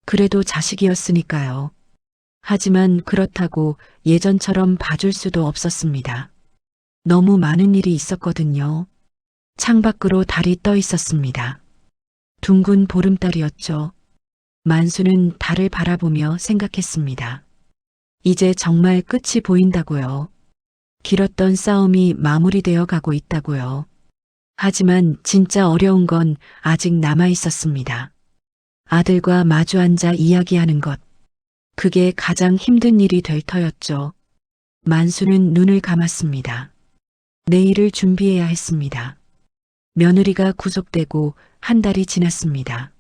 그래도 자식이었으니까요. 하지만 그렇다고 예전처럼 봐줄 수도 없었습니다. 너무 많은 일이 있었거든요. 창밖으로 달이 떠 있었습니다. 둥근 보름달이었죠. 만수는 달을 바라보며 생각했습니다. 이제 정말 끝이 보인다고요. 길었던 싸움이 마무리되어 가고 있다고요. 하지만 진짜 어려운 건 아직 남아 있었습니다. 아들과 마주 앉아 이야기하는 것. 그게 가장 힘든 일이 될 터였죠. 만수는 눈을 감았습니다. 내일을 준비해야 했습니다. 며느리가 구속되고 한 달이 지났습니다.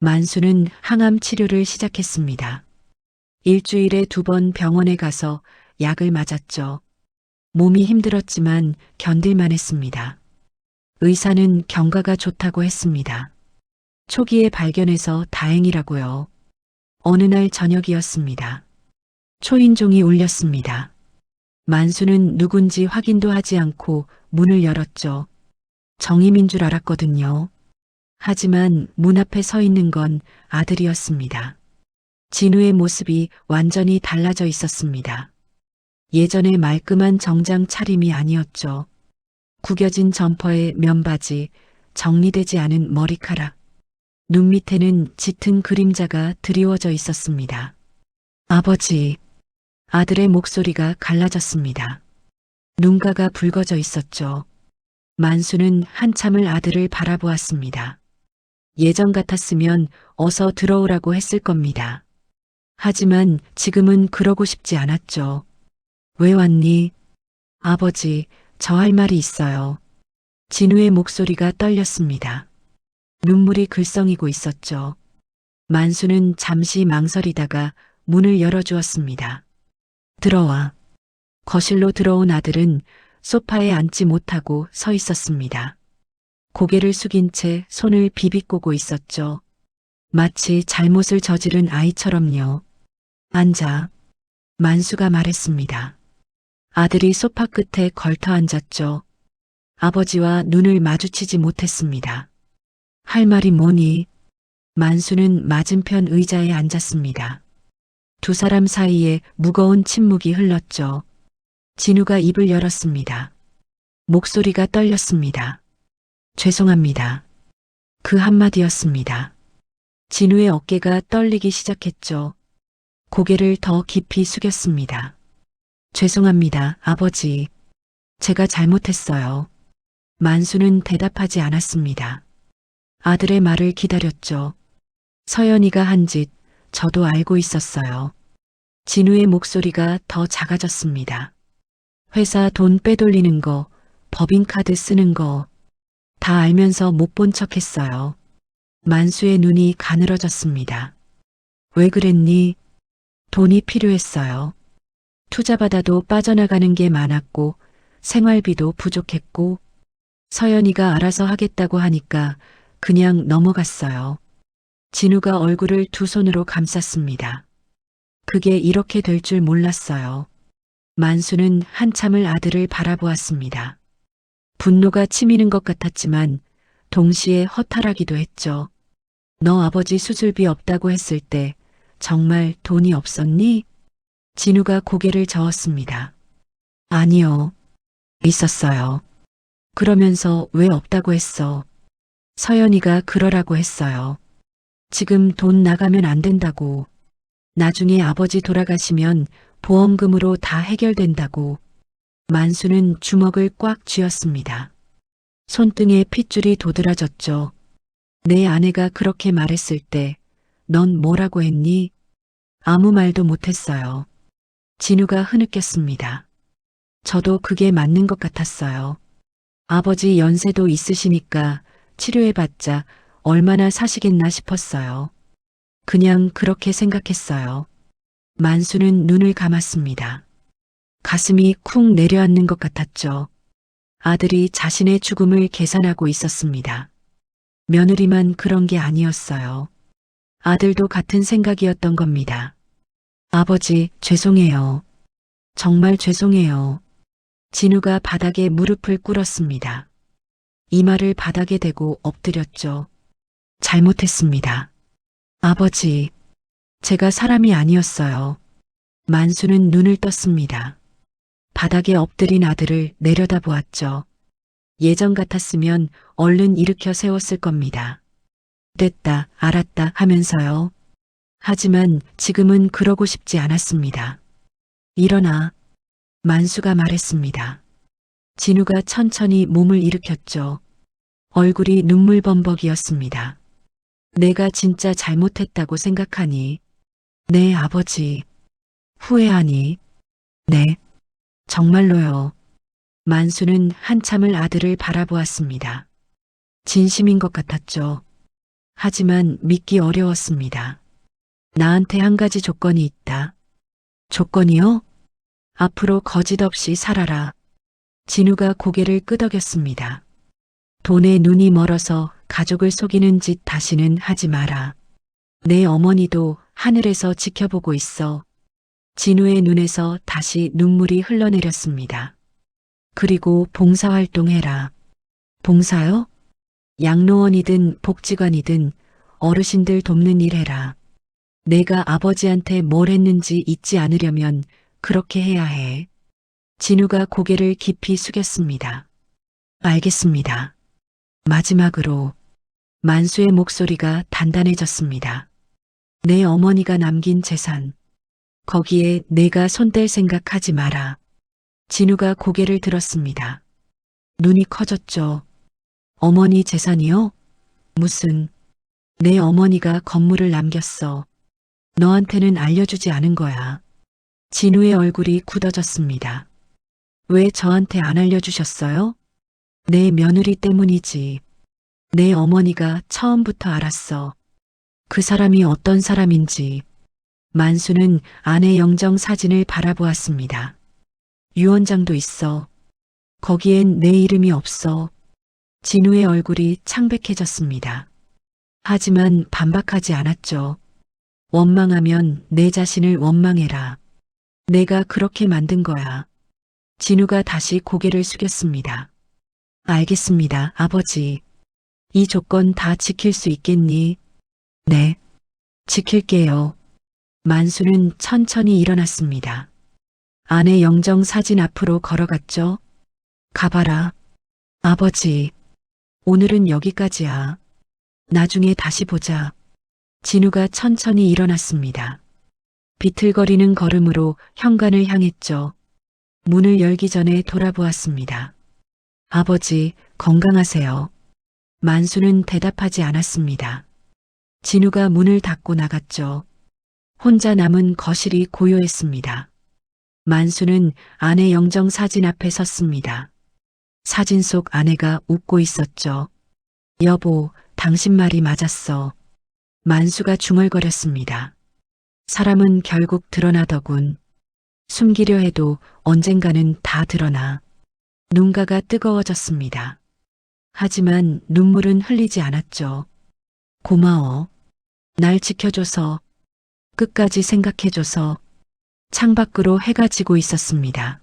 만수는 항암 치료를 시작했습니다. 일주일에 2번 병원에 가서 약을 맞았죠. 몸이 힘들었지만 견딜만 했습니다. 의사는 경과가 좋다고 했습니다. 초기에 발견해서 다행이라고요. 어느 날 저녁이었습니다. 초인종이 울렸습니다. 만수는 누군지 확인도 하지 않고 문을 열었죠. 정임인 줄 알았거든요. 하지만 문 앞에 서 있는 건 아들이었습니다. 진우의 모습이 완전히 달라져 있었습니다. 예전의 말끔한 정장 차림이 아니었죠. 구겨진 점퍼에 면바지, 정리되지 않은 머리카락. 눈 밑에는 짙은 그림자가 드리워져 있었습니다. 아버지. 아들의 목소리가 갈라졌습니다. 눈가가 붉어져 있었죠. 만수는 한참을 아들을 바라보았습니다. 예전 같았으면 어서 들어오라고 했을 겁니다. 하지만 지금은 그러고 싶지 않았죠. 왜 왔니? 아버지, 저 할 말이 있어요. 진우의 목소리가 떨렸습니다. 눈물이 글썽이고 있었죠. 만수는 잠시 망설이다가 문을 열어주었습니다. 들어와. 거실로 들어온 아들은 소파에 앉지 못하고 서 있었습니다. 고개를 숙인 채 손을 비비꼬고 있었죠. 마치 잘못을 저지른 아이처럼요. 앉아. 만수가 말했습니다. 아들이 소파 끝에 걸터 앉았죠. 아버지와 눈을 마주치지 못했습니다. 할 말이 뭐니? 만수는 맞은편 의자에 앉았습니다. 두 사람 사이에 무거운 침묵이 흘렀죠. 진우가 입을 열었습니다. 목소리가 떨렸습니다. 죄송합니다. 그 한마디였습니다. 진우의 어깨가 떨리기 시작했죠. 고개를 더 깊이 숙였습니다. 죄송합니다, 아버지. 제가 잘못했어요. 만수는 대답하지 않았습니다. 아들의 말을 기다렸죠. 서연이가 한 짓, 저도 알고 있었어요. 진우의 목소리가 더 작아졌습니다. 회사 돈 빼돌리는 거, 법인카드 쓰는 거, 다 알면서 못 본 척 했어요. 만수의 눈이 가늘어졌습니다. 왜 그랬니? 돈이 필요했어요. 투자받아도 빠져나가는 게 많았고, 생활비도 부족했고, 서연이가 알아서 하겠다고 하니까 그냥 넘어갔어요. 진우가 얼굴을 두 손으로 감쌌습니다. 그게 이렇게 될 줄 몰랐어요. 만수는 한참을 아들을 바라보았습니다. 분노가 치미는 것 같았지만 동시에 허탈하기도 했죠. 너 아버지 수술비 없다고 했을 때 정말 돈이 없었니? 진우가 고개를 저었습니다. 아니요. 있었어요. 그러면서 왜 없다고 했어? 서연이가 그러라고 했어요. 지금 돈 나가면 안 된다고. 나중에 아버지 돌아가시면 보험금으로 다 해결된다고. 만수는 주먹을 꽉 쥐었습니다. 손등에 핏줄이 도드라졌죠. 내 아내가 그렇게 말했을 때 넌 뭐라고 했니? 아무 말도 못했어요. 진우가 흐느꼈습니다. 저도 그게 맞는 것 같았어요. 아버지 연세도 있으시니까 치료해봤자 얼마나 사시겠나 싶었어요. 그냥 그렇게 생각했어요. 만수는 눈을 감았습니다. 가슴이 쿵 내려앉는 것 같았죠. 아들이 자신의 죽음을 계산하고 있었습니다. 며느리만 그런 게 아니었어요. 아들도 같은 생각이었던 겁니다. 아버지, 죄송해요. 정말 죄송해요. 진우가 바닥에 무릎을 꿇었습니다. 이마를 바닥에 대고 엎드렸죠. 잘못했습니다. 아버지, 제가 사람이 아니었어요. 만수는 눈을 떴습니다. 바닥에 엎드린 아들을 내려다보았죠. 예전 같았으면 얼른 일으켜 세웠을 겁니다. 됐다, 알았다 하면서요. 하지만 지금은 그러고 싶지 않았습니다. 일어나. 만수가 말했습니다. 진우가 천천히 몸을 일으켰죠. 얼굴이 눈물범벅이었습니다. 내가 진짜 잘못했다고 생각하니? 네, 아버지. 후회하니? 네. 정말로요. 만수는 한참을 아들을 바라보았습니다. 진심인 것 같았죠. 하지만 믿기 어려웠습니다. 나한테 한 가지 조건이 있다. 조건이요? 앞으로 거짓 없이 살아라. 진우가 고개를 끄덕였습니다. 돈에 눈이 멀어서 가족을 속이는 짓 다시는 하지 마라. 내 어머니도 하늘에서 지켜보고 있어. 진우의 눈에서 다시 눈물이 흘러내렸습니다. 그리고 봉사활동해라. 봉사요? 양로원이든 복지관이든 어르신들 돕는 일 해라. 내가 아버지한테 뭘 했는지 잊지 않으려면 그렇게 해야 해. 진우가 고개를 깊이 숙였습니다. 알겠습니다. 마지막으로 만수의 목소리가 단단해졌습니다. 내 어머니가 남긴 재산, 거기에 내가 손댈 생각하지 마라. 진우가 고개를 들었습니다. 눈이 커졌죠. 어머니 재산이요? 무슨, 내 어머니가 건물을 남겼어. 너한테는 알려주지 않은 거야. 진우의 얼굴이 굳어졌습니다. 왜 저한테 안 알려주셨어요? 내 며느리 때문이지. 내 어머니가 처음부터 알았어. 그 사람이 어떤 사람인지. 만수는 아내 영정 사진을 바라보았습니다. 유언장도 있어. 거기엔 내 이름이 없어. 진우의 얼굴이 창백해졌습니다. 하지만 반박하지 않았죠. 원망하면 내 자신을 원망해라. 내가 그렇게 만든 거야. 진우가 다시 고개를 숙였습니다. 알겠습니다, 아버지. 이 조건 다 지킬 수 있겠니? 네, 지킬게요. 만수는 천천히 일어났습니다. 아내 영정 사진 앞으로 걸어갔죠. 가봐라. 아버지, 오늘은 여기까지야. 나중에 다시 보자. 진우가 천천히 일어났습니다. 비틀거리는 걸음으로 현관을 향했죠. 문을 열기 전에 돌아보았습니다. 아버지, 건강하세요. 만수는 대답하지 않았습니다. 진우가 문을 닫고 나갔죠. 혼자 남은 거실이 고요했습니다. 만수는 아내 영정 사진 앞에 섰습니다. 사진 속 아내가 웃고 있었죠. 여보, 당신 말이 맞았어. 만수가 중얼거렸습니다. 사람은 결국 드러나더군. 숨기려 해도 언젠가는 다 드러나. 눈가가 뜨거워졌습니다. 하지만 눈물은 흘리지 않았죠. 고마워. 날 지켜줘서, 끝까지 생각해줘서. 창밖으로 해가 지고 있었습니다.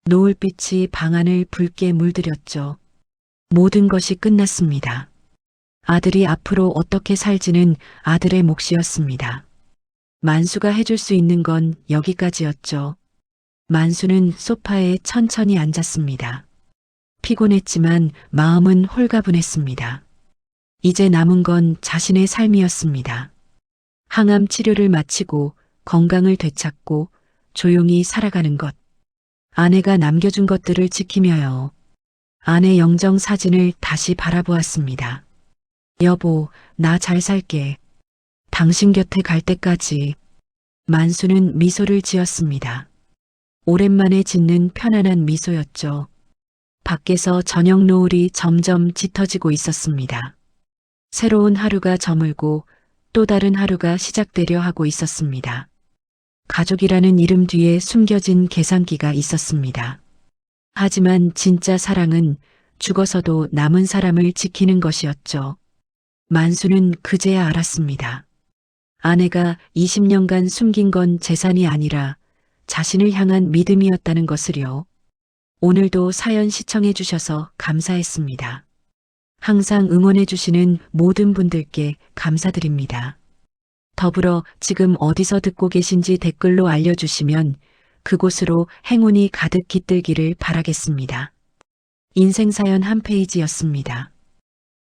노을빛이 방 안을 붉게 물들였죠. 모든 것이 끝났습니다. 아들이 앞으로 어떻게 살지는 아들의 몫이었습니다. 만수가 해줄 수 있는 건 여기까지였죠. 만수는 소파에 천천히 앉았습니다. 피곤했지만 마음은 홀가분했습니다. 이제 남은 건 자신의 삶이었습니다. 항암 치료를 마치고 건강을 되찾고 조용히 살아가는 것. 아내가 남겨준 것들을 지키며요. 아내 영정 사진을 다시 바라보았습니다. 여보, 나 잘 살게. 당신 곁에 갈 때까지. 만수는 미소를 지었습니다. 오랜만에 짓는 편안한 미소였죠. 밖에서 저녁 노을이 점점 짙어지고 있었습니다. 새로운 하루가 저물고 또 다른 하루가 시작되려 하고 있었습니다. 가족이라는 이름 뒤에 숨겨진 계산기가 있었습니다. 하지만 진짜 사랑은 죽어서도 남은 사람을 지키는 것이었죠. 만수는 그제야 알았습니다. 아내가 20년간 숨긴 건 재산이 아니라 자신을 향한 믿음이었다는 것을요. 오늘도 사연 시청해 주셔서 감사했습니다. 항상 응원해 주시는 모든 분들께 감사드립니다. 더불어 지금 어디서 듣고 계신지 댓글로 알려주시면 그곳으로 행운이 가득 깃들기를 바라겠습니다. 인생사연 한 페이지였습니다.